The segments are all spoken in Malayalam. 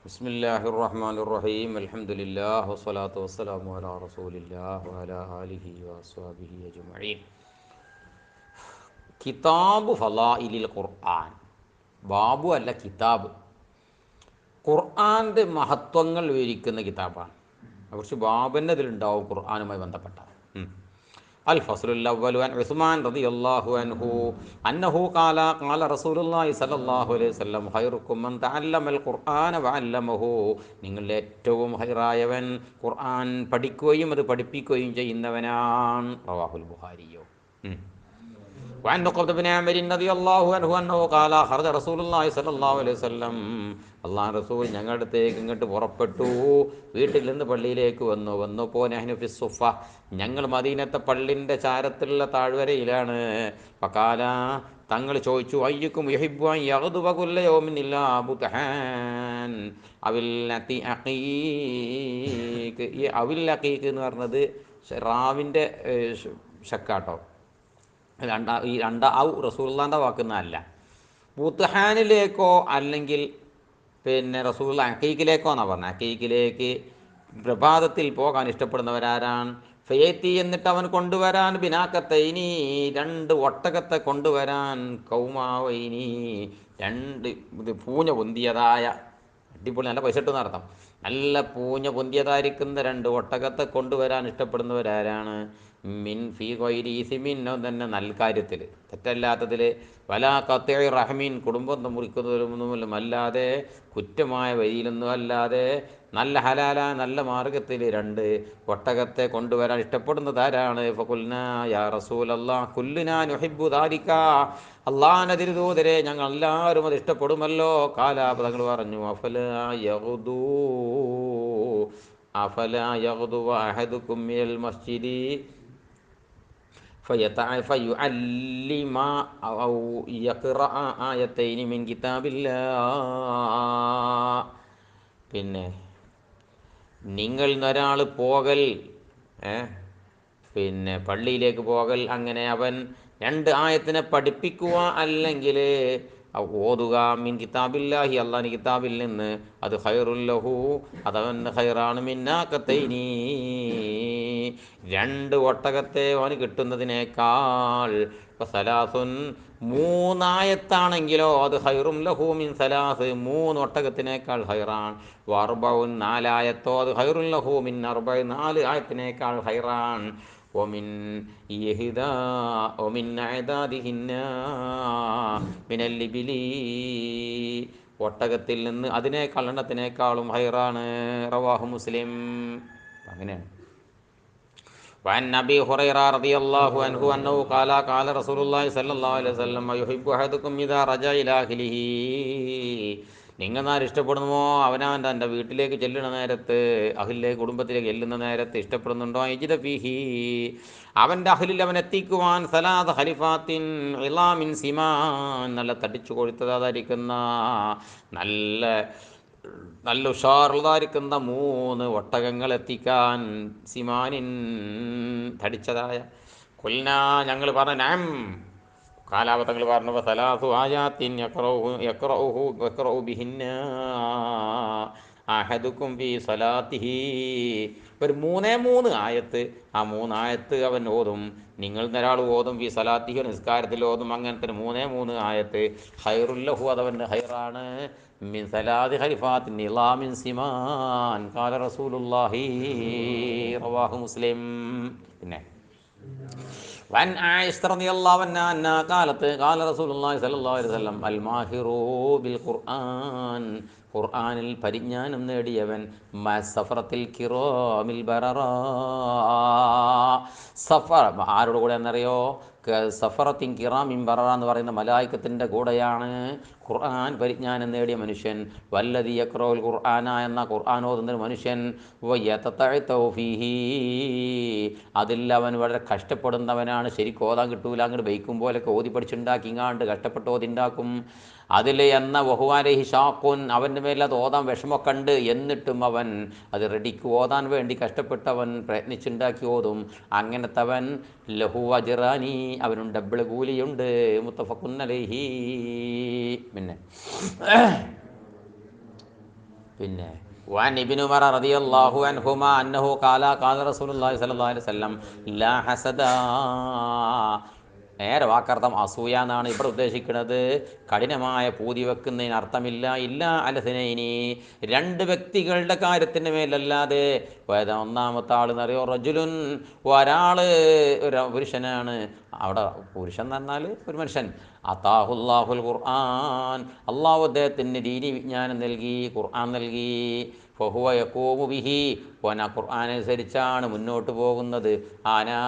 ബിസ്മില്ലാഹിർ റഹ്മാനിർ റഹീം അൽഹംദുലില്ലാഹി വസ്സലാത്തു വസ്സലാമു അലാ റസൂലില്ലാഹി വഅലാ ആലിഹി വഅസ്ഹാബിഹി അജ്മഈൻ. കിതാബ് ഫളായിലിൽ ഖുർആൻ. ബാബു അല്ല, കിതാബ്. ഖുർആൻ്റെ മഹത്വങ്ങൾ വിവരിക്കുന്ന കിതാബാണ്. കുറച്ച് ബാബന്നെ ഇതിലുണ്ടാവും ഖുർആനുമായി ബന്ധപ്പെട്ട. അൽ ഫസ്ലുൽ അവ്വലു അൻ ഉസ്മാൻ റളിയല്ലാഹു അൻഹു അന്നഹു ഖാല റസൂലുള്ളാഹി സ്വല്ലല്ലാഹു അലൈഹി വസല്ലം ഖൈറുക്കും മൻ തഅല്ലമൽ ഖുർആന വഅല്ലമഹു. നിങ്ങളുടെ ഏറ്റവും ഹൈറായവൻ ഖുർആൻ പഠിക്കുകയും അത് പഠിപ്പിക്കുകയും ചെയ്യുന്നവനാണ്. റവാഹുൽ ബുഖാരിയോ. وعن عقبة بن عامر رضي الله عنه أنه قال خرج رسول الله صلى الله عليه وسلم. അള്ളാഹു റസൂൽ ഞങ്ങളുടെ അടുത്തേക്ക് ഇങ്ങോട്ട് പുറപ്പെട്ടു. വീട്ടിൽ നിന്ന് പള്ളിയിലേക്ക് വന്നപ്പോൾ നഹ്നു ഫി സുഫ, ഞങ്ങൾ മദീനത്തെ പള്ളിൻ്റെ ചാരത്തിലുള്ള താഴ്വരയിലാണ്. ഫഖാല, തങ്ങൾ ചോദിച്ചു, അയ്യുക്കും യുഹിബ്ബു അൻ യഗ്ദുവ കുല്ല യൗമിൻ ഇല്ലാ ബുത്ഹാൻ അവിൽ അഖീഖ്. ഈ അവിൽ അഖീഖ് എന്ന് പറഞ്ഞത് റാവിൻ്റെ ഷക്കാട്ടോ. ഈ ഔ റസൂലുള്ളാഹിൻ്റെ വാക്കുന്നതല്ല. ബുത്ഹാനിലേക്കോ അല്ലെങ്കിൽ റസൂലുള്ള അഖീഖിലേക്കോ എന്നാണ് പറഞ്ഞത്. അഖീഖിലേക്ക് പ്രഭാതത്തിൽ പോകാൻ ഇഷ്ടപ്പെടുന്നവരാരാണ്? ഫയത്തി, എന്നിട്ട് അവൻ കൊണ്ടുവരാൻ ബിനാക്കത്തൈനി, രണ്ട് ഒട്ടകത്തെ കൊണ്ടുവരാൻ, കൗമാവൈനി, രണ്ട് പൂഞ്ഞ പൊന്തിയതായ, അടിപൊളി നല്ല പൈസ ഇട്ട് നടത്താം, നല്ല പൂഞ്ഞ പൊന്തിയതായിരിക്കുന്ന രണ്ട് ഒട്ടകത്തെ കൊണ്ടുവരാൻ ഇഷ്ടപ്പെടുന്നവരാരാണ്? മിൻ ഫീ ഗൈരി ഇസ്മിൻ, തന്നെ നൽകാര്യത്തിൽ, തെറ്റല്ലാത്തതിൽ, വലാ ഖത്ഇ റഹ്മീൻ, കുടുംബം മുറിക്കുന്നതൊന്നുമല്ല, അല്ലാതെ കുറ്റമായ വഴിയിലൊന്നും അല്ലാതെ നല്ല ഹലാലായ നല്ല മാർഗത്തിൽ രണ്ട് ഒട്ടകത്തെ കൊണ്ടുവരാൻ ഇഷ്ടപ്പെടുന്നതാരാണ്? ഫഖുൽനാ യാ റസൂലല്ലാഹ് കുല്ലുനാ നുഹിബ്ബു ദാലിക. അല്ലാഹുവിന്റെ തിരുദൂതരെ, ഞങ്ങൾ എല്ലാവരും അത് ഇഷ്ടപ്പെടുമല്ലോ. ഖാല, തങ്ങൾ പറഞ്ഞു, അഫലാ യഗ്ദു അഹദുക്കും മിനൽ മസ്ജിദി ഫയുഅല്ലിമ ഔ യഖ്റഅ ആയത്തൈനി മിൻ കിതാബില്ലാഹ്. നിങ്ങൾ ഒരാൾ പോകൽ, പള്ളിയിലേക്ക് പോകൽ, അങ്ങനെ അവൻ രണ്ട് ആയത്തിനെ പഠിപ്പിക്കുക, അല്ലെങ്കിൽ ഓതുക, മിൻ കിതാബില്ലാഹി, അള്ളാഹുവിൻ്റെ കിതാബിൽ നിന്ന്, അത് ഖൈറുൽ ലഹു, അതവന് ഖൈറാണ്, മിന്നാക്കത്തൈനി, രണ്ട് ഒട്ടകത്തെ അവന് കിട്ടുന്നതിനേക്കാൾ, സലാസുൻ, മൂന്നായത്താണെങ്കിലോ അത് ഖൈറും ലഹു മിൻ സലാസ്, മൂന്ന് ഒട്ടകത്തിനേക്കാൾ ഖൈറാൻ. വർബഉൻ, നാലായത്തോ അത് ഖൈറുൻ ലഹു മിൻ അർബഇ, നാല് ആയത്തിനേക്കാൾ ഖൈറാൻ. ഒമിൻ അഅദാദിഹിന്ന മിനൽ ഇബ്ലി, ഒട്ടകത്തിൽ നിന്ന് അതിനേക്കാൾ എണ്ണത്തിനേക്കാളും ഖൈറാണ്. റവാഹു മുസ്ലിം. അങ്ങനെയാണ്. وعن أبي هريرة رضي الله عنه أنه قال رسول الله صلى الله عليه وسلم يحب أحدكم إذا رجع إلى أهله. നിങ്ങൾ ആര് ഇഷ്ടപ്പെടുന്നുവോ അവനവൻ തൻ്റെ വീട്ടിലേക്ക് ചെല്ലുന്ന നേരത്ത്, അഹ്ലിലേക്ക്, കുടുംബത്തിലേക്ക് ചെല്ലുന്ന നേരത്ത് ഇഷ്ടപ്പെടുന്നുണ്ടോ? യജിദ ഫീഹി, അവൻ്റെ അഹ്ലിൽ അവൻ എത്തിക്കുവാൻ, സലാദ ഖലിഫാത്തിൻ ഇളാമിൻ സിമാൻ, നല്ല തടിച്ചു കൊഴുത്തതായിരിക്കുന്ന, നല്ല ഉഷാറുള്ളതായിരിക്കുന്ന മൂന്ന് ഒട്ടകങ്ങൾ എത്തിക്കാൻ. സിമാനിൻ, തടിച്ചതായ. കുൽന, ഞങ്ങൾ പറഞ്ഞു, നഅം, കാലാവധങ്ങൾ പറഞ്ഞു, സലാസു ആയാത്തിൻ യഖ്റഉ ബിഹിന്ന അഹദുക്കും ഫീ സലാത്തിഹി, ഒരു മൂന്ന് ആയത്ത്, ആ മൂന്നായത്ത് അവൻ ഓതും, നിങ്ങൾ ഒരാൾ ഓതും, ഫീ സലാത്തിഹി, നിസ്കാരത്തിൽ ഓതും, അങ്ങനത്തെ മൂന്ന് ആയത്ത്, ഖൈറുൽ ലഹു, അതവൻ്റെ ഖൈറാണ്, മിൻ സലാത്തി ഖലിഫാത്തിൻ നിളാമിൻ സിമാൻ, ഖാല റസൂലുള്ളാഹി. റവാഹു മുസ്ലിം. വൻ ആയിഷ റളിയല്ലാഹു അൻഹാ അന്നാ ഖാലത്ത് ഖാല റസൂലുള്ളാഹി സ്വല്ലല്ലാഹു അലൈഹി വസല്ലം അൽ മാഹിറു ബിൽ ഖുർആൻ, ഖുർആനിൽ പരിജ്ഞാനം നേടിയവൻ, സഫറത്തിൽ കിറാമിൽ ബററാ, സഫർ ആരോട് കൂടെ എന്നറിയോ? സഫറത്തിൻ കിറാമിൻ ബററ എന്ന് പറയുന്ന മലായിക്കത്തിൻ്റെ കൂടെയാണ് ഖുർആൻ പരിജ്ഞാനം നേടിയ മനുഷ്യൻ. വല്ലദി യഖ്റഉൽ ഖുർആന, എന്ന ഖുർആൻ ഓതുന്ന മനുഷ്യൻ, വയതതഅതു ഫീഹി, അതിൽ അവൻ വളരെ കഷ്ടപ്പെടുന്നവനാണ്. ശരിക്കും ഓതാൻ കിട്ടൂല, അങ്ങോട്ട് ബൈക്കും പോലൊക്കെ ഓതി പഠിച്ചുണ്ടാക്കി ഇങ്ങാണ്ട് കഷ്ടപ്പെട്ട് ഓതിണ്ടാക്കും. അതിൽ എന്ന വഹുവാലഹി ഷാഖുൻ, അവൻ്റെ മേലെ അത് ഓതാൻ വിഷമമൊക്കെ ഉണ്ട്, എന്നിട്ടും അവൻ അത് റെഡിക്ക് ഓതാൻ വേണ്ടി കഷ്ടപ്പെട്ടവൻ പ്രയത്നിച്ചുണ്ടാക്കി ഓതും. അങ്ങനത്തവൻ ലഹു അജ്റാനി, അവനും ഡബിൾ കൂലിയുണ്ട്. മുത്തഫഖുൻ അലൈഹി. പിന്നെ وعن ابن عمر رضي الله عنهما أنه قال رسول الله صلى الله عليه وسلم لا حسد. നേരെ വാക്കർത്ഥം അസൂയ എന്നാണ് ഇവിടെ ഉദ്ദേശിക്കുന്നത്. കഠിനമായ പൂതി വെക്കുന്നതിന് അർത്ഥമില്ല. ഇല്ല അലസിനൈനി, രണ്ട് വ്യക്തികളുടെ കാര്യത്തിൻ്റെ മേലല്ലാതെ. ഒന്നാമത്തെ ആൾ എന്നറിയോ റജുലുൻ, ഒരാൾ ഒരു പുരുഷനാണ്. അവിടെ പുരുഷൻ എന്ന് പറഞ്ഞാൽ ഒരു മനുഷ്യൻ. അതാഹുല്ലാഹുൽ ഖുർആൻ, അള്ളാഹു അദ്ദേഹത്തിന് ദീനി വിജ്ഞാനം നൽകി, ഖുർആൻ നൽകി. ഫഹുവ യഖൂമു ബിഹി, ഓൻ ആ ഖുർആൻ അനുസരിച്ചാണ് മുന്നോട്ട് പോകുന്നത്. ആനാ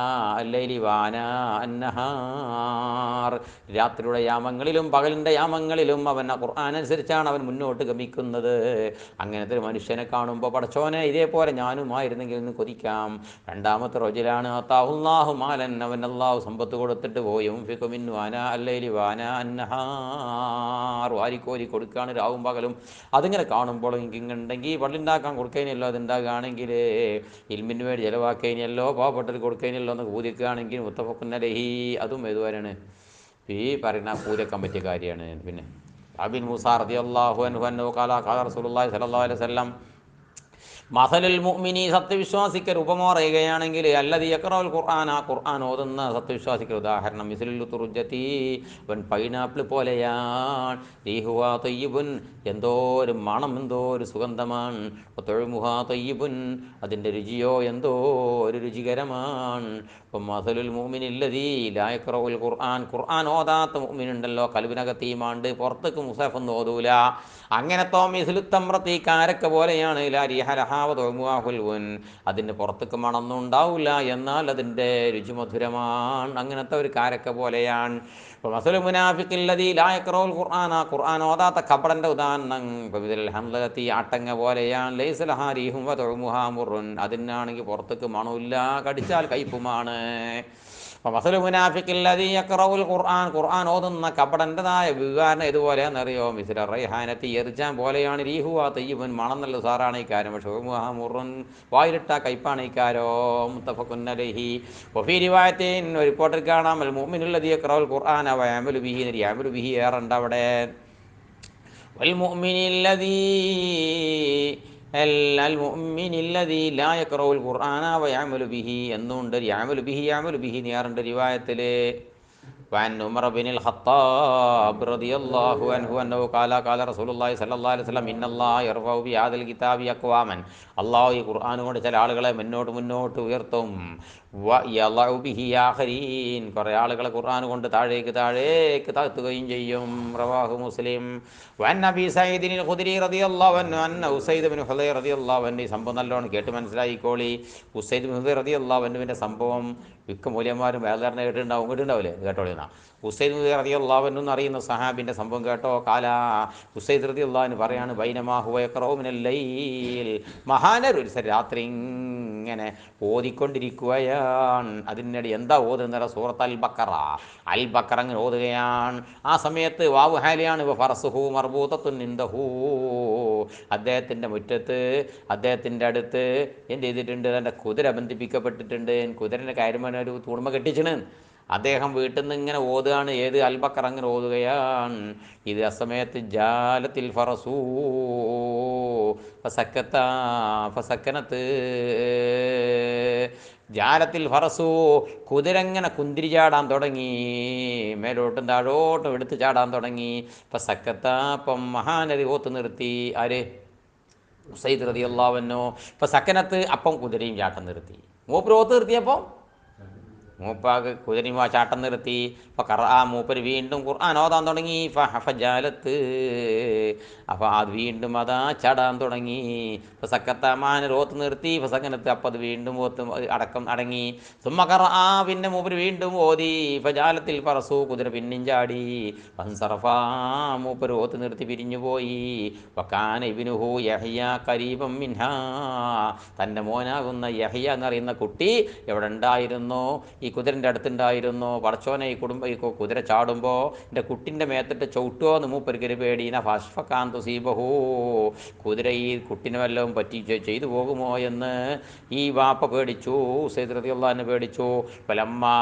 അല്ലൈലി വാനാ അന്നഹാർ, രാത്രിയുടെ യാമങ്ങളിലും പകലിൻ്റെ യാമങ്ങളിലും അവൻ ആ ഖുർആൻ അനുസരിച്ചാണ് അവൻ മുന്നോട്ട് ഗമിക്കുന്നത്. അങ്ങനത്തെ ഒരു മനുഷ്യനെ കാണുമ്പോൾ പടച്ചോനെ ഇതേപോലെ ഞാനുമായിരുന്നെങ്കിൽ എന്ന് കൊതിക്കാം. രണ്ടാമത്തെ റജുലാണ് അതാഹുല്ലാഹു മാലൻ, അവൻ അള്ളാഹു സമ്പത്ത് കൊടുത്തിട്ട് പോയി. യുൻഫിഖു മിൻ വാനാ അല്ലൈലി വാനാ അന്നഹാർ, വാരിക്കോരി കൊടുക്കുകയാണ് രാവും പകലും. അതിങ്ങനെ കാണുമ്പോൾ എനിക്കുണ്ടെങ്കിൽ പള്ളിണ്ടാക്കാൻ കൊടുക്കുന്നല്ലോ, അതുണ്ടാകുകയാണെങ്കിൽ ഇൽമിന് വേണ്ടി ചിലവാക്കിയല്ലോ, പാവപ്പെട്ടത് കൊടുക്കുന്നല്ലോ എന്നൊക്കെ പൂതിക്കുകയാണെങ്കിൽ മുത്തഫഖുൻ അലൈഹി, അതും ഏതുവരെയാണ് ഈ പറയുന്ന പൂരക്കാൻ പറ്റിയ കാര്യമാണ്. പിന്നെ അബിൻ മൂസ റളിയല്ലാഹു അൻഹു അന്നഹു ഖാല റസൂലുള്ളാഹി സ്വല്ലല്ലാഹു അലൈഹി വസല്ലം മസലുൽ മുഅ്മിനി, സത്യവിശ്വാസിക്കൽ ഉപമ പറയുകയാണെങ്കിൽ അല്ലദീ യഖറഉൽ ഖുർആന, ഖുർആൻ ഓതുന്ന സത്യവിശ്വാസിക്കൽ ഉദാഹരണം മിസ്ലുൽ തുർജതി, അവൻ പൈനാപ്പിൾ പോലെയാണ്. റീഹുഹാ തയ്യിബുൻ, എന്തോ ഒരു മണം, എന്തോ ഒരു സുഗന്ധമാണ്. വതഉമുഹാ തയ്യിബുൻ, അതിൻ്റെ രുചിയോ എന്തോ ഒരു രുചികരമാണ്. അപ്പം മസലുൽ മുഅ്മിനി അല്ലദീ ലാ യഖറഉൽ ഖുർആൻ, ഖുർആൻ ഓതാത്ത മുഅ്മിനുണ്ടല്ലോ, കൽബിനകത്ത് ഈമാണ്ട്, പുറത്തേക്ക് മുസാഫ് ഒന്നും ഓതൂല. അങ്ങനത്തെ മിസ്ലുത്തമ്രത്തി, കാരക്ക പോലെയാണ്. ലാ റിഹ ലഹാ വതഉമുഹാ ഹുൽവുൻ, അതിന് പുറത്തേക്ക് മണമൊന്നും ഉണ്ടാവില്ല, എന്നാൽ അതിൻ്റെ രുചി മധുരമാണ്. അങ്ങനത്തെ ഒരു കാരക്ക പോലെയാണ്. മസലുൽ മുനാഫിഖി അല്ലദീ ലാ യഖറഉൽ ഖുർആന, ഖുർആൻ ഓതാത്ത കപടൻ്റെ ഉദാഹരണം ബിദിൽ ഹംലത്തി, ആട്ടങ്ങ പോലെയാണ്. ലൈസ ലഹാ റീഹും വതഉമുഹാ മുറുൻ, അതിനാണെങ്കിൽ പുറത്തേക്ക് മണമില്ല, കടിച്ചാൽ കയ്പുമാണ്. മസലുൽ മുനാഫിഖി അല്ലദീ യഖറഉൽ ഖുർആൻ, ഖുർആൻ ഓതുന്ന കപടൻ്റെതായ വിവരണം ഇതുപോലെയാണെന്നറിയോ? മിസ്ല റൈഹാനത്തി, എറിച്ചാൻ പോലെയാണ്. റീഹുവാ തയ്യിബുൻ, മണം നല്ല സാറാണ് ഈ കാര്യം. പക്ഷേ മുറുൻ, വായിലിട്ട കയ്പാണ് ഈ കാരോ. മുത്തഫഖുൻ അലൈഹി. വഫീ റിവായത്തിൻ, ഒരു റിപ്പോർട്ടിൽ കാണാം അൽ മുഅ്മിനുൽ ലദീ യഖറഉൽ ഖുർആന വയഅമലു ബിഹി, യഅമലു ബിഹി ഏറെണ്ട് അവിടെ. വൽ മുഅ്മിനിൽ ലദീ അൽ മുഅ്മിനിൽ ലദീ ലാ യഖറഉൽ ഖുർആന വയഅമലു ബിഹി എന്നുണ്ട്. യഅമലു ബിഹി നേറുണ്ട് റിവായത്തിൽ. وعن عمر بن الخطاب رضي الله عنه أنه قال رسول الله صلى الله عليه وسلم إن الله يرفع بهذا الكتاب أقواما, അള്ളാഹു ഈ ഖുർആൻ കൊണ്ട് ചില ആളുകളെ മുന്നോട്ട് ഉയർത്തും. വയളഉ ബിഹി ആഖരീൻ, കുറേ ആളുകളെ ഖുർആൻ കൊണ്ട് താഴേക്ക് താഴ്ത്തുകയും ചെയ്യും. റവാഹു മുസ്ലിം. വഅൻ അബീ സഈദിൻ അൽ ഖുദരി റളിയല്ലാഹു അൻഹു അന്ന ഉസൈദ് ബിൻ ഹുദൈർ റളിയല്ലാഹു അൻഹു, ഈ സംഭവം നല്ലോണം കേട്ട് മനസ്സിലായിക്കോളി. ഉസൈദ് ബിൻ ഹുദൈർ റളിയല്ലാഹു അൻഹുവിൻ്റെ സംഭവം മിക്ക മൂല്യന്മാരും വേദന കേട്ടിട്ടുണ്ടാവില്ലേ? കേട്ടോളിന്നാ. ഉസൈദ് റളിയല്ലാഹു അൻഹു എന്നറിയുന്ന സഹാബിൻ്റെ സംഭവം കേട്ടോ. കാല ഉസൈദ് റളിയല്ലാഹു അൻഹു പറയാണ്, ബൈനമാ ഹുവ യഖറഉ മിനൽ ലൈൽ, മഹാനർ ഒരു രാത്രി ഇങ്ങനെ ഓതിക്കൊണ്ടിരിക്കുകയാണ്. അതിനിടെ എന്താ ഓതുന്നത്? സൂറത്ത് അൽ ബഖറ അങ്ങനെ ഓതുകയാണ്. ആ സമയത്ത് വാവ് ഹാലിയാണ്. ഫറസുഹു മർബൂതത്തുൻ ഇൻദഹു, അദ്ദേഹത്തിൻ്റെ മുറ്റത്ത്, അദ്ദേഹത്തിൻ്റെ അടുത്ത് എന്ത് ചെയ്തിട്ടുണ്ട്? എൻ്റെ കുതിര ബന്ധിപ്പിക്കപ്പെട്ടിട്ടുണ്ട്. കുതിരൻ്റെ കാര്യമാണ് ഒരു തൂണുമ കെട്ടിച്ചിണ്. അദ്ദേഹം വീട്ടിൽ നിന്ന് ഇങ്ങനെ ഓതുകയാണ്. ഏത് അൽ ബഖറ അങ്ങനെ ഓതുകയാണ്. ഇത് അസമയത്ത് ജാലത്തിൽ ഫറസൂ ഫസക്കനത്ത്, ജാലത്തിൽ ഫറസു, കുതിരങ്ങനെ കുന്തിരി ചാടാൻ തുടങ്ങി, മേലോട്ടും താഴോട്ടും എടുത്ത് ചാടാൻ തുടങ്ങി. ഫസക്കത്ത, അപ്പം മഹാനരി ഓത്ത് നിർത്തി. ആര്? ഉസൈദ് റളിയല്ലാഹു അൻഹു. ഫസക്കനത്ത്, അപ്പം കുതിരയും ചാട്ടം നിർത്തി. മൂപ്പര് ഓത്ത് നിർത്തിയപ്പോൾ മൂപ്പാക്ക് കുതിരയും ആ ചാട്ടം നിർത്തി. അപ്പോൾ മൂപ്പര് വീണ്ടും ഖുർആൻ ഓതാൻ തുടങ്ങി. ഫജാലത്ത്, അപ്പോൾ അത് വീണ്ടും അതാ ചാടാൻ തുടങ്ങി. ഫസക്കത്ത, മാനർ ഓത്ത് നിർത്തി. ഫസക്കനത്ത്, അപ്പോൾ അത് വീണ്ടും ഓത്ത് അടങ്ങി. പിന്നെ മൂപ്പര് വീണ്ടും ഓതി. ഫജാലത്തിൽ പറസു, കുതിര പിന്നും ചാടി. ഫൻസറഫ, മൂപ്പര് ഓത്ത് നിർത്തി പിരിഞ്ഞു പോയി. വകാന ഇബ്നുഹു യഹ്യ ഖരീബൻ മിൻഹാ, തൻ്റെ മോനാകുന്ന യഹ്യ എന്നറിയുന്ന കുട്ടി എവിടെ ഉണ്ടായിരുന്നു? ഈ കുതിരൻ്റെ അടുത്തുണ്ടായിരുന്നു. പടച്ചോനെ ഈ കുതിര ചാടുമ്പോൾ എൻ്റെ കുട്ടിൻ്റെ മേത്തിട്ട് ചവിട്ടുമോ എന്ന് മൂപ്പരിക്കൊരു പേടീന ഫഷ്ഫക്കാന്തു സീബഹൂ, കുതിര ഈ കുട്ടിനെ വല്ലതും പറ്റി ചെയ്തു പോകുമോ എന്ന് ഈ വാപ്പ പേടിച്ചു. ഉസൈദ് റളിയല്ലാഹു പേടിച്ചു. ഫലമ്മാ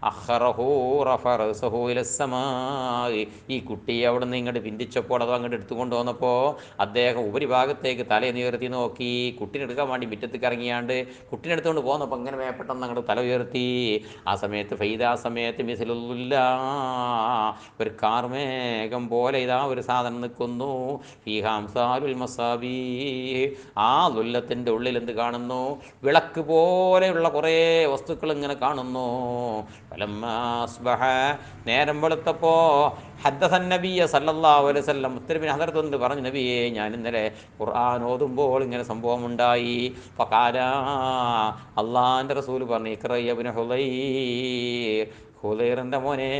അഖറഹു റഫഅ റഅസഹു ഇലസ്സമായി, ഈ കുട്ടിയെ അവിടെ നിന്ന് ഇങ്ങോട്ട് പിന്തിച്ചപ്പോൾ അത് അങ്ങോട്ട് എടുത്തുകൊണ്ട് വന്നപ്പോൾ അദ്ദേഹം ഉപരിഭാഗത്തേക്ക് തല ഉയർത്തി നോക്കി. കുട്ടീനെ എടുക്കാൻ വേണ്ടി മുറ്റത്തേക്ക് ഇറങ്ങിയാണ്ട് കുട്ടീനെ എടുത്തുകൊണ്ട് പോകുന്നപ്പോൾ അങ്ങനെ പെട്ടെന്ന് അങ്ങോട്ട് തല ഉയർത്തി. ആ സമയത്ത് ഫൈദാ സമയത്ത് മിസ്ലുല്ല, ഒരു കാർമേഘം പോലെ ഇതാ ഒരു സാധനം നിൽക്കുന്നു. ഫീഹാംസാലുൽ മസാബി, ആ ലുല്ലത്തിൻ്റെ ഉള്ളിൽ എന്ത് കാണുന്നു? വിളക്ക് പോലെയുള്ള കുറേ വസ്തുക്കൾ ഇങ്ങനെ കാണുന്നു. ഫലമ്മാ അസ്ബഹ, നേരം വെളുത്തപ്പോൾ ഹദ്ദസൻ നബിയ സല്ലല്ലാഹു അലൈഹി വസല്ലം, മുത്തനബി ഹദറത്തുണ്ട് പറഞ്ഞു, നബിയെ ഞാൻ ഇന്നലെ ഖുർആൻ ഓതുമ്പോൾ ഇങ്ങനെ സംഭവം ഉണ്ടായി. ഫഖാല, അള്ളാഹിൻ്റെ റസൂൽ പറഞ്ഞു, ഇഖ്റ ഇബ്നു ഹുദൈർ, ഹുദൈറിൻ്റെ മോനെ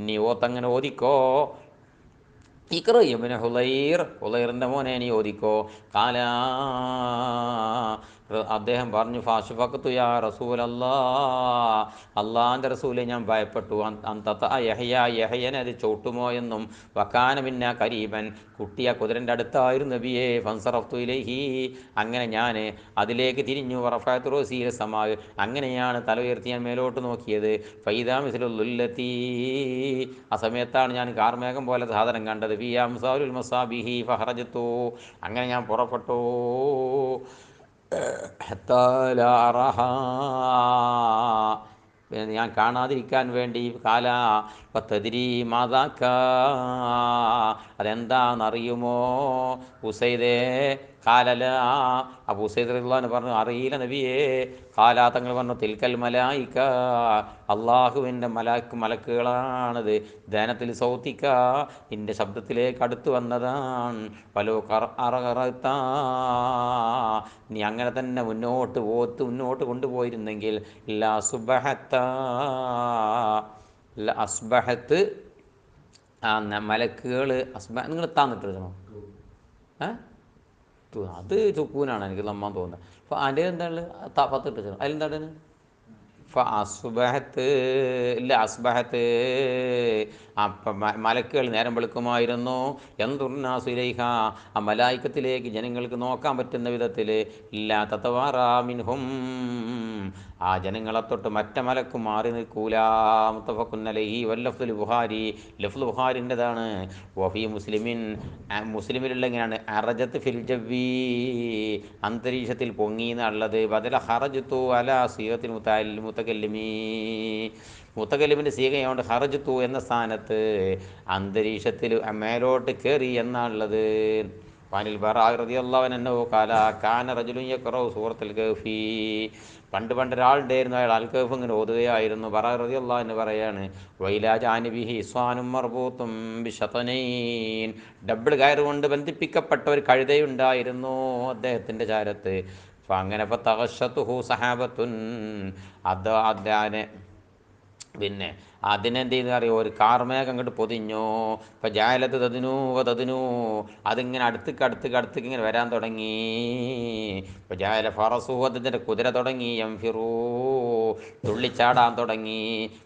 നീ ഓത്തങ്ങനെ ഓതിക്കോ. ഇഖ്റ ഇബ്നു ഹുദൈർ, ഹുദൈറിൻ്റെ മോനെ നീ ഓതിക്കോ. കാല, അദ്ദേഹം പറഞ്ഞു, ഫാശുഫഖ്തു യാ റസൂലല്ലാ, അള്ളാഹിൻ്റെ റസൂലെ ഞാൻ ഭയപ്പെട്ടു. യഹ്യനെ അത് ചവിട്ടുമോ എന്നും. വക്കാന മിന്ന കരീബൻ, കുട്ടിയ കുതിരൻ്റെ അടുത്തായിരുന്നു നബിയെ. ഫൻസറഫ്തു ഇലൈഹി, അങ്ങനെ ഞാൻ അതിലേക്ക് തിരിഞ്ഞു. റഫഅതു റഅസി ഇല സമാ, അങ്ങനെയാണ് തല ഉയർത്തി ഞാൻ മേലോട്ട് നോക്കിയത്. ഫൈദാ മിസ്ലുല്ലത്തി, ആ സമയത്താണ് ഞാൻ കാർമേഘം പോലെ സാധനം കണ്ടത്. ഫി അംസാലുൽ മസാബിഹി ഫഖറജതു, അങ്ങനെ ഞാൻ പുറപ്പെട്ടു. ഞാൻ കാണാതിരിക്കാൻ വേണ്ടി. കാല പത്തതിരി മാതാക്ക, അതെന്താണെന്നറിയുമോ ഉസൈദേ? കാലല, അപ്പോൾ ഉസൈദ് റളിയല്ലാഹു പറഞ്ഞു, അറിയില്ല നബിയേ. കാലാ, തങ്ങൾ പറഞ്ഞു, തിൽക്കൽ മലായിക്ക, അള്ളാഹുവിൻ്റെ മലക്കുകളാണത്. ധനത്തിൽ സൗത്തിക്ക, നിൻ്റെ ശബ്ദത്തിലേക്ക് അടുത്ത് വന്നതാണ്. പലോ അറകറത്ത, നീ അങ്ങനെ തന്നെ മുന്നോട്ട് കൊണ്ടുപോയിരുന്നെങ്കിൽ അസ്ബഹത്ത്, മലക്കുകൾ നിങ്ങൾ താന്നിട്ടിരിക്കണോ? അത് ചുക്കൂനാണ് എനിക്ക് നമ്മാൻ തോന്നുന്നത്. അപ്പോൾ അതിൻ്റെ എന്താണ് പത്തിട്ടിരിക്കണം, അതിലെന്താണ് അസ്ബഹത്ത്, ഇല്ല അസ്ബഹത്ത്, മലക്കുകൾ നേരം വെളുക്കുമായിരുന്നു. എന്തുർനാസുലൈഹ, ആ മലായിക്കത്തിലേക്ക് ജനങ്ങൾക്ക് നോക്കാൻ പറ്റുന്ന വിധത്തിൽ. ഇല്ല തതവാറാമിൻഹും, ആ ജനങ്ങളെ തൊട്ട് മറ്റ മലക്കും മാറി നിൽക്കൂല. മുത്തഫഖുന്നലൈഹി വല്ലഫ്ദുൽ ബുഖാരി, ലഫ്ദുൽ ബുഖാരിൻ്റെതാണ്. വഫി മുസ്ലിമിൻ, മുസ്ലിമിലുള്ള എങ്ങനെയാണ്? അറജത്ത് ഫിൽ ജവ്വി, അന്തരീക്ഷത്തിൽ പൊങ്ങി എന്നുള്ളത്. ബദല ഹറജത്തു അല സീഗത്തിൽ മുത്തകല്ലിമി, മുത്തകല്ലിമിൻ്റെ സീഗയുണ്ട്. ഹറജത്തു എന്ന സ്ഥാനത്ത് അന്തരീക്ഷത്തിൽ മേലോട്ട് കയറി എന്നാണുള്ളത്. ഫാനിൽ ബറാ റളിയല്ലാഹു അൻഹു ഖാല കാന റജുലുൻ യഖറഉ സൂറത്തുൽ കഹ്ഫി, പണ്ട് ഒരാളുണ്ടായിരുന്നു, അയാൾ അൽ കഹ്ഫ് ഇങ്ങനെ ഓതുകയായിരുന്നു. ബറാ റളിയല്ലാഹു അൻഹു പറയാണ്, വൈലാ ജാനിബിഹി ഇസ്വാനും മർബൂത്തും ബിശതനൈൻ, ഡബിൾ കയർ കൊണ്ട് ബന്ധിപ്പിക്കപ്പെട്ട ഒരു കഴുതയുണ്ടായിരുന്നു അദ്ദേഹത്തിൻ്റെ ചാരത്ത്. അപ്പം അങ്ങനെ ഇപ്പോൾ തഗശത്തുഹു സഹാബത്തുൻ, അതിനെ പിന്നെ അതിനെന്ത് ചെയ്തെന്ന് അറിയോ? ഒരു കാർമേഘം അങ്ങോട്ട് പൊതിഞ്ഞു. ഇപ്പം ജാലത്ത് തതിനു, അതിങ്ങനെ അടുത്തേക്ക് ഇങ്ങനെ വരാൻ തുടങ്ങി. ഇപ്പം ജാല ഫറസു, അതിൻ്റെ കുതിര തുടങ്ങി. യംഫിറൂ, തുള്ളിച്ചാടാൻ തുടങ്ങി.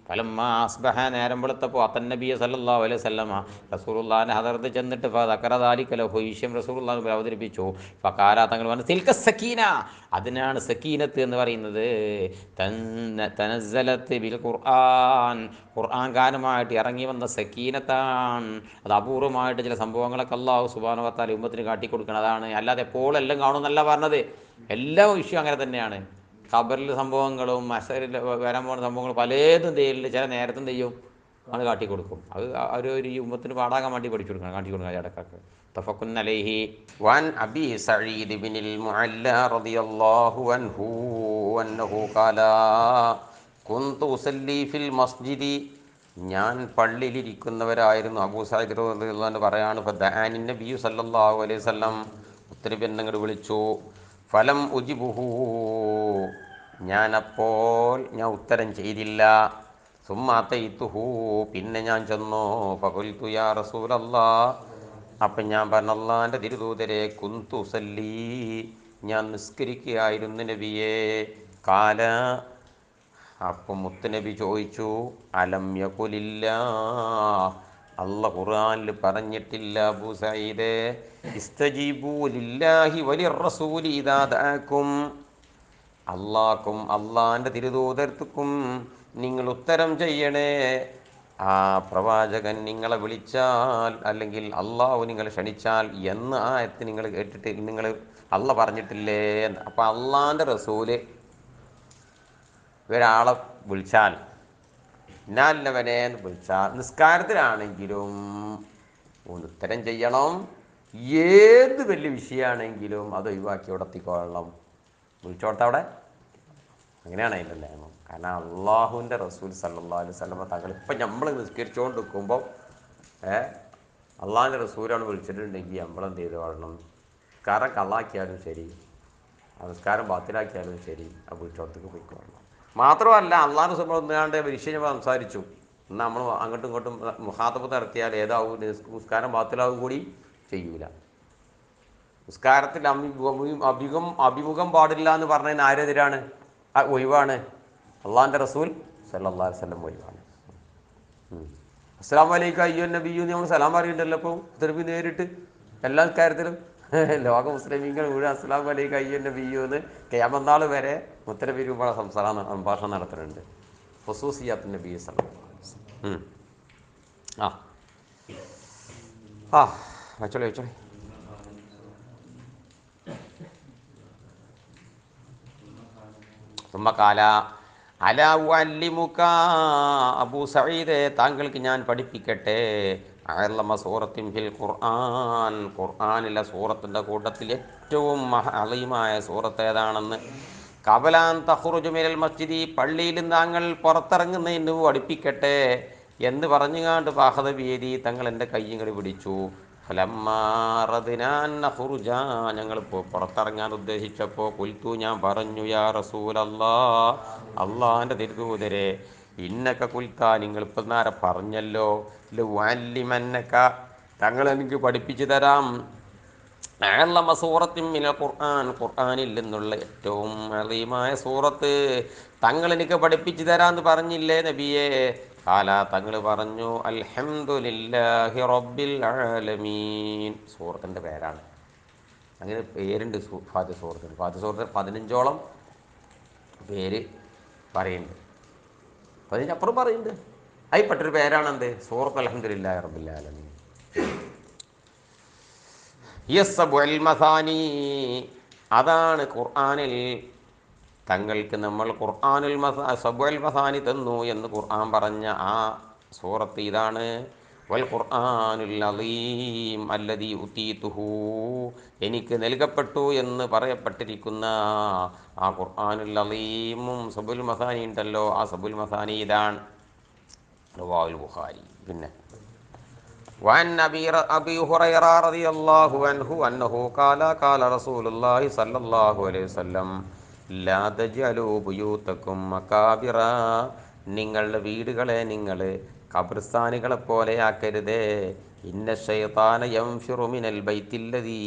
ഫലമ്മ അസ്ബഹ, നേരം വെളുത്തപ്പോൾ അത്തൻ നബിയ സല്ലല്ലാഹു അലൈഹി വസല്ലമ, റസൂലുള്ളാഹിൻ്റെ ഹദറത്ത് ചെന്നിട്ട് ഫദക്കറ ദാലിക ലഹു, വിഷയം റസൂലുള്ളാഹി അവതരിപ്പിച്ചു. ഫഖാല, തങ്ങൾ പറഞ്ഞു, തിൽക സക്കീന, അതിനാണ് സക്കീനത്ത് എന്ന് പറയുന്നത്. തനസ്സലത്ത് ബിൽ ഖുർആൻ, ഖുർആൻ ഗാനമായിട്ട് ഇറങ്ങി വന്ന സക്കീനത്താണ്. അത് അപൂർവമായിട്ട് ചില സംഭവങ്ങളൊക്കെ അല്ലാഹു സുബ്ഹാനഹു വ തആല ഉമ്മത്തിന് കാട്ടിക്കൊടുക്കണം. അതാണ്, അല്ലാതെ എപ്പോഴെല്ലാം കാണുമെന്നല്ല പറഞ്ഞത്. എല്ലാ വിഷയം അങ്ങനെ തന്നെയാണ്. ഖബറിൽ സംഭവങ്ങളും മശറിൽ വരാൻ പോകുന്ന സംഭവങ്ങളും പലതും ചെയ്യലില്ല. ചില നേരത്തും ചെയ്യും, അത് കാട്ടിക്കൊടുക്കും. അത് ഒരു ഈ ഉമ്മത്തിന് പാടാകാൻ വേണ്ടി പഠിച്ചു കൊടുക്കണം, കാട്ടിക്കൊടുക്കണം ഇടക്കൊക്കെ. തഫക്കുൻ അലൈഹി വൻ അബി സഈദ് ബിനിൽ മുഅല്ല റളിയല്ലാഹു അൻഹു അന്നഹു ഖാല കുന്തു ഉസല്ലി ഫിൽ മസ്ജിദി, ഞാൻ പള്ളിയിലിരിക്കുന്നവരായിരുന്നു. അബൂ സഈദ് റളിയല്ലാഹു അൻഹു പറയാണ്, ഫദഅനി നബിയു സല്ലല്ലാഹു അലൈഹി വസല്ലം, ഉത്തരബി എന്നങ്ങോട്ട് വിളിച്ചു. ഫലം ഉജിബുഹു, ഞാൻ ഉത്തരം ചെയ്തില്ല. സുമ്മാത്തയിത്തുഹു, പിന്നെ ഞാൻ ചെന്നു. ഫഖുൽതു യാ റസൂലല്ലാഹ്, അപ്പം ഞാൻ പറഞ്ഞു, അല്ലാഹുവിൻ്റെ തിരുദൂതരെ, കുന്തു ഉസല്ലി, ഞാൻ നിസ്കരിക്കുകയായിരുന്നു നബിയേ. കാല അപ്പം മുത്തുനബി ചോദിച്ചു, അലം യഖുലില്ലാ, അല്ല ഖുർആനിൽ പറഞ്ഞിട്ടില്ല അബൂ സഈദേ, ഇസ്തജീബൂ ലില്ലാഹി വലിർറസൂലി ഇദാ ദഅക്കും, അള്ളാഹ്ക്കും അള്ളാഹിൻ്റെ തിരുദൂതർക്കും നിങ്ങൾ ഉത്തരം ചെയ്യണേ, ആ പ്രവാചകൻ നിങ്ങളെ വിളിച്ചാൽ അല്ലെങ്കിൽ അള്ളാഹു നിങ്ങളെ ക്ഷണിച്ചാൽ എന്ന് ആ ആയത്ത് നിങ്ങൾ കേട്ടിട്ട് നിങ്ങൾ അള്ള പറഞ്ഞിട്ടില്ലേ. അപ്പം അള്ളാഹിൻ്റെ റസൂല് ഒരാളെ വിളിച്ചാൽ ഇന്നാലിനവനെ വിളിച്ചാൽ നിസ്കാരത്തിലാണെങ്കിലും ഒന്ന് ഉത്തരം ചെയ്യണം. ഏത് വലിയ വിഷയമാണെങ്കിലും അത് ഒഴിവാക്കി അവിടെ എത്തിക്കൊള്ളണം. വിളിച്ചോടത്തവിടെ അങ്ങനെയാണ് അതിൻ്റെ നിയമം. കാരണം അള്ളാഹുവിൻ്റെ റസൂൽ സല്ലല്ലാഹു അലൈഹി വസല്ലം തങ്ങൾ ഇപ്പം നമ്മൾ നിസ്കരിച്ചുകൊണ്ട് നിൽക്കുമ്പോൾ അള്ളാഹിൻ്റെ റസൂലാണ് വിളിച്ചിട്ടുണ്ടെങ്കിൽ നമ്മളെന്ത് ചെയ്ത് കൊള്ളണം? നിസ്കാരം കള്ളാക്കിയാലും ശരി, നമസ്കാരം ബാത്തിലാക്കിയാലും ശരി, ആ വിളിച്ചോടത്തേക്ക് പോയിക്കൊള്ളണം. മാത്രമല്ല അള്ളാഹു റസൂൽ ഒന്നാണ്ട് വിഷയം സംസാരിച്ചു, എന്നാൽ നമ്മൾ അങ്ങോട്ടും ഇങ്ങോട്ടും മുഖാത്തബത്ത് നടത്തിയാൽ ഏതാവും നിസ്കാരം ബാത്തിലാവും കൂടി ചെയ്യൂല. നിസ്കാരത്തിൽ അഭിമുഖം പാടില്ല എന്ന് പറഞ്ഞതിന് ആരെതിരാണ്? ഒഴിവാണ്. അള്ളാഹിൻ്റെ റസൂൽ സല്ലല്ലാഹു അലൈഹി വസല്ലം ഒഴിവാണ്. അസ്സലാമു അലൈക്കും അയ്യോ നബിയ്യു നമ്മൾ സലാം പറയുന്നുണ്ടല്ലോ. ഇപ്പോൾ ഉത്തരവ് നേരിട്ട് എല്ലാ കാര്യത്തിലും ലോക മുസ്ലിമീങ്ങൾ മുഴുവൻ അസ്സലാമു അലൈക്കും അയ്യോ നബിയ്യു എന്ന് ഖിയാമത്ത് നാൾ വരെ മുത്തനബി രൂപ സംഭാഷണം നടത്തുന്നുണ്ട്. ഖുസൂസിയാത്ത് നബി സല്ലല്ലാഹു അലൈഹി വസല്ലം. വെച്ചോളി വെച്ചോളി. തുമ്മക്കാല അലാ ഉഅല്ലിമുക, അബൂ സഈദേ താങ്കൾക്ക് ഞാൻ പഠിപ്പിക്കട്ടെ, അഅ്ലമ സൂറത്തിൻ ഫിൽ ഖുർആൻ, ഖുർആനിലെ സൂറത്തിൻ്റെ കൂട്ടത്തിൽ ഏറ്റവും അളീമായ സൂറത്ത് ഏതാണെന്ന്. ഖബലാൻ തഖ്റുജു മിനൽ മസ്ജിദി, പള്ളിയിൽ താങ്കൾ പുറത്തിറങ്ങുന്നതിന് പഠിപ്പിക്കട്ടെ എന്ന് പറഞ്ഞുകാണ്ട് ഫാഖദ ബിയദി, തങ്ങൾ എൻ്റെ കയ്യും കൂടി പിടിച്ചു. ഞങ്ങൾ പുറത്തിറങ്ങാൻ ഉദ്ദേശിച്ചപ്പോൾ കുൽത്തു ഞാൻ പറഞ്ഞു, യാ റസൂലല്ലാ, അള്ളാഹിൻ്റെ തിരുദൂതരെ, ഇന്നക്ക കുൽത്ത നിങ്ങളിപ്പം നേരെ പറഞ്ഞല്ലോ, വല്ലിമന്നക്ക തങ്ങൾ എനിക്ക് പഠിപ്പിച്ചു തരാം, അഅ്ലമ സൂറത്തിൻ മിനൽ ഖുർആൻ, ഖുർആനിൽ നിന്നുള്ള ഏറ്റവും അളീമായ സൂറത്ത് തങ്ങൾ എനിക്ക് പഠിപ്പിച്ചു തരാമെന്ന് പറഞ്ഞില്ലേ നബിയെ. കാല തങ്ങൾ പറഞ്ഞു, അൽഹംദുലില്ലാഹി റബ്ബിൽ ആലമീൻ, സൂറത്തിൻ്റെ പേരാണ്. അങ്ങനെ പേരുണ്ട് ഫാത്തിഹ സൂറത്തിന്. ഫാത്തിഹ സൂറത്തിന് 15ഓളം പേര് പറയുന്നുണ്ട്, 15 അപ്പുറം പറയുന്നുണ്ട്. അതിൽപ്പെട്ടൊരു പേരാണെന്ത്? സൂറത്ത് അൽഹംദുലില്ലാഹി റബ്ബിൽ ആലമീൻ. യസ്സബുൽ മസാനി, അതാണ് ഖുർആനിൽ തങ്ങൾക്ക് നമ്മൾ ഖുർആനുൽ സബുൽ മസാനി തന്നു എന്ന് ഖുർആൻ പറഞ്ഞ ആ സൂറത്ത് ഇതാണ്. വൽ ഖുർആനുൽ അളീം അല്ലദീ ഉതീതുഹു, എനിക്ക് നൽകപ്പെട്ടു എന്ന് പറയപ്പെട്ടിരിക്കുന്ന ആ ഖുർആനുൽ അളീമും സബുൽ മസാനി ഉണ്ടല്ലോ, ആ സബുൽ മസാനി ഇതാണ്. റവാഹുൽ ബുഖാരി. പിന്നെ وعن أبي هريرة رضي الله عنه أنه قال رسول الله صلى الله عليه وسلم لا تجعلوا بيوتكم مقابر, നിങ്ങളുടെ വീടുകളെ നിങ്ങൾ ഖബർസ്ഥാനുകളെ പോലെയാക്കരുതേ. ഇന്ന ശൈത്താന യൻഫിറു മിനൽ ബൈത്തില്ലദീ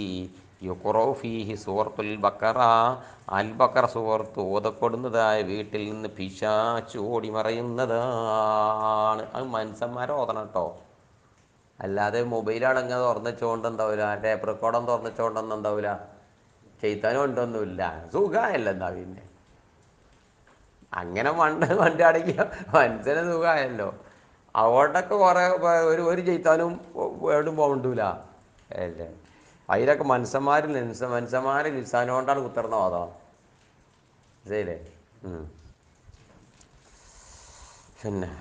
യുഖറഉ ഫീഹി സൂറത്തുൽ ബഖറ, അൽ ബഖറ സൂറത്ത് ഓതപ്പെടുന്നതായ വീട്ടിൽ നിന്ന് പിശാച് ഓടി മറയുന്നതാണ്. അത് മനുഷ്യന്മാരെ ഓതണം കേട്ടോ, അല്ലാതെ മൊബൈലടങ്ങ് തുറന്നുവെച്ചുകൊണ്ട് എന്താവില്ല, ടേപ്പ് റെക്കോർഡും തുറന്നുവെച്ചുകൊണ്ടൊന്നും എന്താവില്ല, ചെയ്താനും ഉണ്ടൊന്നുമില്ല, സുഖമായല്ലോ. എന്താ പിന്നെ അങ്ങനെ വണ്ടി അടങ്ങിയ മനുഷ്യന് സുഖമായല്ലോ. അവിടെയൊക്കെ കുറേ ഒരു ചെയ്താനും എവിടും പോകണ്ടൂല അല്ലേ. അതിലൊക്കെ മനുഷ്യന്മാരെ ലിസാനം കൊണ്ടാണ് കുത്തിർന്ന വാദം. ശരിയല്ലേ? പിന്നെ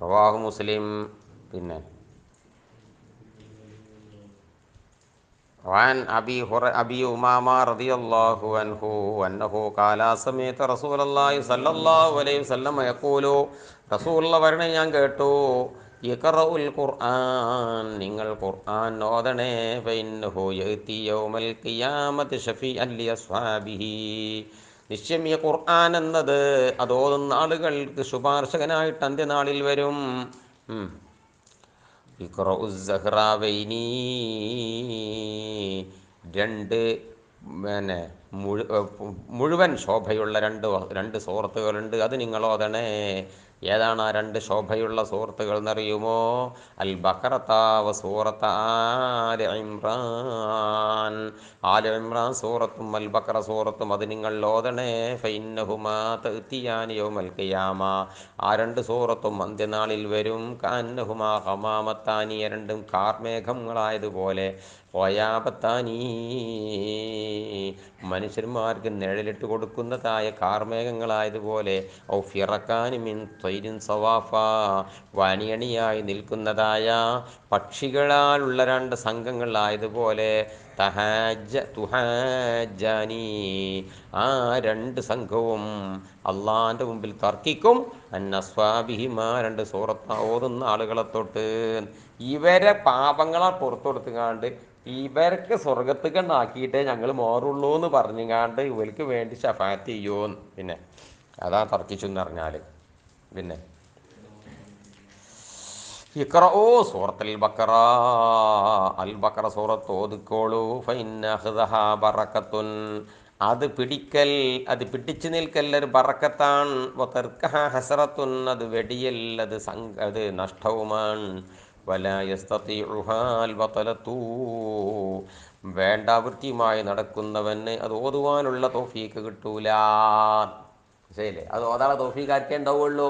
റവാഹു മുസ്ലിം. പിന്നെ وعن أبي أمامة رضي الله عنه أنه قال سمعت رسول الله صلى الله عليه وسلم يقول, റസൂലുള്ള പറയണേ ഞാൻ കേട്ടു, ഇഖ്റഉൽ ഖുർആൻ, നിങ്ങൾ ഖുർആൻ ഓതണേ, ഫഇന്നഹു യഅതി യൗമൽ ഖിയാമത്തി ശഫീഅൻ ലിഅസ്ഹാബിഹി, നിശ്ചയം ഈ ഖുർആൻ എന്നത് അത് ഓതുന്ന ആളുകൾക്ക് ശുപാർശകനായിട്ട് അന്ത്യനാളിൽ വരും. ഇഖ്റഉസ് സഹ്റാവൈനി, രണ്ട് പിന്നെ മുഴുവൻ ശോഭയുള്ള രണ്ട് സൂറത്തുകളുണ്ട്, അത് നിങ്ങൾ ഓതണേ. ഏതാണ് ആ രണ്ട് ശോഭയുള്ള സൂറത്തുകൾ എന്നറിയുമോ? അൽ ബഖറത്ത സൂറത്ത് ആല ഇമ്രാൻ. ആല ഇമ്രാൻ സൂറത്തും അൽ ബഖറ സൂറത്തും അത് നിങ്ങൾ ഓതണേ. ഫഇന്നഹുമാ തഅതിയാനി യൗമൽ ഖിയാമ. ആ രണ്ട് സൂറത്തും അന്ത്യനാളിൽ വരും. കഅന്നഹുമാ ഖമാമത്താനി, രണ്ടും കാർമേഘങ്ങളായതുപോലെ. ഓയാപത്താനീ, മനുഷ്യന്മാർക്ക് നിഴലിട്ട് കൊടുക്കുന്നതായ കാർമേഘങ്ങളായതുപോലെ. ഔ ഫിറക്കാനി മിൻ ത്വയ്രിൻ സവാഫ, വണിയണിയായി നിൽക്കുന്നതായ പക്ഷികളാലുള്ള രണ്ട് സംഘങ്ങളായതുപോലെ. തുഹാജാനി, ആ രണ്ട് സംഘവും അള്ളാൻ്റെ മുമ്പിൽ തർക്കിക്കും. അന്നസ്വാബിഹിമാ, രണ്ട് സൂറത്ത് ഓതുന്ന ആളുകളെ തൊട്ട്. ഇവരെ പാപങ്ങളെ പുറത്തു കൊടുത്തുകാണ്ട് ഇവർക്ക് സ്വർഗത്തേക്ക് ആക്കിയിട്ടേ ഞങ്ങൾ മാറുള്ളൂ എന്ന് പറഞ്ഞുകാണ്ട് ഇവർക്ക് വേണ്ടി ശഫാഅത്ത് ചെയ്യുമോന്ന്. പിന്നെ അതാ തർക്കിച്ചു എന്ന് പറഞ്ഞാൽ. പിന്നെ ഇഖ്റഊ സൂറത്തുൽ ബഖറ, അൽ ബഖറ സൂറത്ത് ഓതിക്കോളൂ. ഫഇന്ന അഖ്ദഹാ ബറകത്തുൻ, അത് പിടിക്കൽ, അത് പിടിച്ചു നിൽക്കൽ ഒരു ബറക്കത്താണ്. വതർക്കഹാ ഹസറത്തുൻ, അത് വെടിയൽ, അത് നഷ്ടവുമാണ്. വലാ യസ്തതിഉഹാ അൽ ബതലതു, വേണ്ടാവൃത്തിയുമായി നടക്കുന്നവന് അത് ഓതുവാനുള്ള തൗഫീക്ക് കിട്ടൂല. ശരിയല്ലേ? അത് ഓതാനുള്ള തൗഫീക്ക് ആർക്കേ ഉണ്ടാവുള്ളൂ?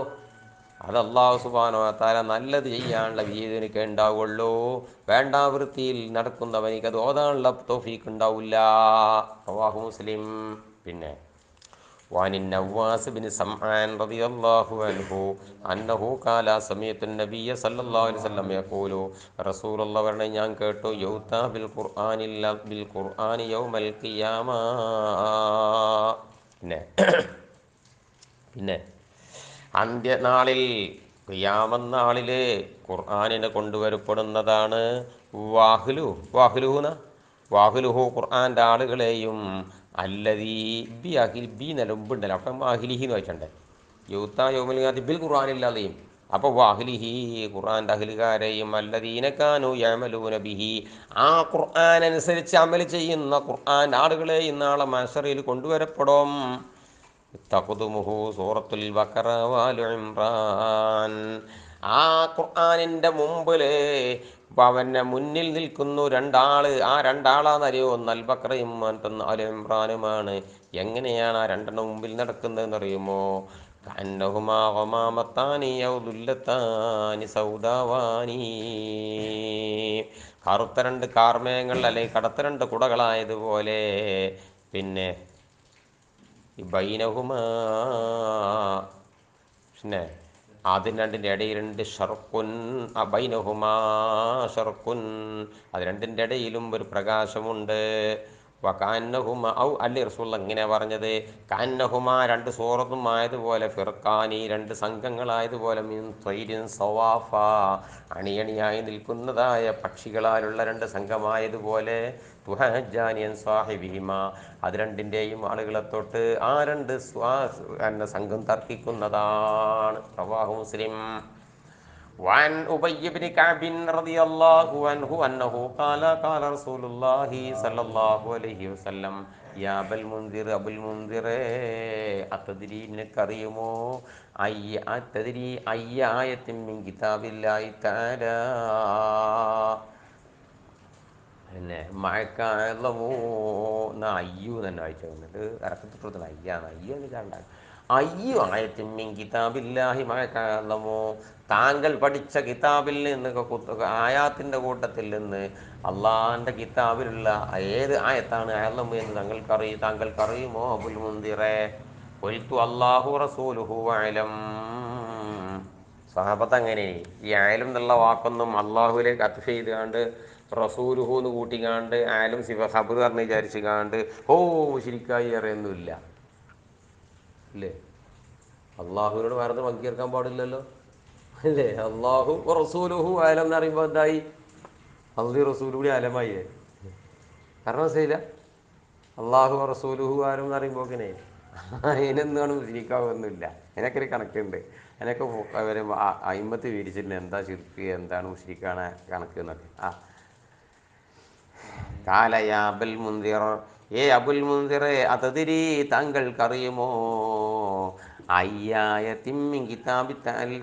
അത് അല്ലാഹു സുബ്ഹാനഹു വ തആല നല്ലത് ചെയ്യാനുള്ള വീതിക്ക് ഉണ്ടാവുള്ളൂ. വേണ്ടാവൃത്തിയിൽ നടക്കുന്നവനിക്ക് അത് ഓതാനുള്ള തൗഫീക്ക് ഉണ്ടാവില്ല. റവാഹു മുസ്ലിം. പിന്നെ വാനിൻ നവാസ് ബിൻ സമആൻ റളിയല്ലാഹു അൻഹു അന്നഹു ഖാല സമീഅതു നബിയ്യ സല്ലല്ലാഹു അലൈഹി വസല്ലം യഖൂലു, റസൂലുള്ളാഹി പറഞ്ഞു, ഞാൻ കേട്ടു, യൗതാ ബിൽ ഖുർആനി യൗമൽ ഖിയാമ. പിന്നെ അന്ത്യനാളിൽ, ഖിയാമത്ത് നാളിൽ ഖുർആനിനെ കൊണ്ടുവരപ്പെടുന്നതാണ്. വാഹുലുഹു ഖുർആൻ്റെ ആളുകളെയും. അല്ലതീ ബി അഹിൽ ബി നിലമ്പുണ്ടല്ലോ, അപ്പം അഹിലിഹി എന്ന് വെച്ചിട്ടുണ്ട്. യൂത്ത യോമലിയാതി ബിൽ ഖുർആനില്ലാതെയും. അപ്പോൾ വാഹിലിഹി, ഖുർആൻ്റെ അഹിലുകാരെയും. അല്ലദീനക്കാനു യഅമലൂന ബിഹി, ആ ഖുർആൻ അനുസരിച്ച് അമൽ ചെയ്യുന്ന ഖുർആൻ്റെ ആളുകളെയും നാളെ മഹ്ശറിൽ കൊണ്ടുവരപ്പെടും. തഖ്ദുമുഹു സൂറത്തുൽ ബഖറ വാലു ഇമ്രാൻ, ആ ഖുർആനിൻ്റെ മുമ്പിൽ അവൻ്റെ മുന്നിൽ നിൽക്കുന്നു രണ്ടാള്. ആ രണ്ടാളാണെന്നറിയോ? ഒന്ന് അൽ ബഖറയും മറ്റൊന്ന് അൽ ഇമ്രാനുമാണ്. എങ്ങനെയാണ് ആ രണ്ടെണ്ണം മുമ്പിൽ നടക്കുന്നതെന്ന് അറിയുമോ? കഅന്നഹുമാ ഗമാമത്താനി ഔ ദുല്ലത്താനി സൗദാവാനി, കറുത്ത രണ്ട് കാർമേഘങ്ങൾ അല്ലെങ്കിൽ കടത്ത രണ്ട് കുടകളായതുപോലെ. പിന്നെ ബൈനഹുമാ, പിന്നെ അതിന് രണ്ടിൻ്റെ ഇടയിലുണ്ട് ഷർഖുൻ, ബൈനഹുമാ ഷർഖുൻ, അത് രണ്ടിൻ്റെ ഇടയിലും ഒരു പ്രകാശമുണ്ട്. വകാന്നഹുമ ഔ അല്ലി റസൂൽ ഇങ്ങനെ പറഞ്ഞത്, കാന്നഹുമ രണ്ട് സൂറത്തും ആയതുപോലെ, ഫിർഖാനി രണ്ട് സംഘങ്ങളായതുപോലെ, മിൻ ത്വയ്രിൻ സവാഫ അണിയണിയായി നിൽക്കുന്നതായ പക്ഷികളാലുള്ള രണ്ട് സംഘമായതുപോലെ. തുഹജാനിയൻ സാഹിബിഹിമ, അത് രണ്ടിൻ്റെയും ആളുകളെ തൊട്ട് ആ രണ്ട് സംഘം തർക്കിക്കുന്നതാണ്. റവാഹു മുസ്ലിം. وعن أبي بن كعب رضي الله عنه أنه قال قال رسول الله صلى الله عليه وسلم يا أبا المنذر أبو المنذر أتدري നിനക്കറിയുമോ أتدري أي آية من كتاب الله تعالى, പിന്നെ മഴക്കാലമോ എന്നാ അയ്യോ തന്നെ വായിച്ചു വന്നിട്ട് ഇറക്കത്തിട്ട് അയ്യാണ് അയ്യോ എന്ന് കണ്ടാൽ അയ്യോ ആയത്തിൻ കിതാബില്ലാഹി മഴക്കാലമോ, താങ്കൾ പഠിച്ച കിതാബിൽ നിന്ന് ആയാത്തിൻ്റെ കൂട്ടത്തിൽ നിന്ന് അള്ളാഹിൻ്റെ കിതാബിലുള്ള ഏത് ആയത്താണ് അയലമു എന്ന് താങ്കൾക്കറിയുമോ? അബുൽ മുന്തിറെ കൊൽത്തു അല്ലാഹു റസൂലുഹു അലം. സഹാബത്ത് അങ്ങനെ ഈ ആയാലും എന്നുള്ള വാക്കൊന്നും അള്ളാഹുവിലേക്ക് അത്ഫ് ചെയ്തുകൊണ്ട് റസൂലുഹു എന്ന് കൂട്ടിക്കാണ്ട് ആയാലും ഖബർ പറഞ്ഞ് വിചാരിച്ചു കാണ്ട് ശരിക്കായി അറിയൊന്നുമില്ല അല്ലേ? അള്ളാഹുവിനോട് വേറെ പങ്കുചേർക്കാൻ പാടില്ലല്ലോ അല്ലേ? അള്ളാഹു റസൂലുഹു ആലം എന്ന് പറയുമ്പോൾ എന്തായി? അള്ളി റസൂലു കൂടി ആലമായി. കാരണം മനസ്സിലായില്ല? അള്ളാഹു റസൂലുഹു ആലം എന്ന് പറയുമ്പോൾ ഇങ്ങനെ അതിനെന്താണ് മുസ്ലിക്കാവുന്നില്ല. അതിനൊക്കെ ഒരു കണക്കുണ്ട്. അതിനൊക്കെ അവർ അയിമത്ത് വിരിച്ചിട്ടുണ്ട്. എന്താ ശിർക്ക്, എന്താണ് മുസ്ലിക്കാണ് കണക്ക് എന്നൊക്കെ. കാല യാ അബൽ മുന്തിർ, അബുൽ മുൻസിറെ അതതിരി താങ്കൾക്കറിയുമോ അയ്യായത്തിൻ മിൻ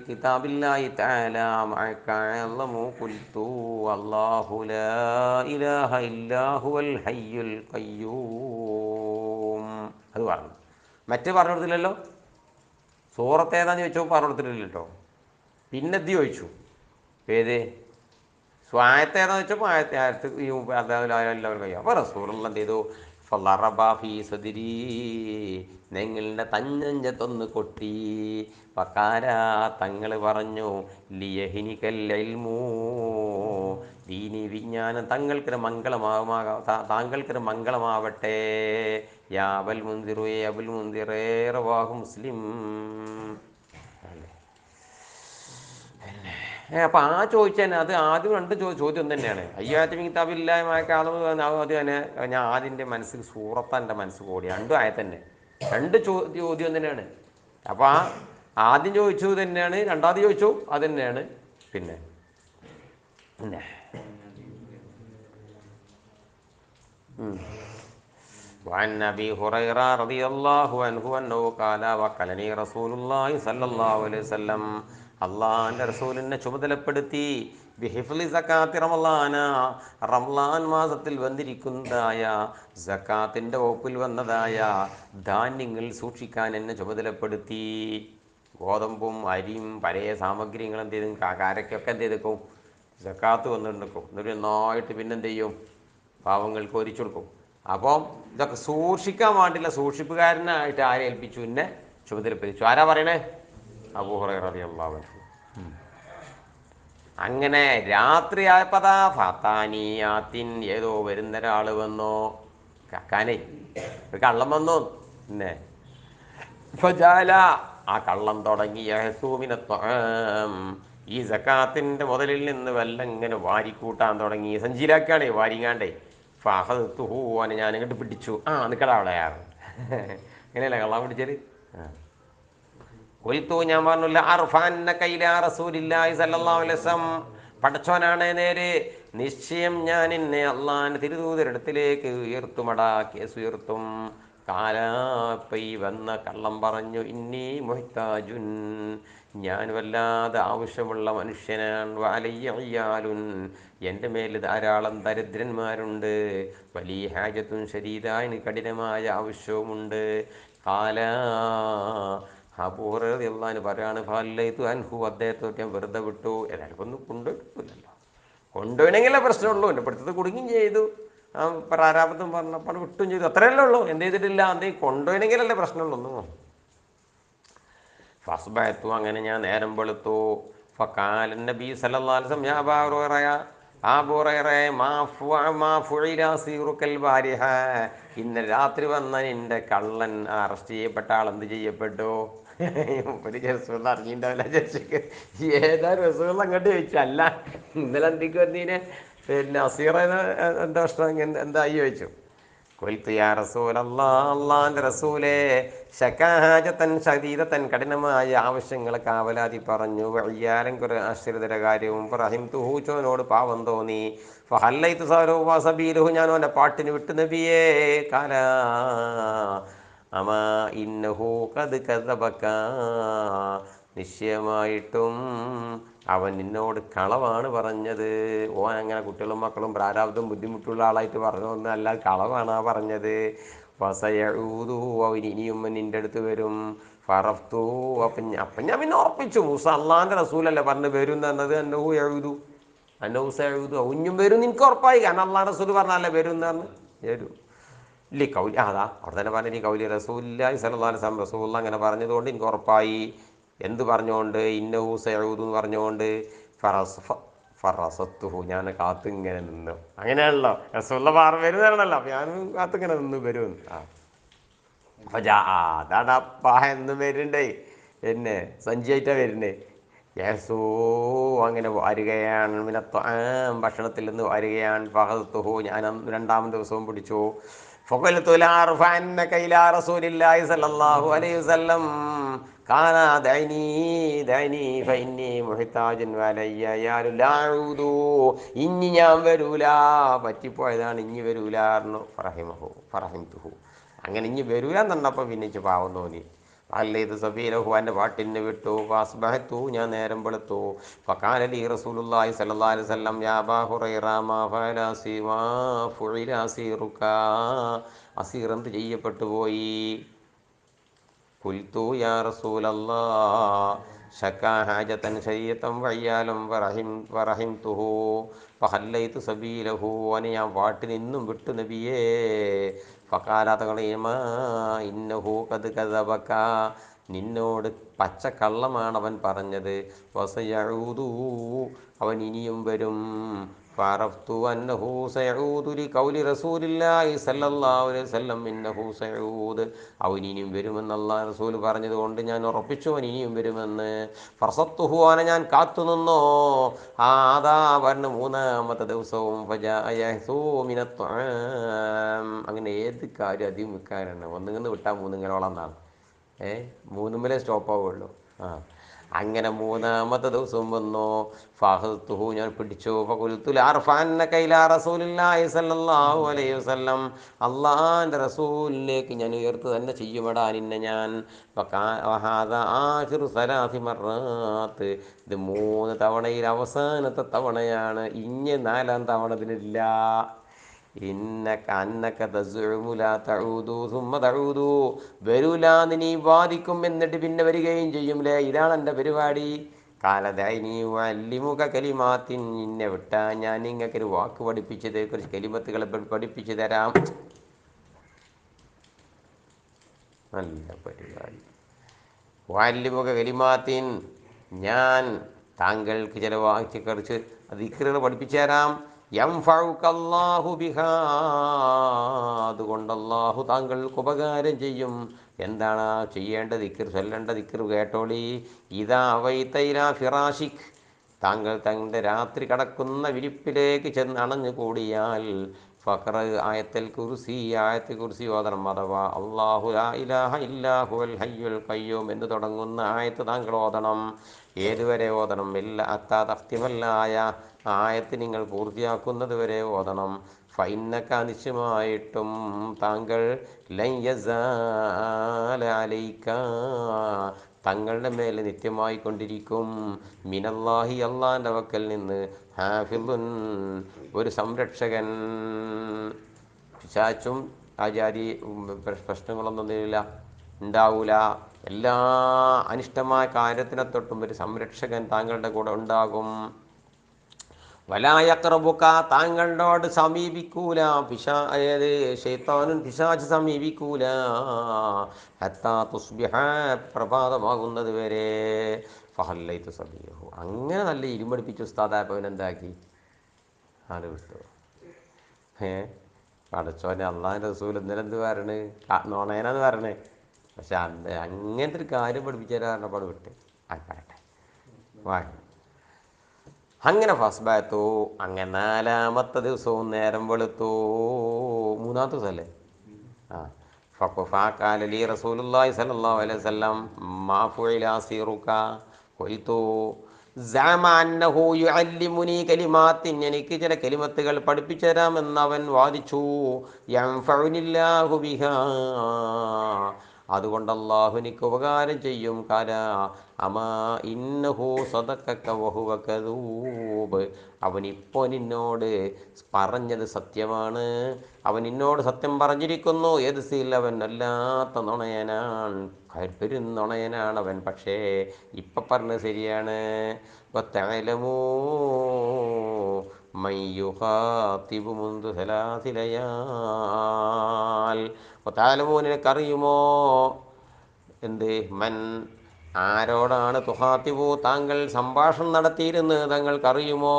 കിതാബില്ലാഹി തആല മഅകഅല്ലമു ഖുൽതു അല്ലാഹു ലാ ഇലാഹ ഇല്ലാ ഹുവൽ ഹയ്യുൽ ഖയ്യൂം. അത് പറഞ്ഞു. മറ്റേ പറഞ്ഞു കൊടുത്തില്ലല്ലോ. സൂറത്ത് ഏതാന്ന് ചോദിച്ചോ പറഞ്ഞു കൊടുത്തിട്ടില്ല കേട്ടോ. പിന്നെ ഇത് ചോദിച്ചു ഏത് സ്വായത്ത് ഏതാന്ന് വെച്ചപ്പോൾ ആയത്ത് ഈ എല്ലാവരും കഴിയും. അപ്പോൾ റസൂലുള്ള എന്ത് ചെയ്തു ഫീസദിരി നിങ്ങളുടെ തഞ്ഞഞ്ചത്തൊന്ന് കൊട്ടി പക്കാര തങ്ങൾ പറഞ്ഞു ലിയഹിനിക്കൽ ഇൽമൂ ദീനി വിജ്ഞാനം താങ്കൾക്കൊരു മംഗളമാവട്ടെ. യാ അബൽ മുൻസിറു അബുൽ മുൻസിറേ റവാഹു മുസ്ലിം. അപ്പം ആ ചോദിച്ചാൽ അത് ആദ്യം രണ്ട് ചോദ്യം തന്നെയാണ്. അയ്യായിരത്തി കിതാബില്ലായ്മക്കാളും അത് തന്നെ ഞാൻ ആദ്യൻ്റെ മനസ്സിൽ സൂറത്താൻ്റെ മനസ്സ് കൂടി രണ്ടും ആയത്തന്നെ രണ്ട് ചോദ്യം തന്നെയാണ്. അപ്പോൾ ആ ആദ്യം ചോദിച്ചു തന്നെയാണ്, രണ്ടാമത് ചോദിച്ചു അത് തന്നെയാണ്. പിന്നെ وعن أبي هريرة رضي الله عنه أنه قال وكلني رسول الله صلى الله عليه وسلم അള്ളാഹിൻ്റെ റസൂലിനെ ചുമതലപ്പെടുത്തി ബിഹിഫ്ലി സക്കാത്തി റമളാന റമളാൻ മാസത്തിൽ വന്നിരിക്കുന്നതായ സക്കാത്തിൻ്റെ വകുപ്പിൽ വന്നതായ ധാന്യങ്ങൾ സൂക്ഷിക്കാൻ എന്നെ ചുമതലപ്പെടുത്തി. ഗോതമ്പും അരിയും പഴയ സാമഗ്രികൾ എന്ത് ചെയ്തും കാരക്കൊക്കെ എന്ത് ചെയ്തേക്കും സക്കാത്ത് വന്നിട്ടുണ്ടാക്കും. എന്നിട്ട് നന്നായിട്ട് പിന്നെന്ത് ചെയ്യും പാവങ്ങൾക്ക് ഒരിച്ചു കൊടുക്കും. അപ്പം ഇതൊക്കെ സൂക്ഷിക്കാൻ വേണ്ടില്ല സൂക്ഷിപ്പുകാരനായിട്ട് ആരെ ഏൽപ്പിച്ചു എന്നെ ചുമതലപ്പെടുത്തിച്ചു. ആരാ പറയണേ? അബൂ ഹുറൈറ റളിയല്ലാഹു അൻഹു. അങ്ങനെ രാത്രിയായപ്പതാ ഫാത്താനിയാത്തിൻ ഏതോ വരുന്നൊരാൾ വന്നോ കക്കാനേ ഒരു കള്ളം വന്നു. പിന്നെ ഫജാല ആ കള്ളം തുടങ്ങി ഈ സക്കാത്തിൻ്റെ മുതലിൽ നിന്ന് വല്ലം ഇങ്ങനെ വാരിക്കൂട്ടാൻ തുടങ്ങി. സഞ്ചിയിലാക്കാണേ വാരിങ്ങാണ്ടേ. ഫഹത്തുഹൂനെ ഞാൻ ഇങ്ങോട്ട് പിടിച്ചു. നിൽക്കടാ അവിടെയാണ് ഇങ്ങനെയല്ല കള്ളം പിടിച്ചത്. കൊൽത്തു ഞാൻ പറഞ്ഞില്ല അർഫാന്ന കൈലാ റസൂലില്ലാഹി സ്വല്ലല്ലാഹു അലൈഹി വസല്ലം പടച്ചോനാണ് നേര് നിശ്ചയം ഞാൻ എന്നെ അള്ളാഹിൻ്റെ തിരുദൂതരിടത്തിലേക്ക് ഉയർത്തുമടാ കേസ് ഉയർത്തും. കാലാപ്പൈ വന്ന കള്ളം പറഞ്ഞു ഇന്നി മുഹ്താജുൻ ഞാൻ വല്ലാതെ ആവശ്യമുള്ള മനുഷ്യനാണ്. വാലയ്യാലുൻ എൻ്റെ മേൽ ധാരാളം ദരിദ്രന്മാരുണ്ട്. വലിയ ഹാജത്തുൻ ശരീരായ കഠിനമായ ആവശ്യവുമുണ്ട്. കാല അബൂ ഹുറൈറ റളിയല്ലാഹു അൻഹു പറയാണ് ഫല്ലൈതു അൻഹു അദ്ദേഹത്തെ ഞാൻ വെറുതെ വിട്ടു. ഏതായാലും ഒന്നും കൊണ്ടുപോയിട്ടില്ലല്ലോ. കൊണ്ടുപോയിണെങ്കിലേ പ്രശ്നമുള്ളൂ. എൻ്റെ പഠിത്തത്തിൽ കുടുങ്ങുകയും ചെയ്തു. പ്രാരാബ്ദം പറഞ്ഞപ്പോൾ വിട്ടും ചെയ്തു. അത്രയല്ലേ ഉള്ളൂ. എന്ത് ചെയ്തിട്ടില്ല എന്തെങ്കിലും കൊണ്ടുപോയിണെങ്കിലല്ലേ പ്രശ്നമുള്ളൂ. ഒന്നും ഫസ്ബഅത്തു അങ്ങനെ ഞാൻ നേരം വെളുത്തു. ഫഖാല നബി സല്ലല്ലാഹു അലൈഹി വസല്ലം യാ അബൂ ഹുറൈറ മാ ഫുഇല സീറുക്കൽ ബാരിഹ ഇന്നലെ രാത്രി വന്ന എൻ്റെ കള്ളൻ അറസ്റ്റ് ചെയ്യപ്പെട്ട ആൾ എന്ത് ചെയ്യപ്പെട്ടു? ഒരു രസമുള്ള അറിഞ്ഞിട്ടുണ്ടാവില്ല ജഡ്ജിക്ക്. ഏതാ രസമുള്ള അങ്ങോട്ട് ചോദിച്ചു. അല്ല ഇന്നലെ എന്തൊക്കെ വന്നീനെ പിന്നെ അസീറ എന്താ പ്രശ്നം എന്തായി ചോദിച്ചു. കൊൽത്തു യാ റസൂലല്ലാഹ് അല്ലാഹുവിൻ്റെ റസൂലേ ശകാഹജതൻ ശദീദതൻ കഠിനമായ ആവശ്യങ്ങളെ കാവലാതി പറഞ്ഞു. വയ്യാരം കുറെ ആശ്രിതര കാര്യവും റഹിംതുഹു ചോനോട് പാവം തോന്നി. ഫഹല്ലൈതു സബീലുഹു ഞാൻ അവൻ്റെ പാട്ടിന് വിട്ടു നബിയേ. കാല അമാ ഇന്നഹു ഖദ് കദബക നിശ്ചയമായിട്ടും അവൻ നിന്നോട് കളവാണ് പറഞ്ഞത്. ഓൻ അങ്ങനെ കുട്ടികളും മക്കളും പ്രാരാബ്ദം ബുദ്ധിമുട്ടുള്ള ആളായിട്ട് പറഞ്ഞൊന്നും അല്ല, കളവാണ് പറഞ്ഞത്. ഫസയഊദു അവൻ ഇനിയും നിൻ്റെ അടുത്ത് വരും. ഫറഫ്തു അപ്പം ഞാൻ പിന്നെ ഉറപ്പിച്ചു മൂസ അള്ളാഹിൻ്റെ റസൂലല്ലേ പറഞ്ഞ് വരും എന്ന് പറഞ്ഞത്. അന്നഹു എഴുതു അന്നഹുസൂദു ഉഞ്ഞും വരും എനിക്ക് ഉറപ്പായി. കാരണം അള്ളാഹ് റസൂൽ പറഞ്ഞല്ലേ വരും എന്ന് പറഞ്ഞ് വരും ഇല്ലേ കൗലി അതാ അവിടെ തന്നെ പറഞ്ഞു കൗലി റസൂലുള്ളാഹി സ്വല്ലല്ലാഹു അലൈഹി വസല്ലം റസൂലുള്ളാഹി അങ്ങനെ പറഞ്ഞതുകൊണ്ട് എനിക്ക് ഉറപ്പായി. എന്ത് പറഞ്ഞുകൊണ്ട് ഇന്നഹു സയഊദു എന്ന് പറഞ്ഞുകൊണ്ട് ഫറസത്തുഹു ഞാൻ കാത്തിങ്ങനെ നിന്നു. അങ്ങനെയാണല്ലോ റസൂലുള്ളാഹി വരുന്നതാണല്ലോ. അപ്പം ഞാനും കാത്തിങ്ങനെ നിന്ന് വരും. അപ്പം അതാണ് അപ്പാ എന്നും വരുന്നുണ്ടേ എന്നെ സഞ്ചിയായിട്ടാണ് വരുന്നേ. യേസൂ അങ്ങനെ വാരുകയാണ്. ഭക്ഷണത്തിൽ നിന്ന് വാരുകയാണ്. ഫഹത്തുഹു ഞാൻ രണ്ടാമത്തെ ദിവസവും പിടിച്ചു. ഫഖൽതു ലാ അർഫഅന്ന കൈലാ റസൂലില്ലാഹി സ്വല്ലല്ലാഹു അലൈഹി വസല്ലം കാന ദൈനി ദൈനി ഫൈനി മുഹിതാജൻ വലയ്യാലു ലാഊദു, ഇനി ഞാൻ വരൂല, പറ്റിപ്പോയതാണ്, ഇനി വരൂല പറഞ്ഞു. ഫറഹിംതുഹു, അങ്ങനെ ഇനി വരൂല എന്നപ്പോൾ പിന്നെ എനിക്ക് പാവം തോന്നി. അല്ലത് സബീലഹു, എൻ്റെ പാട്ടിന് വിട്ടു. ഫാസ്ബഹത്തു, ഞാൻ നേരം വെളുത്തു. ഫഖാല ലി റസൂലുള്ളാഹി സ്വല്ലല്ലാഹു അലൈഹി വസല്ലം യാ അബാ ഹുറൈറ മാ ഫഅല ഫുഇല അസീറുക, അസീർ എന്ത് ചെയ്യപ്പെട്ടു പോയി? ഖുൽതു യാ റസൂലല്ലാഹ് ശക്കാ ഹാജതൻ ശരീഅതൻ വയ്യാലം വറഹിംതുഹു ഫഹല്ലൈതു സബീലഹു, അവനെ ഞാൻ പാട്ടിന് ഇന്നും വിട്ടു നബിയേ. ഫഖാല തഖീമാ ഇന്നഹു ഖദ് കദബക, നിന്നോട് പച്ചക്കള്ളമാണ് അവൻ പറഞ്ഞത്. വസയഊദു, അവൻ ഇനിയും വരും. ഫഅറഫ്തു അന്നഹു സയഊദു ലിഖൗലി റസൂലില്ലാഹി സ്വല്ലല്ലാഹു അലൈഹി വസല്ലം ഇന്നഹു സയഊദ്, അവൻ ഇനിയും വരുമെന്ന് അല്ലാഹു റസൂൽ പറഞ്ഞതുകൊണ്ട് ഞാൻ ഉറപ്പിച്ചു അവൻ ഇനിയും വരുമെന്ന്. ഫർസത്തുഹു, അവനെ ഞാൻ കാത്തുനിന്നോ. അതാ പറഞ്ഞു മൂന്നാമത്തെ ദിവസവും. അങ്ങനെ ഏത് കാര്യം അധികം വിൽക്കാനാണ്, ഒന്നുകിൽ വിട്ടാൽ മൂന്നിങ്ങനോളം എന്നാണ്. മൂന്നുമേലെ സ്റ്റോപ്പ് ആവുള്ളൂ. അങ്ങനെ മൂന്നാമത്തെ ദിവസം വന്നു. ഫാഹത്തുഹു, ഞാൻ പിടിച്ചു. ഫഖുൽതു ലഅർഫഅന്നക ഇലാ റസൂലില്ലാഹി സ്വല്ലല്ലാഹു അലൈഹി വസല്ലം, അല്ലാഹുവിൻ്റെ റസൂലിലേക്ക് ഞാൻ ഉയർത്തു തന്നെ ചെയ്യുമെടാ നിന്നെ ഞാൻ. വഹാദ ആഖിറു സലാസി മർറാത്ത്, ഇത് 3 തവണയിൽ അവസാനത്തെ തവണയാണ്. ഇനി 4ാം തവണ ഇതിനില്ല. ഇന്നക അന്നക തസ്ഉമു ലാ തഊദു സുമ്മ തഊദു, വരൂല നീ വാദിക്കും എന്നിട്ട് പിന്നെ വരികയും ചെയ്യും. ഇതാണ് എൻ്റെ പരിപാടി. കാലദൈനി വല്ലിമുഖ കലിമാത്തിൻ, നിന്നെ വിട്ടാ ഞാൻ നിങ്ങൾക്കൊരു വാക്ക് പഠിപ്പിച്ചത്, കുറച്ച് കലിമത്തുകളെ പഠിപ്പിച്ചു തരാം. നല്ല പരിപാടി. വല്ലിമുഖ കലിമാത്തിൻ, ഞാൻ താങ്കൾക്ക് ചില വാക്ക് കുറച്ച് ദിക്റുകൾ പഠിപ്പിച്ചു തരാം. യംഫഉകല്ലാഹു ബിഹാ, അതുകൊണ്ട് അല്ലാഹു താങ്കൾക്ക് ഉപകാരം ചെയ്യും. എന്താണ് ചെയ്യേണ്ട ദിക്ർ, ചൊല്ലേണ്ട ദിക്ർ കേട്ടോളി. ഇദാ അവൈത ഇലാ ഫിറാഷിക്, താങ്കൾ തങ്ങളുടെ രാത്രി കടക്കുന്ന വിരിപ്പിലേക്ക് ചെന്ന് അണഞ്ഞു കൂടിയാൽ ഫഖറ ആയത്തുൽ കുർസി, ആയത്തുൽ കുർസി ഓതണം. അഥവാ അല്ലാഹു ലാ ഇലാഹ ഇല്ലാ ഹുവൽ ഹയ്യുൽ ഖയ്യൂം എന്ന് തുടങ്ങുന്ന ആയത്ത് താങ്കൾ ഓതണം. ഏതുവരെ ഓതണം? അത്താ തഖ്തിമല്ലായ, ആയത്ത് നിങ്ങൾ പൂർത്തിയാക്കുന്നത് വരെ ഓതണം. ഫഇന്നക, നിശ്ചയമായിട്ടും താങ്കൾ ലൻ യസാല അലൈക, തങ്ങളുടെ മേലെ നിത്യമായി കൊണ്ടിരിക്കും. മിനല്ലാഹി, അല്ലാഹുവിൻ്റെ വക്കൽ നിന്ന്, ഹാഫിളുൻ, ഒരു സംരക്ഷകൻ. പിശാചും ആചാരി പ്രശ്നങ്ങളൊന്നും ഉണ്ടാവൂല. എല്ലാ അനിഷ്ടമായ കാര്യത്തിനെ തൊട്ടും ഒരു സംരക്ഷകൻ താങ്കളുടെ കൂടെ ഉണ്ടാകും. വലായക്റബുക, താങ്കളോട് സമീപിക്കൂല. ശൈത്താനും പിശാച് സമീപിക്കൂല. ഹത്താ തുസ്ബിഹ, പ്രഭാതമാകുന്നത് വരെ. ഫഹല്ലൈതു സബീഹു, അങ്ങനെ നല്ല ഇരുമടിപ്പിച്ചു ഉസ്താദായപ്പോൾ അവനെന്താക്കി? അത് വിട്ടു. പടച്ചോനെ, അള്ളാഹിൻ്റെ റസൂൽ ഇന്നലെ എന്ത് പറയണ്, നോണേനാന്ന് പറയണേ. പക്ഷെ അങ്ങനത്തെ ഒരു കാര്യം പഠിപ്പിച്ചു തരാറുണ്ട് വിട്ട്. പറയട്ടെ, വാ. അങ്ങനെ ഫസ്ബാത്തു, അങ്ങനെ 4ാമത്തെ ദിവസവും നേരം വെളുത്തു. 3ാമത്തെ ദിവസമല്ലേ? ഫഖാല ലി റസൂലുള്ളാഹി സ്വല്ലല്ലാഹു അലൈഹി വസല്ലം മാ ഫുഇല അസീറുക. ഖുൽതു സഅമ അന്നഹു യുഅല്ലിമുനി കലിമാത്തിൻ, എനിക്ക് ചില കലിമത്തുകൾ പഠിപ്പിച്ചു തരാമെന്ന് അവൻ വാദിച്ചു. യൻഫഉനില്ലാഹു ബിഹാ, അതുകൊണ്ട് അല്ലാഹു എനിക്ക് ഉപകാരം ചെയ്യും. കാല അമാ ഇന്നഹു സദഖക വഹുവ കദൂബ്, അവൻ ഇപ്പോൾ നിന്നോട് പറഞ്ഞത് സത്യമാണ്, അവൻ നിന്നോട് സത്യം പറഞ്ഞിരിക്കുന്നു. യദ്സിൽ, അവൻ അല്ലാത്ത നുണയനാണ്, പെരുന്നുണയനാണ് അവൻ. പക്ഷേ ഇപ്പം പറഞ്ഞത് ശരിയാണ്. വതഅലമൂ മൻ യുഖാതിബു മുൻദു സലാസി ലയാൽ, വതഅലമൂ, നിനക്കറിയുമോ എന്ത്? മൻ, ആരോടാണ് തുഹാത്തിബു, താങ്കൾ സംഭാഷണം നടത്തിയിരുന്നത് തങ്ങൾക്കറിയുമോ?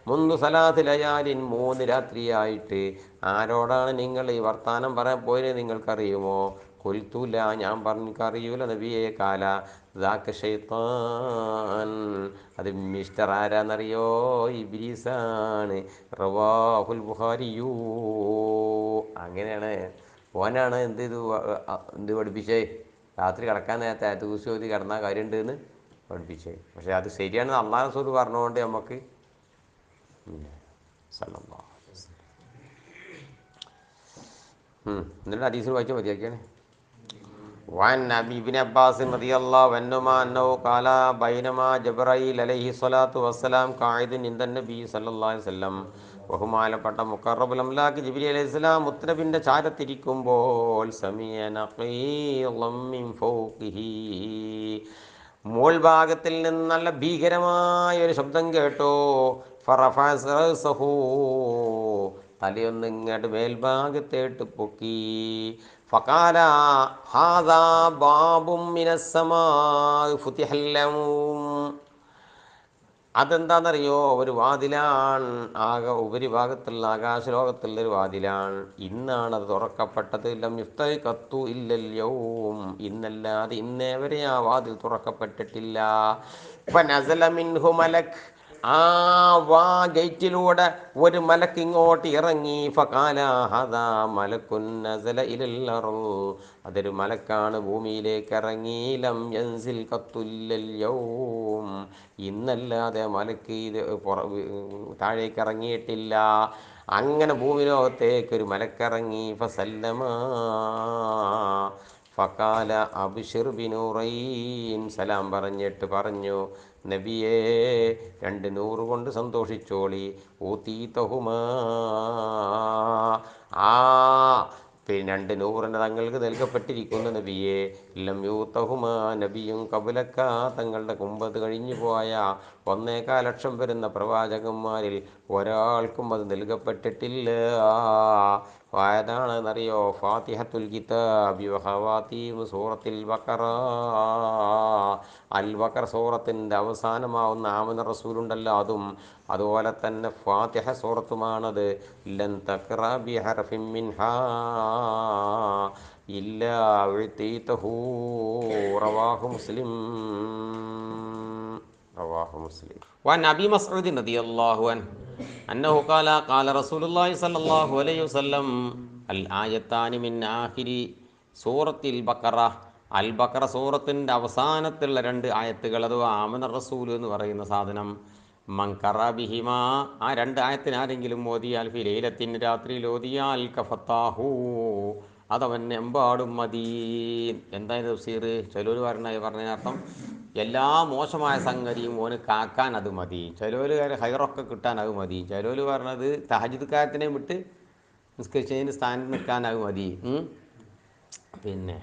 മുൻദു സലാത്തി ലയാലിൻ, 3 രാത്രിയായിട്ട് ആരോടാണ് നിങ്ങൾ ഈ വർത്താനം പറയാൻ പോയത് നിങ്ങൾക്കറിയുമോ? ഖുൽതുല, ഞാൻ പറഞ്ഞറിയൂല നബിയെ. കാല ദാക ശൈത്താൻ, അത് മിസ്റ്റർ ആരാന്നറിയോ? ഇബ്ലീസാണ്. റവാഹുൽ ബുഖാരിയൂ, അങ്ങനെയാണ്. ഓനാണ് എന്ത് പഠിപ്പിച്ചേ? രാത്രി കിടക്കാൻ നേരത്തെ ആയത്ത് ഓതി കിടന്നാൽ കാര്യമുണ്ട് എന്ന് പഠിപ്പിച്ചേ. പക്ഷേ അത് ശരിയാണ് അള്ളാഹു റസൂൽ പറഞ്ഞുകൊണ്ട് നമുക്ക് സല്ലല്ലാഹു അലൈഹി വസല്ലം. എന്നിട്ട് ഹദീസ് വായിച്ചാൽ മതിയാക്കിയാണ്. وعن أبي بن عباس رضي الله عنهما أنه قال بينما جبرائيل عليه الصلاة والسلام قاعد عند النبي صلى الله عليه وسلم ബഹുമാനപ്പെട്ട മുഖറബുൽ അംലാക്ക് ജിബ്രീൽ അലൈഹിസ്സലാം മുത്തനബിൻ്റെ ചാരത്തിരിക്കുമ്പോൾ സമിഅ നഖീളം മിൻ ഫൗഖിഹി, മോൾ ഭാഗത്തിൽ നിന്ന് നല്ല ഭീകരമായ ഒരു ശബ്ദം കേട്ടോ. ഫറഫഅ റഅസഹു, തലയൊന്ന് ഇങ്ങോട്ട് മേൽഭാഗത്തേട്ട് പൊക്കി. ഫഖാല ഹാദാ ബാബും മിനസ്സമാ ഫുതിഹൽ ലഹും, അതെന്താണെന്നറിയോ, ഒരു വാതിലാണ്, ഉപരിഭാഗത്തുള്ള ആകാശലോകത്തുള്ള ഒരു വാതിലാണ്. ഇന്നാണത് തുറക്കപ്പെട്ടത്. ലം യുഫ്തഹു ഇല്ലൽ യൗം, ഇന്നല്ലാതെ ഇന്നേ വരെ ആ വാതിൽ തുറക്കപ്പെട്ടിട്ടില്ല. ഫനസല മിൻഹു മലക്, ആ ഗേറ്റിലൂടെ ഒരു മലക്ക് ഇങ്ങോട്ട് ഇറങ്ങി. ഫഖാല ഹദാ മലക്കുൻ നസല ഇലൽ അർള്, അതൊരു മലക്കാണ് ഭൂമിയിലേക്ക് ഇറങ്ങി. ലം യൻസിൽ ഖത്തുല്ലൽ യൗം, ഇന്നല്ലാതെ മലക്ക് ഇത് താഴേക്ക് ഇറങ്ങിയിട്ടില്ല. അങ്ങനെ ഭൂമി ലോകത്തേക്ക് ഒരു മലക്കിറങ്ങി. ഫസല്ലമ ഫഖാല അബ്ശിർ ബിനൂറൈൻ, സലാം പറഞ്ഞിട്ട് പറഞ്ഞു, നബിയേ 2 നൂറ് കൊണ്ട് സന്തോഷിച്ചോളി. ഊതീതഹുമാ, ആ പിന്നെ 2 നൂറിന് തങ്ങൾക്ക് നൽകപ്പെട്ടിരിക്കുന്നു നബിയെ. ലം യൂതഹുമാ നബിയും കബലക്ക, തങ്ങളുടെ കുമ്പത് കഴിഞ്ഞു പോയ 1.25 ലക്ഷം വരുന്ന പ്രവാചകന്മാരിൽ ഒരാൾക്കും അത് നൽകപ്പെട്ടിട്ടില്ല. ഏതാണെന്നറിയോ, ഫാത്തിഹത്തുൽ കിതാബി വഖവാതീമു സൂറത്തുൽ ബഖറ, അൽ ബഖറ സൂറത്തിൻ്റെ അവസാനമാവുന്ന ആമന റസൂലുണ്ടല്ലോ അതും, അതുപോലെ തന്നെ ഫാത്തിഹ സൂറത്തുമാണത്. ലൻ തഖറ ബി ഹർഫിൻ മിൻഹാ ഇല്ലാ ഉതീതഹു, റവാഹു മുസ്ലിം, റവാഹു മുസ്ലിം. وعن أبي مسعود رضي الله عنه أنه قال قال رسول الله صلى الله عليه وسلم الآيتان من آخر سورة البقرة, അൽ ബഖറ സൂറത്തിൻ്റെ അവസാനത്തുള്ള 2 ആയത്തുകൾ, അഥവാ ആമന റസൂൽ എന്ന് പറയുന്ന സാധനം, മൻകറ ബിഹിമ, ആ 2 ആയത്തിന് ആരെങ്കിലും ഓതിയാൽ, ഫി ലൈലത്തിൻ, രാത്രിയിൽ ഓതിയാൽ, കഫത്താഹു, അതവൻ എമ്പാടും മതി. എന്തായാലും തഫ്സീർ ചിലർ പറഞ്ഞതിനർത്ഥം എല്ലാ മോശമായ സംഗതിയും ഓന് കാക്കാൻ അത് മതി. ചിലർ ഹൈറൊക്കെ കിട്ടാൻ അത് മതി. ചിലർ പറഞ്ഞത് തഹജ്ജുദ് കാര്യത്തിനെ വിട്ട് നിസ്കരിച്ചതിന് സ്ഥാനത്ത് നിൽക്കാൻ അത് മതി. പിന്നെ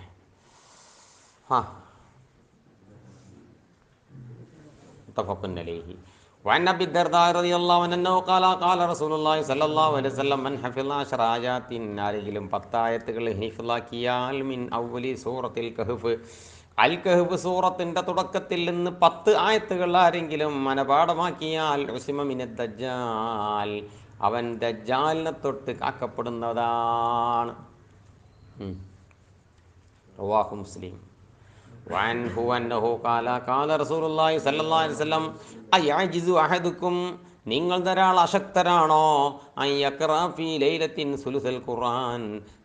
മുത്തഫഖുൻ അലൈഹി. وعن أبي الدرداء رضي الله عنه أنه قال قال رسول الله صلى الله عليه وسلم من حفظ 10 آيات, ആരെങ്കിലും 10 ആയത്തുകൾ ഹിഫ്ളാക്കിയാൽ, മിൻ അവ്വലി സൂറത്തിൽ കഹ്ഫ്, അൽ കഹ്ഫ് സൂറത്തിൻ്റെ തുടക്കത്തിൽ നിന്ന് 10 ആയത്തുകൾ ആരെങ്കിലും മനപാഠമാക്കിയാൽ, ഉസിമ മിനദ് ദജ്ജാൽ, അവൻ ദജ്ജാലിനെ തൊട്ട് കാക്കപ്പെടുന്നതാണ്. റവാഹു മുസ്ലിം. വഅൻഹു അന്നഹു ഖാല ഖാല റസൂലുള്ളാഹി സ്വല്ലല്ലാഹു അലൈഹി വസല്ലം അയഅജിസു അഹദുക്കും, നിങ്ങൾ ഒരാൾ അശക്തരാണോ, അയ്യഖറ ഫീ ലൈലത്തിൻ സുലുസൽ ഖുർആൻ,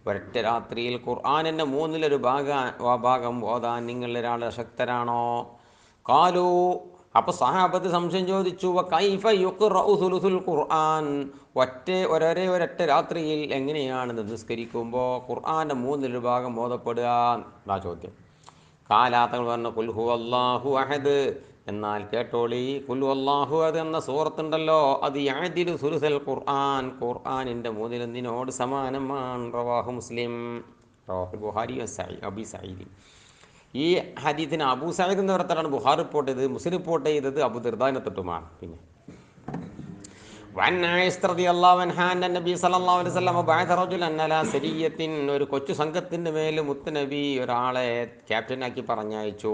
ഒരൊറ്റ രാത്രിയിൽ ഖുർആനിൻ്റെ 1/3 ഭാഗം ഓതാൻ നിങ്ങൾ ഒരാൾ അശക്തരാണോ? ഖാലു, അപ്പോൾ സഹാബത്ത് സംശയം ചോദിച്ചു, വകൈഫ യുഖ്റഉ സുലുസുൽ ഖുർആൻ, ഒരൊറ്റ രാത്രിയിൽ എങ്ങനെയാണ് നിസ്കരിക്കുമ്പോൾ ഖുർആൻ്റെ 1/3 ഭാഗം ഓതപ്പെടുക? ആ ചോദ്യം. കാലാത്തങ്ങൾ പറഞ്ഞു, ഖുൽ ഹുവല്ലാഹു അഹദ്, എന്നാൽ കേട്ടോളി, ഖുൽ ഹുവല്ലാഹു അഹദ് എന്ന സൂറത്തുണ്ടല്ലോ, അത് യഅദിലു സുലുസൽ ഖുർആൻ, ഖുർആനിൻ്റെ 1/3 സമാനമാണ്. റവാഹു മുസ്ലിം, റവാഹു ബുഖാരി അബി സഈദ്. ഈ ഹദീസിന് അബൂ സഈദ് എന്ന ഒരാളാണ് ബുഖാരി റിപ്പോർട്ട് ചെയ്തത്. മുസ്ലിം റിപ്പോർട്ട് ചെയ്തത് അബൂ ദിർദാനെ തൊട്ടുമാണ്. പിന്നെ ഒരു കൊച്ചു സംഘത്തിൻ്റെ മേൽ മുത്തുനബി ഒരാളെ ക്യാപ്റ്റനാക്കി പറഞ്ഞയച്ചു.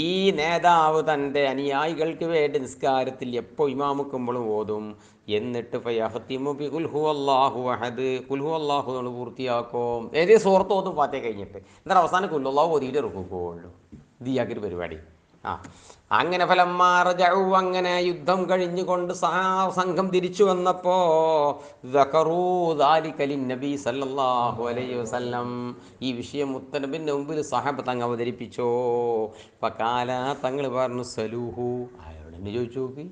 ഈ നേതാവ് തൻ്റെ അനുയായികൾക്ക് വേണ്ടി നിസ്കാരത്തിൽ എപ്പോൾ ഇമാമുക്കുമ്പോഴും ഓതും. എന്നിട്ട് പൂർത്തിയാക്കും. ഏതേ സൂറത്ത് ഓതും ഫാത്തിഹ കഴിഞ്ഞിട്ട്. എന്നിട്ട് അവസാനം കുല്ലല്ലാഹു ഓതിയിട്ട് റുകൂക്ക് പോകുള്ളൂ. ഇത് ഇയാൾക്കൊരു പരിപാടി. അങ്ങനെ ഫലമ്മാറജഉ, അങ്ങനെ യുദ്ധം കഴിഞ്ഞുകൊണ്ട് സംഘം തിരിച്ചു വന്നപ്പോ ദകറൂ ദാലിക ലിന്നബി സല്ലല്ലാഹു അലൈഹി വസല്ലം, ഈ വിഷയം മുത്തനബിന്റെ മുമ്പിൽ സഹാബത്ത് അങ്ങ് അവതരിപ്പിച്ചോ. ഫഖാല, തങ്ങൾ പറഞ്ഞു, സലൂഹു, അയാളോട് എന്നെ ചോദിച്ചു നോക്ക്,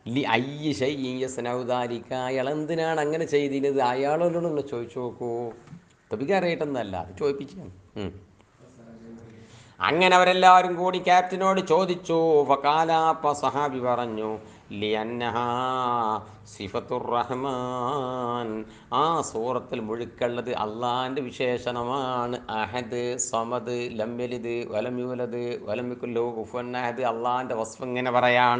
ലി അയ്യി ശൈഇൻ യസ്നഉ ദാലിക, അയാൾ എന്തിനാണ് അങ്ങനെ ചെയ്തിരുന്നത്, അയാളോടൊന്ന് ചോദിച്ചു നോക്കൂ. തബിക്കറിയിട്ടൊന്നല്ല, അത് ചോദിപ്പിച്ചാണ്. അങ്ങനെ അവരെല്ലാവരും കൂടി ക്യാപ്റ്റനോട് ചോദിച്ചു. ഫഖാല, സഹാബി പറഞ്ഞു, ലിഅന്നഹാ സിഫത്തുർ റഹ്മാൻ, ആ സൂറത്തിൽ മുഴുക്കുള്ളത് അള്ളാഹിൻ്റെ വിശേഷണമാണ്. അഹദ്, സമദ്, ലം യലിദ് വലം യൂലദ് വലം യകുൽ ലഹു കുഫുവൻ അഹദ്, അള്ളാഹിൻ്റെ വസ്ഫ് ഇങ്ങനെ പറയാൻ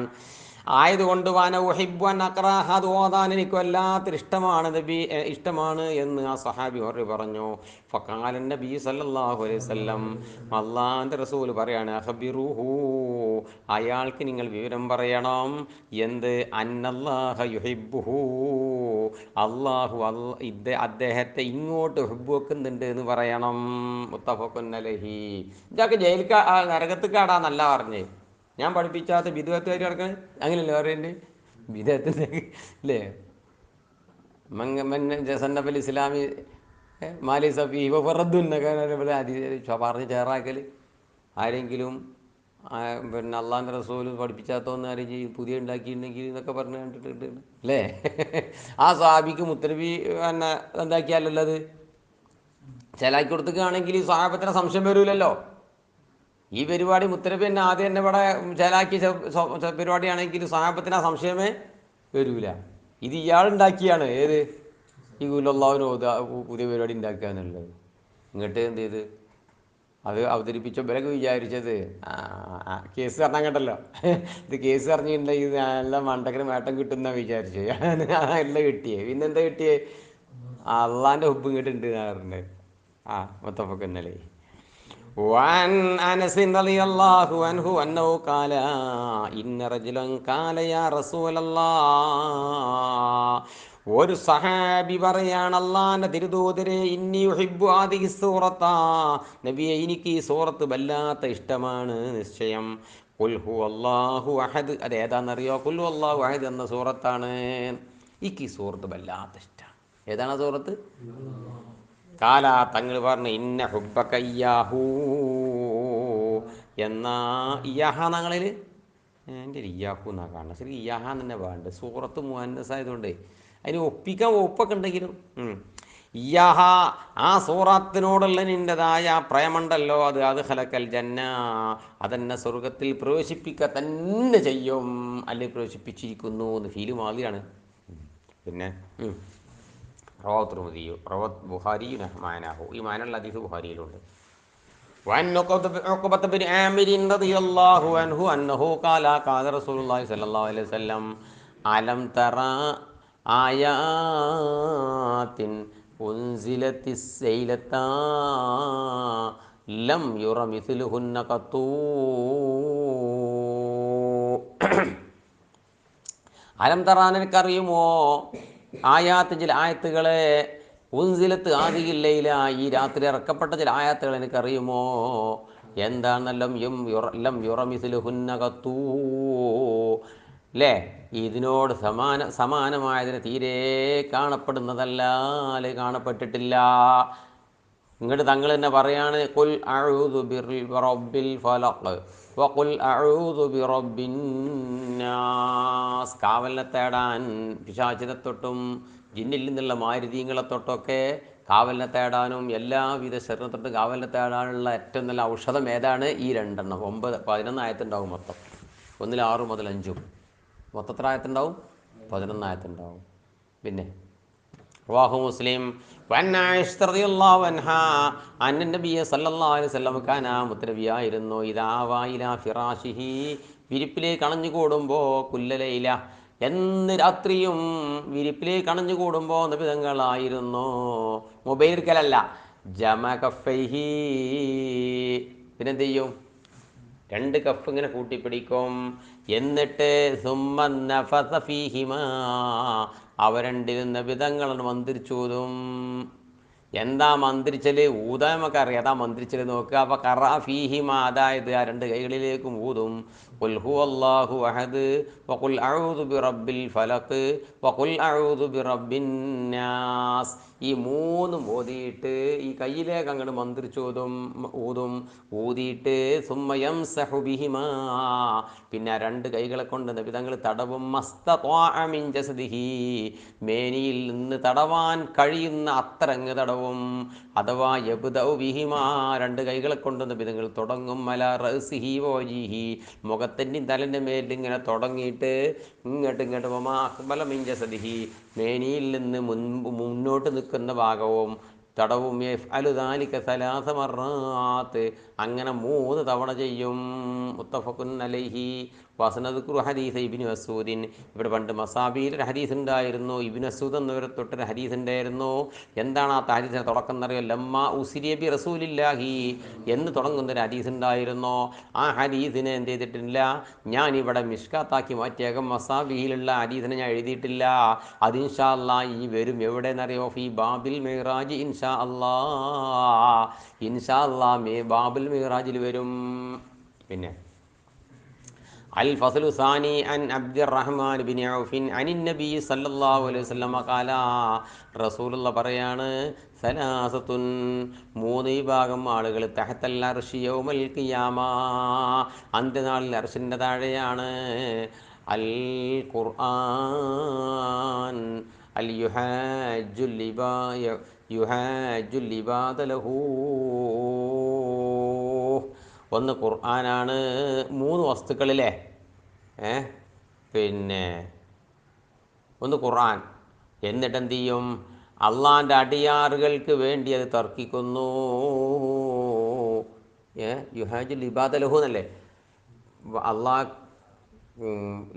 ആയതുകൊണ്ട് വന ഉഹിബ്ബു അൻ അഖ്റഅഹ, അത് ഓതാൻ എനിക്ക് വല്ലാത്തൊരു ഇഷ്ടമാണ് നബി, ഇഷ്ടമാണ് എന്ന് ആ സഹാബി പറഞ്ഞു. ഫഖാല നബി സല്ലല്ലാഹു അലൈഹി വസല്ലം, അള്ളാഹിൻ്റെ റസൂൽ പറയാണ്, അഖ്ബിറൂഹു, അയാൾക്ക് നിങ്ങൾ വിവരം പറയണം. എന്ത്? അന്നല്ലാഹ യുഹിബ്ബുഹു, അള്ളാഹു അദ്ദേഹത്തെ ഇങ്ങോട്ട് ഹുബ്ബ് വെക്കുന്നുണ്ട് എന്ന് പറയണം. മുത്തഫഖുൻ അലൈഹി. ഇതൊക്കെ ജയിൽക്ക് നരകത്ത് കാടാന്നല്ല പറഞ്ഞേ, ഞാൻ പഠിപ്പിച്ചാത്ത ബിദഅത്തുകാർ കിടക്കാൻ അങ്ങനെയല്ലേ പറയണ്ടേ? ബിദഅത്തിൻ്റെ അല്ലേ? സന്നഫൽ ഇസ്ലാമി മാലി സഫി എന്നൊക്കെ പറഞ്ഞ് ചേറാക്കൽ, ആരെങ്കിലും പിന്നെ അള്ളാഹിൻ്റെ റസൂൽ പഠിപ്പിച്ചാത്തോന്ന് ആരെങ്കിലും പുതിയ ഉണ്ടാക്കിയിട്ടുണ്ടെങ്കിൽ എന്നൊക്കെ പറഞ്ഞ് കണ്ടിട്ടുണ്ട് അല്ലേ? ആ സാബിക്ക് മുത്തനബി പിന്നെ എന്താക്കിയാലല്ലോ അത് ചിലാക്കി കൊടുത്തുകയാണെങ്കിൽ ഈ സാഹബത്തിന് സംശയം വരൂലല്ലോ. ഈ പരിപാടി മുത്തനബി തന്നെ ആദ്യം തന്നെ ഇവിടെ ചേലാക്കിയ പരിപാടിയാണെങ്കിൽ സഹാബത്തിന് ആ സംശയമേ വരൂല. ഇത് ഇയാളുണ്ടാക്കിയാണ്. ഏത്? ഈ കുലല്ലാവിന് പുതിയ പരിപാടി ഉണ്ടാക്കുക എന്നുള്ളത്. ഇങ്ങോട്ട് എന്ത് ചെയ്ത് അത് അവതരിപ്പിച്ചവരൊക്കെ വിചാരിച്ചത് കേസ് പറഞ്ഞാൽ കേട്ടല്ലോ, ഇത് കേസ് പറഞ്ഞിട്ടുണ്ടെങ്കിൽ നല്ല മണ്ടക്കന് മേട്ടം കിട്ടുന്ന വിചാരിച്ചു. എല്ലാം കിട്ടിയേ. പിന്നെന്താ കിട്ടിയേ? അള്ളാൻ്റെ ഹുബ് ഇങ്ങോട്ടുണ്ട് പറഞ്ഞത്. മുത്തഫഖുൻ അലൈഹി. وعن أنس رضي الله عنه أنه قال إن رجلا قال يا رسول الله, ഒരു സഹാബി പറയാണ്, അല്ലാഹുവിൻ്റെ തിരുദൂതരെ, ഇന്നി യുഹിബ്ബു ഹാദിഹി സൂറത്ത, നബിയെ എനിക്ക് ഈ സൂറത്ത് വല്ലാത്ത ഇഷ്ടമാണ് നിശ്ചയം. ഖുൽ ഹുവല്ലാഹു അഹദ്, അത് ഏതാണെന്നറിയോ? ഖുൽ ഹുവല്ലാഹു അഹദ് എന്ന സൂറത്താണ്. എനിക്ക് ഈ സൂറത്ത് വല്ലാത്ത ഇഷ്ടമാണ്. ഏതാണ് ആ സൂറത്ത്? കാല, തങ്ങൾ പറഞ്ഞു, ഇന്ന ഹുബ്ബക ഇയ്യാഹു, എന്നാ ഇയ്യാഹ ഞങ്ങളിൽ എൻ്റെ ഒരു ഇയ്യാഹു എന്നാണ് കാണുന്നത്. ശരി, ഇയ്യാഹ തന്നെ വേണ്ട. സൂറത്ത് മുഅന്നസ് ആയതുകൊണ്ട് അതിന് ഒപ്പിക്കാൻ ഒപ്പൊക്കെ ഉണ്ടെങ്കിലും ഇയ്യാഹ, ആ സൂറത്തിനോടുള്ള നിൻ്റെതായ പ്രേമുണ്ടല്ലോ, അത് ഖലക്കൽ ജന്ന, അതെന്നെ സ്വർഗത്തിൽ പ്രവേശിപ്പിക്കുക തന്നെ ചെയ്യും, അല്ലെങ്കിൽ പ്രവേശിപ്പിച്ചിരിക്കുന്നു എന്ന് ഫീല് മാതിരിയാണ്. പിന്നെ ബുഖാരി മാനാഹു, ഈ മാനുള്ള ഹദീസ് ബുഖാരിയിലുണ്ട്. وعن عقبة بن عامر رضي الله عنه أنه قال قال رسول الله صلى الله عليه وسلم ألم ترى آيات أنزلت السيلة لم ير مثلهن قط. അലം തറ, നിനക്കറിയുമോ, ആയാത്ത്, ചില ആയത്തുകളെ, ഉൻസിലത്ത് ആദിയില്ലയില, ഈ രാത്രി ഇറക്കപ്പെട്ട ചില ആയത്തുകൾ എനിക്കറിയുമോ? എന്താണെല്ലാം ലം യുറമിസ്ലുഹുന്ന ഖത്തൂ, അല്ലേ? ഇതിനോട് സമാനമായതിന് തീരെ കാണപ്പെടുന്നതല്ല, അല്ലെ കാണപ്പെട്ടിട്ടില്ല. ഇങ്ങോട്ട് തങ്ങൾ തന്നെ പറയാണ്, ഖുൽ അഊദു ബിറബ്ബിൽ ഫലഖ് വഖുൽ അഊദു ബിറബ്ബിൻ നാസ്, കാവലിനെ തേടാൻ പിശാചിനെ തൊട്ടും ജിന്നിൽ നിന്നുള്ള മാരുതീങ്ങളെ തൊട്ടൊക്കെ കാവലിനെ തേടാനും എല്ലാവിധ ശരീരത്തെ തൊട്ടും കാവലിനെ തേടാനുള്ള ഏറ്റവും നല്ല ഔഷധം ഏതാണ്? ഈ രണ്ടെണ്ണം. 11 ആയത്തുണ്ടാവും മൊത്തം. 1 6 മുതൽ 5, മൊത്തത്തിൽ ആയത്തുണ്ടാവും 11 ആയത്തുണ്ടാവും. പിന്നെ റവാഹു മുസ്ലിം വഅൻ ആയിഷ റളിയല്ലാഹു അൻഹാ അന്ന നബിയ സല്ലല്ലാഹു അലൈഹി വസല്ലം കാന, മുത്തനബിയായിരുന്നു, ഇദാ വായിലാ ഫിറാശിഹി, വിരിപ്പിലേക്ക് അണഞ്ഞുകൂടുമ്പോൾ, കുല്ലലൈല, എന്ന് രാത്രിയും വിരിപ്പിലേക്ക് അണഞ്ഞുകൂടുമ്പോൾ നബിതങ്ങളായിരുന്നു മൊബൈൽ എടുക്കലല്ല, ജമ കഫൈഹി, പിന്നെന്ത് ചെയ്യും? 2 കഫ് ഇങ്ങനെ കൂട്ടിപ്പിടിക്കും. എന്നിട്ട് സുമ്മ നഫസ ഫീഹിമാ, അവ രണ്ടിലും നബിതങ്ങളാണ് മന്ത്രിച്ചൂതും. എന്താ മന്ത്രിച്ചല്? ഊതാൻ നമുക്ക് അറിയാം, അതാ മന്ത്രിച്ചല്. നോക്കുക. അപ്പോൾ കറ ഫീഹിമ, അതായത് ആ 2 കൈകളിലേക്കും ഊതും. ഖുൽ ഹുവല്ലാഹു അഹദ് വഖുൽ അഊദു ബിറബ്ബിൽ ഫലഖ് വഖുൽ അഊദു ബിറബ്ബിൻ നാസ്. ഈ മൂന്നും ഓതിയിട്ട് ഈ കയ്യിലേക്ക് അങ്ങോട്ട് മന്ത്രിച്ചോതും ഊതിയിട്ട് സുമ്മ യംസഹു ബിഹിമാ, പിന്നെ രണ്ട് കൈകളെ കൊണ്ട് നബി തങ്ങൾ തടവും മസ്തത്വാഅ മിൻ ജസദിഹി, മേനിയിൽ നിന്ന് തടവാൻ കഴിയുന്ന അത്രങ്ങ് തടവും. അഥവാ യബ്ദഉ ബിഹിമാ, രണ്ട് കൈകളെ കൊണ്ട് നബി തങ്ങൾ തുടങ്ങും അലാ റഅ്സിഹി വവജ്ഹിഹി, മുഖത്തിൻ്റെയും തലൻ്റെ മേലിൽ ഇങ്ങനെ തുടങ്ങിയിട്ട് ഇങ്ങോട്ട് വമാ അഖ്ബല മിൻ ജസദിഹി, മേനിയിൽ നിന്ന് മുന്നോട്ട് നിൽക്കുന്ന ഭാഗവും തടവും. യഫ്അലു ദാലിക സലാസ മറാത്ത്, അങ്ങനെ 3 തവണ ചെയ്യും. മുത്തഫഖുൻ അലൈഹി. വസനദ്കുറു ഹദീസ് ഇബ്നു മസ്ഊദിൻ, ഇവിടെ പണ്ട് മസാബിയിൽ ഒരു ഹദീസ് ഉണ്ടായിരുന്നു, ഇബ്നു മസ്ഊദ് എന്നവരെ തൊട്ടൊരു ഹദീസ് ഉണ്ടായിരുന്നു. എന്താണ് ആ ഹദീസിൻ്റെ തുടക്കം എന്നറിയോ? ലമ്മ ഉസ്രിയ ബി റസൂലില്ലാഹി എന്ന് തുടങ്ങുന്നൊരു ഹദീസ് ഉണ്ടായിരുന്നു. ആ ഹദീസിനെ എന്ത് ചെയ്തിട്ടില്ല, ഞാനിവിടെ മിഷ്കാത്താക്കി മാറ്റിയേക്കാം. മസാബിയിലുള്ള ഹദീസിനെ ഞാൻ എഴുതിയിട്ടില്ല. അത് ഇൻഷാ അല്ലാഹ് ഈ വരും. എവിടെയെന്നറിയോ? ഫി ബാബിൽ മിറാജ് ഇൻഷാ അല്ലാഹ് ബാബുൽ മിറാജിൽ വരും. പിന്നെ അൽ ഫസ്ലു സാനി അൻ അബ്ദുറഹ്മാൻ ബിൻ ഔഫിൻ അനിൻ നബി സല്ലല്ലാഹു അലൈഹി വസല്ലം ഖാല, റസൂലുള്ള പറയാണ്, സലാസത്തുൻ, 3 വിഭാഗം ആളുകൾ, തഹത്തൽ അർശി യൗമൽ ഖിയാമ, അന്ത്യനാളിൽ അർശിൻ്റെ താഴെയാണ്. അൽ ഖുർആൻ അൽ യുഹാജുൽ ഇബാദ ലഹു. ഒന്ന് ഖുർആനാണ്, 3 വസ്തുക്കളിലെ പിന്നെ ഒന്ന് ഖുർആൻ. എന്നിട്ട് എന്ത് ചെയ്യും? അള്ളാൻ്റെ അടിയാറുകൾക്ക് വേണ്ടി അത് തർക്കിക്കുന്നു. യുഹാജുൽ ഇബാദ ലഹു എന്നല്ലേ? അള്ളാഹ്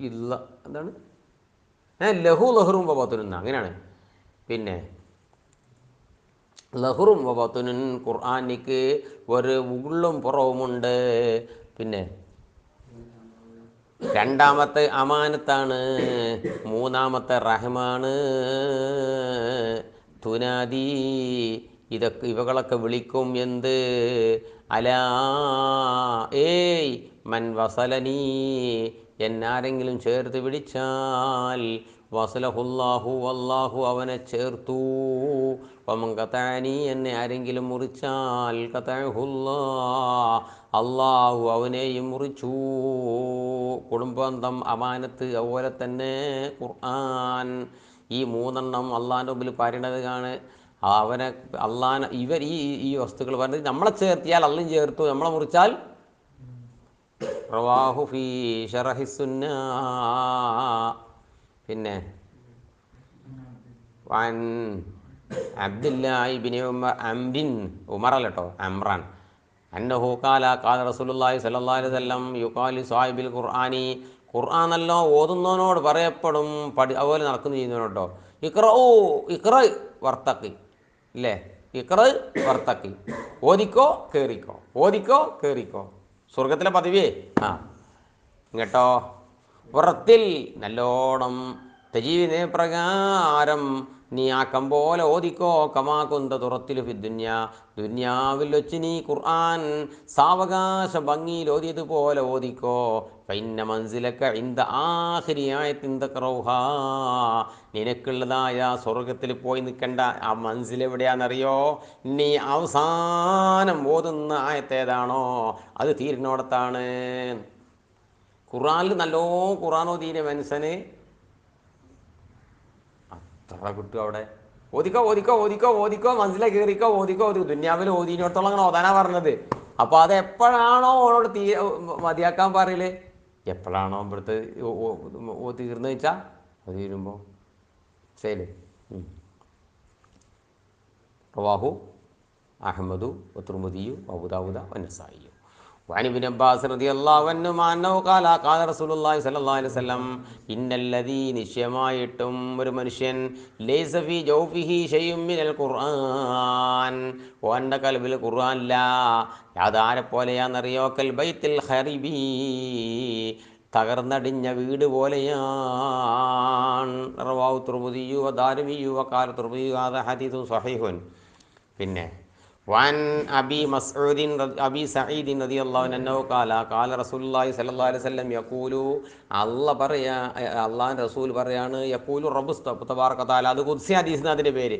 ഇല്ല എന്താണ് ലഹു ലഹറും വബത്തുന, അങ്ങനെയാണ്. പിന്നെ ലഹുറും വബത്തുനുൻ, ഖുർആനിക്ക് ഒരു ഉള്ളും പുറവുമുണ്ട്. പിന്നെ 2ാമത്തെ അമാനത്താണ്, 3ാമത്തെ റഹ്മാണ്. തുനാദി, ഇവകളൊക്കെ വിളിക്കും എന്ത്? അലാ, ഏയ് മൻ വസലനീ, എന്നാരെങ്കിലും ചേർത്ത് പിടിച്ചാൽ, വസലഹുല്ലാഹു, അല്ലാഹു അവനെ ചേർത്തു. വമൻ ഖതഅനി, എന്നെ ആരെങ്കിലും മുറിച്ചാൽ, ഖതഅഹുല്ലാഹ്, അല്ലാഹു അവനെയും മുറിച്ചു. കുടുംബബന്ധം, അമാനത്ത്, അതുപോലെ തന്നെ ഖുർആൻ. ഈ 3 അള്ളാഹിൻ്റെ മുമ്പിൽ പറയണതാണ്. അവനെ ഇവർ ഈ വസ്തുക്കൾ പറഞ്ഞത്, നമ്മളെ ചേർത്തിയാൽ അള്ളയും ചേർത്തു, നമ്മളെ മുറിച്ചാൽ. റവാഹു ഫീ ശറഹി സുന്ന. പിന്നെ വൻ അബ്ദുല്ലാഹി ഇബ്നു ഉമർ അല്ല കേട്ടോ, അമ്രാൻ, അന്നഹു ഖാല റസൂലുള്ളാഹി സ്വല്ലല്ലാഹു അലൈഹി വസല്ലം യുഖാലി സാഹിബിൽ ഖുർആനി, ഖുർആൻ നല്ലോ ഓതുന്നവനോട് പറയപ്പെടും, അതുപോലെ നടക്കുന്നു ചെയ്യുന്നവനോട്ടോ, ഇഖ്റ വർത്തഖി, ഇല്ലേ? ഇഖ്റ വർത്തഖി, ഓതിക്കോ കേറിക്കോ, ഓതിക്കോ കേറിക്കോ, സ്വർഗത്തിലെ പദവിയേ. ഇങ്ങട്ടോ പുറത്തിൽ നല്ലോണം തജീവിനെ പ്രകാരം നീ ആക്കം പോലെ ഓതിക്കോ, കമാകുന്ത തുറത്തിൽ ഫിദ്ദുന്യ, ദുന്യാവിൽ വെച്ച് നീ ഖുർആൻ സാവകാശ ഭംഗിയിൽ ഓതിയതുപോലെ ഓതിക്കോ. ഫൈന്ന മൻസിലക ഇൻദ ആഖിരി ആയത്തിൻ തഖറൗഹാ, നിനക്കുള്ളതായ സ്വർഗത്തിൽ പോയി നിൽക്കേണ്ട ആ മൻസിൽ എവിടെയാണെന്നറിയോ? നീ അവസാനം ഓതുന്ന ആയത്തേതാണോ അത് തീരുന്നോടത്താണ്. ഖുർആനിൽ നല്ലോ ഖുർആൻ ഓതിയ മനുഷ്യന് അത്ര കിട്ടും അവിടെ. ഓതിക്കോ ഓതിക്കോ ഓതിക്കോ ഓതിക്കോ, മനസ്സിലേക്ക് കയറിക്കോ, ഓതിക്കോ ഓതി. ദുന്യാവിൽ ഓതിനോടത്തോളം അങ്ങനെ ഓതാനാ പറഞ്ഞത്. അപ്പോൾ അത് എപ്പോഴാണോ ഓനോട് മതിയാക്കാൻ പറയല്, എപ്പോഴാണോ ഇവിടുത്തെ തീർന്നു വെച്ചാൽ അത് തീരുമ്പോൾ ശരി. റവാഹു അഹ്മദു വതുർമുദിയു വഅബൂദാവൂദ വനസായിയു. وعن ابن عباس رضي الله عنهما أنه قال قال رسول الله صلى الله عليه وسلم إن الذي നിശ്ചയമായിട്ടും ഒരു മനുഷ്യൻ ലൈസ ഫീ ജൗഫിഹി ഷൈഉം മിനൽ ഖുർആൻ, ഓൻ്റെ കൽബിൽ ഖുർആൻ ഇല്ല, യാതാരെ പോലെയാണെന്നറിയോ? കൽ ബൈത്തിൽ ഖരീബി, തകർന്നടിഞ്ഞ വീട് പോലെയാണ്. റവാഹു തുർമുദിയു വദാരിമിയു വഖാല തുർമുദിയു ഹാദാ ഹദീസുൻ സ്വഹീഹുൻ. പിന്നെ വൻ അബി സഈദ് റളിയല്ലാഹു അൻഹു ഖാല റസൂലുള്ളാഹി സ്വല്ലല്ലാഹു അലൈഹി വസല്ലം യഖൂലു അള്ളാഹുവിൻ്റെ റസൂൽ പറയാണ് യഖൂലു റബ്ബു തബാറക തആല. അത് ഖുദ്സി ഹദീസ് എന്ന് അതിൻ്റെ പേര്.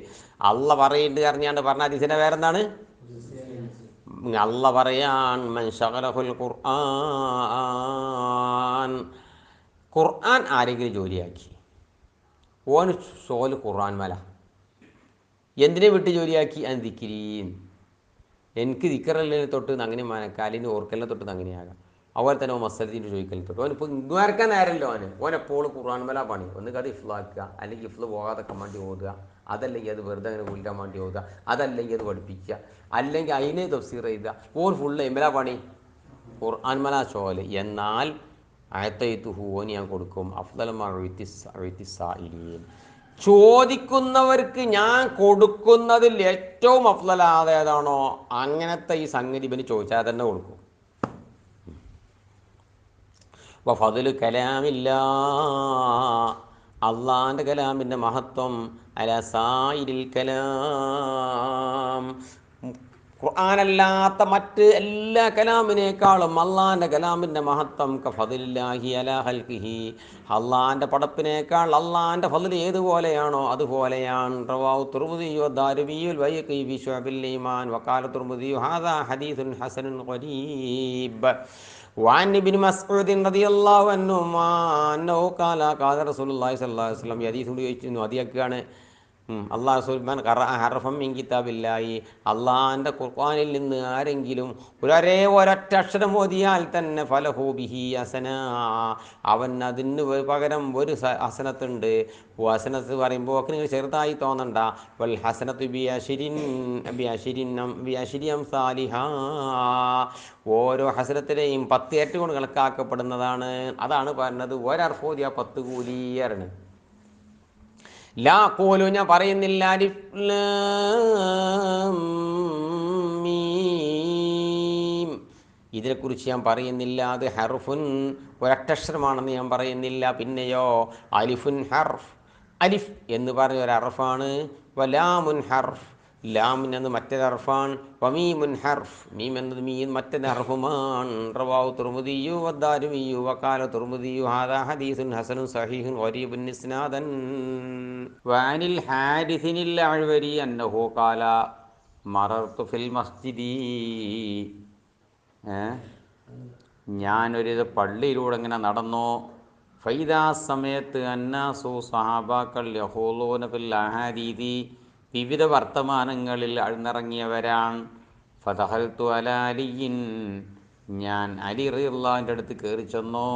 അള്ളാഹ് പറയുന്നുണ്ട് അറിഞ്ഞാണ്ട് പറഞ്ഞ ഹദീസിൻ്റെ പേരെന്താണ്? അള്ളാഹ് പറയാൻ മൻ ശഗലഹുൽ ഖുർആൻ, ഖുർആൻ ആരെങ്കിലും ജോലിയാക്കി, ഓന് ഷോല് ഖുർആൻ മല എന്തിനെ വിട്ട് ജോലിയാക്കി? അത് ദിക്രീൻ, എനിക്ക് ദിക്കറലിനെ തൊട്ട് അങ്ങനെ കാലിന് ഓർക്കലിനെ തൊട്ട് അങ്ങനെയാകാം. അതുപോലെ തന്നെ മസലത്തിൻ്റെ ചോദിക്കലിനെ തൊട്ട് ഓനിപ്പോൾ ഇങ്ങുവരക്കാൻ നേരമല്ലോ ഓനെപ്പോഴും ഖുർആൻ മല പണി. ഒന്ന് കഥ ഇഫ്ലാക്കുക, അല്ലെങ്കിൽ ഇഫ്ല് പോകാതൊക്കെ വേണ്ടി ഓതുക, അതല്ലെങ്കിൽ അത് വെറുതെ അങ്ങനെ കുലിക്കാൻ വേണ്ടി ഓതുക, അതല്ലെങ്കിൽ അത് പഠിപ്പിക്കുക, അല്ലെങ്കിൽ അതിനെ തഫ്സീർ ചെയ്യുക. ഓൻ ഫുള്ള് എമ്മല പണി ഖുർആൻ മല ഷോല്. എന്നാൽ അയത്തയ്ത്തുഹു ഓന് ഞാൻ കൊടുക്കും അഫ്ദലമാഇലീൻ, ചോദിക്കുന്നവർക്ക് ഞാൻ കൊടുക്കുന്നതിൽ ഏറ്റവും അഫ്ദലായത് ഏതാണോ അങ്ങനത്തെ ഈ സംഗതി ഇവന് ചോദിച്ചാൽ തന്നെ കൊടുക്കും. ഫദ്ലു കലാമില്ല, അള്ളാൻ്റെ കലാമിൻ്റെ മഹത്വം അലാ സായിരിൽ കലാം, ഖുർആനല്ലാത്ത മറ്റ് എല്ലാ കലാമിനേക്കാളും അള്ളാൻ്റെ കലാമിൻ്റെ മഹത്വം കഫദില്ലാഹി അലാ ഹൽഖിഹി, അള്ളാൻ്റെ പടപ്പിനേക്കാൾ അള്ളാൻ്റെ ഫദ്ൽ ഏതുപോലെയാണോ അതുപോലെയാണ്. റവാഹു തുർമുദിയു ദാരിമിയുൽ ബൈഖി ഫി ശുഅബിൽ ഈമാൻ വഖാല തുർമുദിയു ഹാദാ ഹദീസുൻ ഹസനുൻ ഖരീബ്. وعن ابن مسعود رضي الله عنهما أنه قال رسول الله صلى الله عليه وسلم ഹദീസ് ചോദിച്ചു അതിയൊക്കെയാണ് അള്ളാഹു റസൂൽ ഖറഅ ഹർഫൻ മിൻ കിതാബില്ലാഹി, അള്ളാഹിൻ്റെ ഖുർആനിൽ നിന്ന് ആരെങ്കിലും ഒരൊറ്റ അക്ഷരം ഓതിയാൽ തന്നെ ഫലഹു ബിഹി ഹസന, അവൻ അതിന് പകരം ഒരു ഹസനത്തുണ്ട്. ഹസനത്ത് പറയുമ്പോൾ ഒക്കെ നിങ്ങൾ ചെറുതായി തോന്നണ്ട. വൽ ഹസനത്ത് ബിഅശ്രി അംസാലിഹാ, ഓരോ ഹസനത്തിനെയും 10 ഇരട്ടി കൊണ്ട് കണക്കാക്കപ്പെടുന്നതാണ്. അതാണ് പറഞ്ഞത് ഒരർഫ് ഓതിയ 10 കൂലിയാണ്. ലാ ഖൂലു, ഞാൻ പറയുന്നില്ല, അലിഫ് ലാം മീം, ഇതിനെക്കുറിച്ച് ഞാൻ പറയുന്നില്ല. അത് ഹർഫുൻ ഒരക്ഷരമാണെന്ന് ഞാൻ പറയുന്നില്ല. പിന്നെയോ അലിഫുൻ ഹർഫ്, അലിഫ് എന്ന് പറഞ്ഞ ഒരു ഹർഫാണ്. വലാമുൻ ഹർഫ്, ലാമിൻ എന്നത് മറ്റൊരു ഹർഫാണ്. വമീമുൻ ഹർഫ്, മീം എന്നത് മറ്റൊരു ഹർഫുമാണ്. റവാഹു തുർമുദിയു വദ്ദാരിമിയു വഖാല തുർമുദിയു ഹാദാ ഹദീസുൻ ഹസനുൻ സഹീഹുൻ ഗരീബുൻ ഇസ്നാദൻ. വഅനിൽ ഹാരിസിനിൽ അഅ്വരി അന്നഹു ഖാല മറർതു ഫിൽ മസ്ജിദി, ഞാനൊരു പള്ളിയിലൂടെ ഇങ്ങനെ നടന്നു. ഫൈദാ സമയത്ത് അന്നാസു സഹാബാക്കൾ യഖൂലൂന ഫിൽ അഹാദീദി, വിവിധ വർത്തമാനങ്ങളിൽ അഴ്ന്നിറങ്ങിയവരാണ്. ഫദഖൽതു അലാ അലിയിൻ, ഞാൻ അലി റളിയല്ലാഹുവിൻ്റെ അടുത്ത് കയറി ചെന്നു.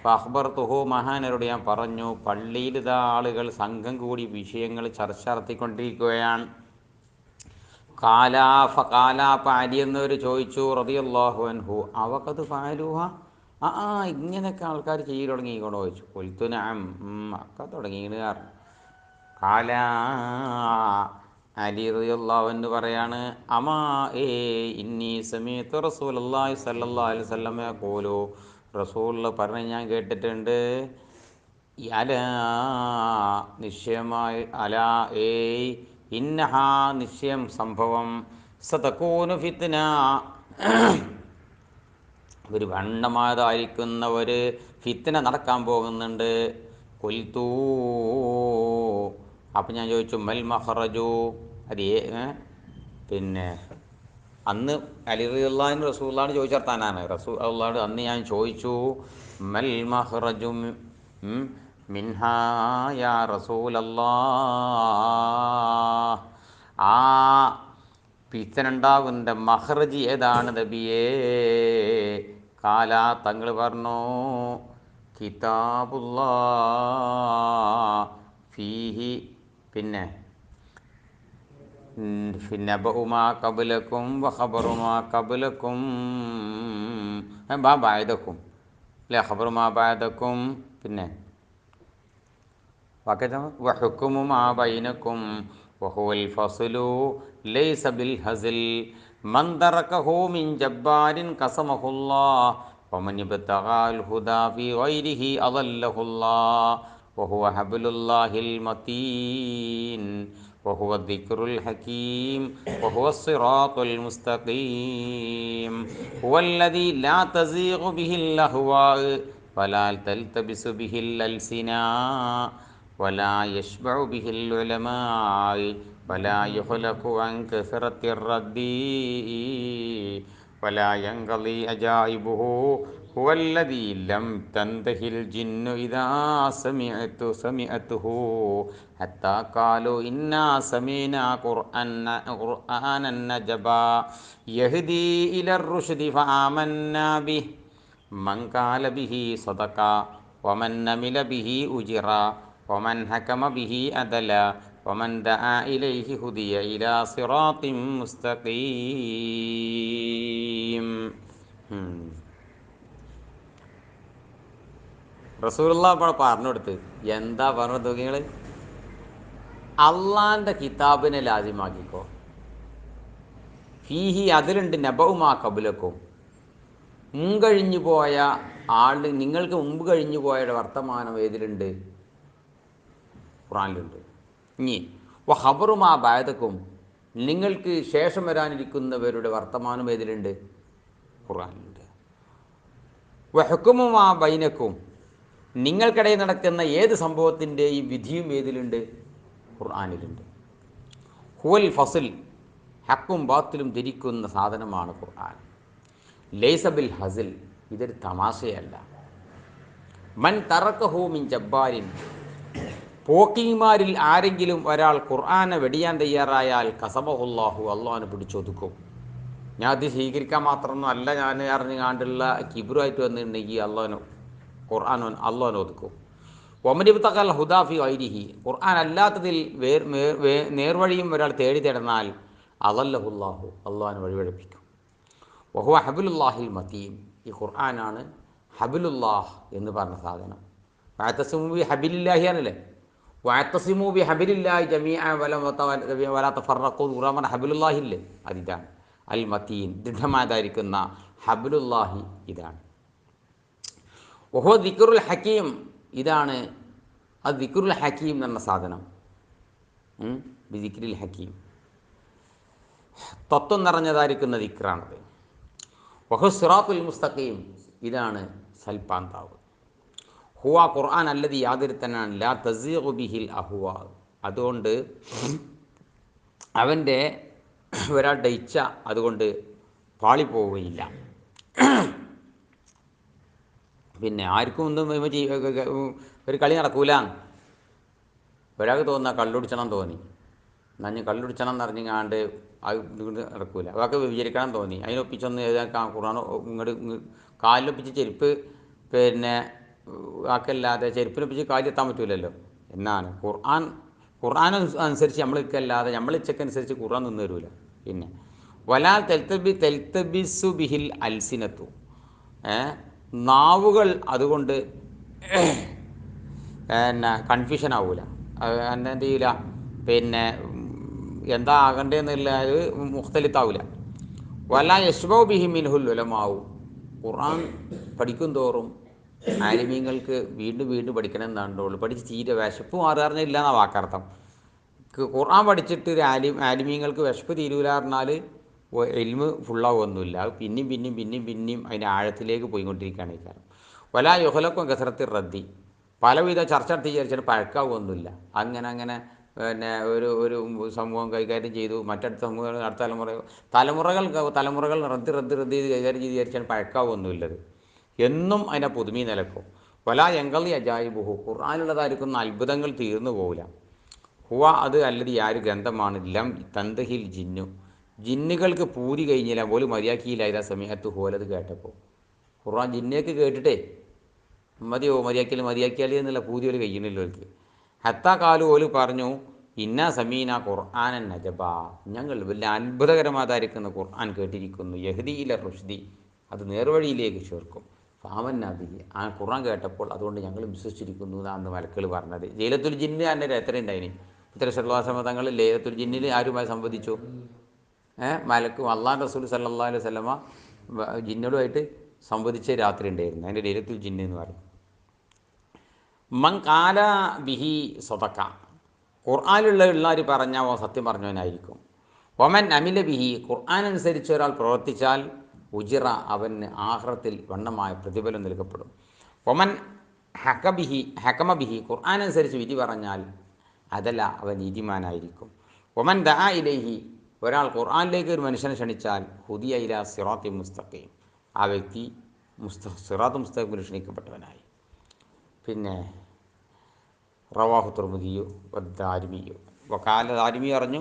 ഫഅഖ്ബർതുഹു, മഹാനരോട് ഞാൻ പറഞ്ഞു, പള്ളിയിലിതാ ആളുകൾ സംഘം കൂടി വിഷയങ്ങൾ ചർച്ച നടത്തിക്കൊണ്ടിരിക്കുകയാണ്. അപ്പം അലി എന്നവർ ചോദിച്ചു റളിയല്ലാഹു അൻഹു, അവഖദ് ഫഅലൂഹ, ഇങ്ങനെയൊക്കെ ആൾക്കാർ ചെയ്യൽ തുടങ്ങിക്കണോ ചോദിച്ചു. ഖുൽതു നഅം, ഒക്കെ തുടങ്ങിയെന്ന് പറഞ്ഞു. ഖാല, അലി റളിയല്ലാഹു അൻഹു പറയാണ്, ഇന്നി സമീഅതു റസൂലല്ലാഹി സ്വല്ലല്ലാഹു അലൈഹി വസല്ലം യഖൂലു, റസൂൽ പറഞ്ഞ് ഞാൻ കേട്ടിട്ടുണ്ട്, അലാ നിശ്ചയമായി, അലാ ഇന്നഹാ നിശ്ചയം സംഭവം, സതകൂനു ഫിത്ന, ഒരു ഭണ്ഡമായതായിരിക്കുന്ന ഒരു ഫിത്ന നടക്കാൻ പോകുന്നുണ്ട്. ഖുൽതു, അപ്പം ഞാൻ ചോദിച്ചു, മൽ മഖ്റജു, അത് പിന്നെ അന്ന് അലി റളിയല്ലാഹു റസൂലുള്ളാഹിയോട് ചോദിച്ചർത്താനാണ്. റസൂലുള്ളാഹിയോട് അന്ന് ഞാൻ ചോദിച്ചു, മൽ മഖ്റജു മിൻഹാ യാ റസൂലല്ലാഹ്, ആ ഫിത്ന ഉണ്ടാകുന്ന മഖ്റജ് ഏതാണ് നബിയേ? കാല, തങ്ങൾ പറഞ്ഞു, കിതാബുല്ലാഹ് ഫീഹി, പിന്നെ നബഉമാ ഖബലക്കും വഖബറുമാ ഖബലക്കും ബഅദക്കും, അല്ലേ, ഖബറുമാ ബഅദക്കും, പിന്നെ വഹുക്കുമു മാ ബൈനക്കും വഹുവൽ ഫസ്ലു ലൈസ ബിൽ ഹസ്ൽ മൻ തറകഹു മിൻ ജബ്ബാരിൻ ഖസമഹുല്ലാഹ് വമൻ ഇബ്തഗാൽ ഹുദാ ഫീ ഗൈരിഹി അദല്ലഹുല്ലാഹ് വഹുവ ഹബ്ലുല്ലാഹിൽ മതീൻ وهو الذكر الحكيم وهو الصراط المستقيم هو الذي لا تزيغ به الأهواء ولا تلتبس به الألسنة ولا يشبع به العلماء ولا يخلق عن كثرة الرد ولا ينقضي أجائبه هو الذي لم تنتهي الجن إذا سمعته حتى قالوا إنا سمعنا قرآنا نجبا يهدي إلى الرشد فآمنا به من قال به صدقا ومن عمل به أجرا ومن حكم به عدلا ومن دعا إليه هدي إلى صراط مستقيم. റസൂലുള്ളാഹി ഇപ്പോൾ പറഞ്ഞു കൊടുത്ത് എന്താ പറഞ്ഞു നോക്കിങ്ങൾ? അള്ളാൻ്റെ കിതാബിനെ ലാസിമാക്കിക്കോ. ഫീഹി അതിലുണ്ട് നബഉമാ ഖബലക്കും, മുൻകഴിഞ്ഞു പോയ നിങ്ങൾക്ക് മുമ്പ് കഴിഞ്ഞു പോയ വർത്തമാനം ഏതിലുണ്ട്? ഖുർആനിലുണ്ട്. ഇനി വഖബറുമാ ബഅദക്കും, നിങ്ങൾക്ക് ശേഷം വരാനിരിക്കുന്നവരുടെ വർത്തമാനം ഏതിലുണ്ട്? ഖുർആനിലുണ്ട്. വഹുക്കുമുമാ ബൈനക്കും, നിങ്ങൾക്കിടയിൽ നടക്കുന്ന ഏത് സംഭവത്തിൻ്റെയും വിധിയും ഏതിലുണ്ട്? ഖുർആനിലുണ്ട്. ഹുവൽ ഫസിൽ, ഹക്കും ബാത്തിലും തിരിക്കുന്ന സാധനമാണ് ഖുർആൻ. ലൈസ ബിൽ ഹസിൽ, ഇതൊരു തമാശയല്ല. മൻ തറക്കഹു മിൻ ജബ്ബാരിൻ, പോക്കിമാരിൽ ആരെങ്കിലും ഒരാൾ ഖുർആനെ വെടിയാൻ തയ്യാറായാൽ കസബഹുല്ലാഹു, അള്ളാഹുനെ പിടിച്ചൊതുക്കും. ഞാൻ അത് സ്വീകരിക്കാൻ മാത്രമൊന്നും അല്ല ഞാൻ അറിഞ്ഞുകാണ്ടുള്ള കിബ്രുമായിട്ട് വന്നിട്ടുണ്ടെങ്കിൽ അള്ളാഹുനെ ഒതുക്കും. ഒമനിബ്തഖൽ ഹുദാഫി വൈരിഹി, ഖുർആൻ അല്ലാത്തതിൽ നേർവഴിയും ഒരാൾ തേടിത്തടന്നാൽ അളല്ലഹുല്ലാഹു, അള്ളാഹുനെ വഴിവഴിപ്പിക്കും. വഹുവ ഹബിലുല്ലാഹിൽ മതീൻ, ഈ ഖുർആനാണ് ഹബിലുല്ലാഹ് എന്ന് പറഞ്ഞ സാധനം. വഅതസിമു ബി ഹബിലില്ലാഹി ആണല്ലേ, വഅതസിമു ബി ഹബിലില്ലാഹി ജമീഅൻ വലാ തഫറഖൂ, ഖുർആൻ പറഞ്ഞ ഹബിലുല്ലാഹി ഇല്ലേ, അതിതാണ് അൽ മതീൻ, ദൃഢമായതായിരിക്കുന്ന ഹബിലുല്ലാഹി ഇതാണ്. വഹുവ ദിക്റുൽ ഹക്കീം, ഇതാണ് അത് ദിക്റുൽ ഹക്കീം എന്ന സാധനം. ദിക്റിൽ ഹക്കീം, തത്വം നിറഞ്ഞതായിരിക്കുന്ന ദിക്റാണത്. വഹു സിറാത്തുൽ മുസ്തഖീം, ഇതാണ് സൽപാന്താവ്. ഹുവ ഖുർആൻ അല്ലദീ, യാതൊരുത്തനാണ് ലാ തസീഖു ബിഹിൽ അഹ്വാ, അതുകൊണ്ട് അവൻ്റെ ഒരാൾ ഡയിച്ച അതുകൊണ്ട് പാളിപ്പോവുകയില്ല. പിന്നെ ആർക്കും ഒന്നും ഒരു കളി നടക്കൂല. ഒരാൾക്ക് തോന്നുക കള്ളുടിച്ചണം തോന്നി, നഞ്ഞ് കള്ളുടിച്ചണം എന്ന് അറിഞ്ഞാണ്ട് അത് നടക്കൂല. അതൊക്കെ വിചാരിക്കണം തോന്നി, അതിനൊപ്പിച്ചൊന്ന് ഏതാക്കാൻ ഖുർആൻ ഇങ്ങോട്ട് കാലിനൊപ്പിച്ച് ചെരുപ്പ് പിന്നെ ആക്കല്ലാതെ ചെരുപ്പിനൊപ്പിച്ച് കാലിലെത്താൻ പറ്റൂലല്ലോ. എന്നാണ് ഖുർആൻ അനുസരിച്ച് നമ്മൾ ഇക്കല്ലാതെ നമ്മൾ ഇച്ചക്കനുസരിച്ച് ഖുർആൻ നിന്ന് തരൂല. പിന്നെ വലാൽ തെൽത്തബിസു ബിഹിൽ അൽസിനത്തു, നാവുകൾ അതുകൊണ്ട് പിന്നെ കൺഫ്യൂഷൻ ആവൂല, എന്ത് ചെയ്യില്ല, പിന്നെ എന്താ ആകണ്ടേന്നുള്ള അത് മുഖ്തലിത്താവൂല. വല യശ്ബൗ ബിഹി മിൻഹുൽ ഉലമാവും, ഖുർആൻ പഠിക്കും തോറും ആലിമീങ്ങൾക്ക് വീണ്ടും വീണ്ടും പഠിക്കണം എന്നാണ്ടുള്ളൂ. പഠിച്ച് തീരെ വിശപ്പ് മാറാറില്ല എന്നാണ് വാക്കർത്ഥം. ഖുർആൻ പഠിച്ചിട്ട് ആലിമീങ്ങൾക്ക് വിശപ്പ് തീരൂല പറഞ്ഞാൽ ഇൽമ് ഫുള്ളാവൊന്നുമില്ല. അത് പിന്നെയും പിന്നെയും പിന്നെയും പിന്നെയും അതിൻ്റെ ആഴത്തിലേക്ക് പോയിക്കൊണ്ടിരിക്കുകയാണ് ഈ കാര്യം. വലാ യുഹലക്കും കസറത്തിൽ റദ്ദി, പലവിധ ചർച്ച നടത്തി വിചാരിച്ചാൽ പഴക്കാവൊന്നുമില്ല. അങ്ങനെ പിന്നെ ഒരു സമൂഹം കൈകാര്യം ചെയ്തു, മറ്റടുത്ത സമൂഹങ്ങൾ അടുത്ത തലമുറകൾ റദ്ദ് ചെയ്ത് കൈകാര്യം ചെയ്ത് വിചാരിച്ചാൽ പഴക്കാവൊന്നുമില്ലത്. എന്നും അതിൻ്റെ പുതുമി നിലക്കും. വലാ യങ്കലി അജായിബുഹു, ഖുർആനിലുള്ളതായിരിക്കുന്ന അത്ഭുതങ്ങൾ തീർന്നു പോകില്ല. ഹുവ അത് അല്ലത് ആര് ഗ്രന്ഥമാണ്, ലം തന്തഹിൽ ജിന്നു, ജിന്നുകൾക്ക് പൂതി കഴിഞ്ഞില്ല പോലും മര്യാദക്കിയില്ല. ഇതാ സമയത്ത് ഹോലത് കേട്ടപ്പോൾ ഖുർആൻ ജിന്നേക്ക് കേട്ടിട്ടേ മതിയോ, മര്യാദക്കിയാൽ എന്നുള്ള പൂതി ഒരു കഴിയുന്നില്ല അവർക്ക്. ഹത്താ കാലു ഓല് പറഞ്ഞു ഇന്ന സമീന ഖുർആനൻ നജബ, ഞങ്ങൾ വലിയ അത്ഭുതകരമാതായിരിക്കുന്ന ഖുർആൻ കേട്ടിരിക്കുന്നു. യഹ്ദി ഇല റുഷ്ദി, അത് നേർവഴിയിലേക്ക് ചേർക്കും. ഫാമന്നാബിഹി, ആ ഖുർആൻ കേട്ടപ്പോൾ അതുകൊണ്ട് ഞങ്ങൾ വിശ്വസിച്ചിരിക്കുന്നു എന്നാണ് മലക്കൾ പറഞ്ഞത്. ലൈലത്തുൽ ജിന്ന് എൻ്റെ എത്ര ഉണ്ടായിന് ഇത്ര സല്ലല്ലാഹു തങ്ങൾ ലൈലത്തുൽ ജിന്നിൽ ആരുമായി സംവദിച്ചു? മലക്കും അള്ളാഹു റസൂൽ സല്ലല്ലാഹു അലൈഹി വസല്ലമ ജിന്നോടുമായിട്ട് സംവദിച്ച രാത്രി ഉണ്ടായിരുന്നു. അതിൻ്റെ ലൈലത്തുൽ ജിന്ന് എന്ന് പറയും. മൻ കാല ബിഹി സ്വതക്ക, ഖുർആാനിലുള്ള ഉള്ളവർ പറഞ്ഞാൽ ഓ സത്യം പറഞ്ഞവനായിരിക്കും. ഒമൻ അമില ബിഹി, ഖുർആൻ അനുസരിച്ച് ഒരാൾ പ്രവർത്തിച്ചാൽ ഉജിറ, അവന് ആഖിറത്തിൽ വണ്ണമായ പ്രതിഫലം നൽകപ്പെടും. ഒമൻ ഹക്കമ ബിഹി, ഖുർആൻ അനുസരിച്ച് വിധി പറഞ്ഞാൽ അതല്ല, അവൻ നീതിമാനായിരിക്കും. ഒമൻ ദഅ ഇലൈഹി, ഒരാൾ ഖുർആനിലേക്ക് ഒരു മനുഷ്യനെ ക്ഷണിച്ചാൽ ഹുദിയ ഇലാ സിറാത്തി മുസ്തഖീം, ആ വ്യക്തി സിറാത്ത് മുസ്തഖീമിൽ ക്ഷണിക്കപ്പെട്ടവനായി. പിന്നെ റവാഹു തുർമുദിയു വദ്ദാരിമിയു, വക്കാല ദാരിമി പറഞ്ഞു,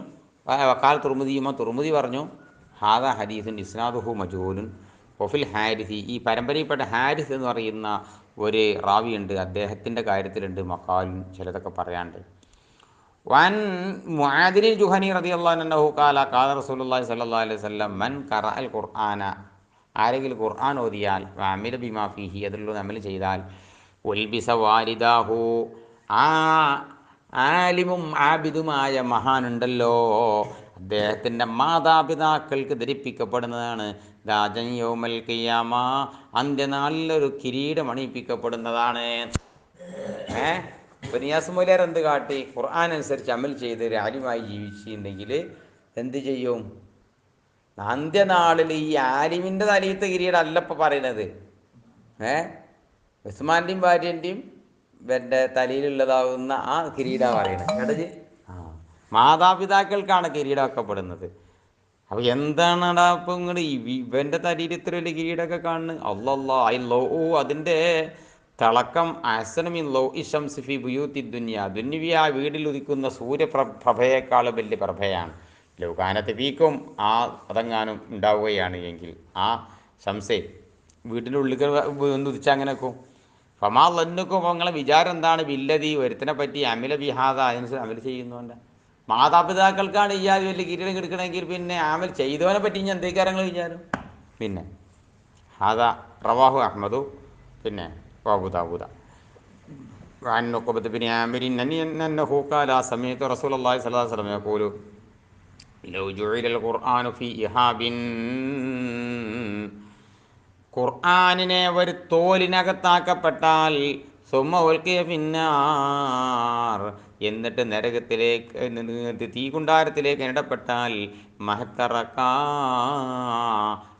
വക്കാല തുർമുദിയുമോ തുർമുദി പറഞ്ഞു ഹാദ ഹദീസുൻ ഇസ്നാദുഹു മജൂലുൻ വഫിൽ ഹാരിസി, ഈ പരമ്പരയിൽപ്പെട്ട ഹാരിസ് എന്ന് പറയുന്ന ഒരു റാവിയുണ്ട്, അദ്ദേഹത്തിൻ്റെ കാര്യത്തിലുണ്ട് മക്കാലും ചിലതൊക്കെ പറയാണ്ട്. വൻ മുആദിനിൽ ജുഹനി റളിയല്ലാഹു അൻഹു ഖാല ഖാല റസൂലുള്ളാഹി സ്വല്ലല്ലാഹു അലൈഹി വസല്ലം മൻ ഖറഅൽ ഖുർആന, ആരെങ്കിലും ഖുർആൻ ഓതിയാൽ വഅമില ബിമാ ഫീഹി, അതിലുള്ള അമൽ ചെയ്താൽ ഉൽബിസ വാലിദാഹു, ആ ആലിമും ആബിദുമായ മഹാനുണ്ടല്ലോ അദ്ദേഹത്തിൻ്റെ മാതാപിതാക്കൾക്ക് ധരിപ്പിക്കപ്പെടുന്നതാണ് രാജൻ യൗമൽ ഖിയാമ, അന്ത്യനാളിലൊരു കിരീടം അണിയിപ്പിക്കപ്പെടുന്നതാണ്. ഇപ്പം നിയാസ് മൗലവി എന്ത് കാട്ടി? ഖുർആൻ അനുസരിച്ച് അമൽ ചെയ്ത് ഒരു ആലിമായി ജീവിച്ചിട്ടുണ്ടെങ്കിൽ എന്ത് ചെയ്യും? അന്ത്യനാളിൽ ഈ ആലിമിൻ്റെ തലയത്തെ കിരീടം അല്ല ഇപ്പം പറയണത്, ഉസ്മാൻ്റെയും ഭാര്യൻ്റെയും എൻ്റെ തലയിലുള്ളതാകുന്ന ആ കിരീടമാണ് പറയണത്. കേട്ടത്? മാതാപിതാക്കൾക്കാണ് കിരീടമാക്കപ്പെടുന്നത്. അപ്പോൾ എന്താണടാ ഇപ്പം ഇങ്ങോട്ട് ഇവൻ്റെ തലയിൽ ഇത്ര വലിയ കിരീടമൊക്കെ കാണുന്നത്? അല്ലല്ലാ ഐ ലോ, അതിൻ്റെ തിളക്കം അഹ്സനു ലോ ഇഷംസ് ഫി ബുയൂത്തി ദുനിയ, ദുന്യവിയ വീടിൽ ഉദിക്കുന്ന സൂര്യപ്രഭയേക്കാൾ വലിയ പ്രഭയാണ്. ലൗകാനത്ത് വീക്കും ആ അതെങ്ങാനും ഉണ്ടാവുകയാണ് എങ്കിൽ ആ ശംസേ വീട്ടിനുള്ളിൽ ഉദിച്ചാൽ അങ്ങനെ വെക്കും. ഫമാ ലന്നുക്കും, നിങ്ങളെ വിചാരം എന്താണ്? ബില്ലതി, ഒരുത്തിനെ പറ്റി അമില ബിഹാദ, അതിനനുസരിച്ച് അമൽ ചെയ്യുന്നുണ്ട്. മാതാപിതാക്കൾക്കാണ് ഈ ആദ്യം വലിയ കിരീടം കിടക്കണമെങ്കിൽ പിന്നെ അമൽ ചെയ്തവനെ പറ്റി ഇനി എന്തൊക്കെ കാര്യങ്ങൾ വിചാരം? പിന്നെ ഹാദ റവാഹു അഹ്മദു, പിന്നെ അബൂദാവൂദ വഅൻ ഉഖബത ബിൻ ആമിർ അന്നഹു ഖാല സമീഅതു റസൂലുള്ളാഹി സ്വല്ലല്ലാഹു അലൈഹി വസല്ലം യഖൂലു ലൗ ജുഇലൽ ഖുർആനു ഫീ ഇഹാബിൻ, ഖുർആനിനെ ഒരു തോലിനകത്താക്കപ്പെട്ടാൽ സുമ്മ ഉൽഖിയ ഫിന്നാർ, എന്നിട്ട് നരകത്തിലേക്ക് തീകുണ്ടാരത്തിലേക്ക് ഇടപെട്ടാൽ മഹത്തറക്ക,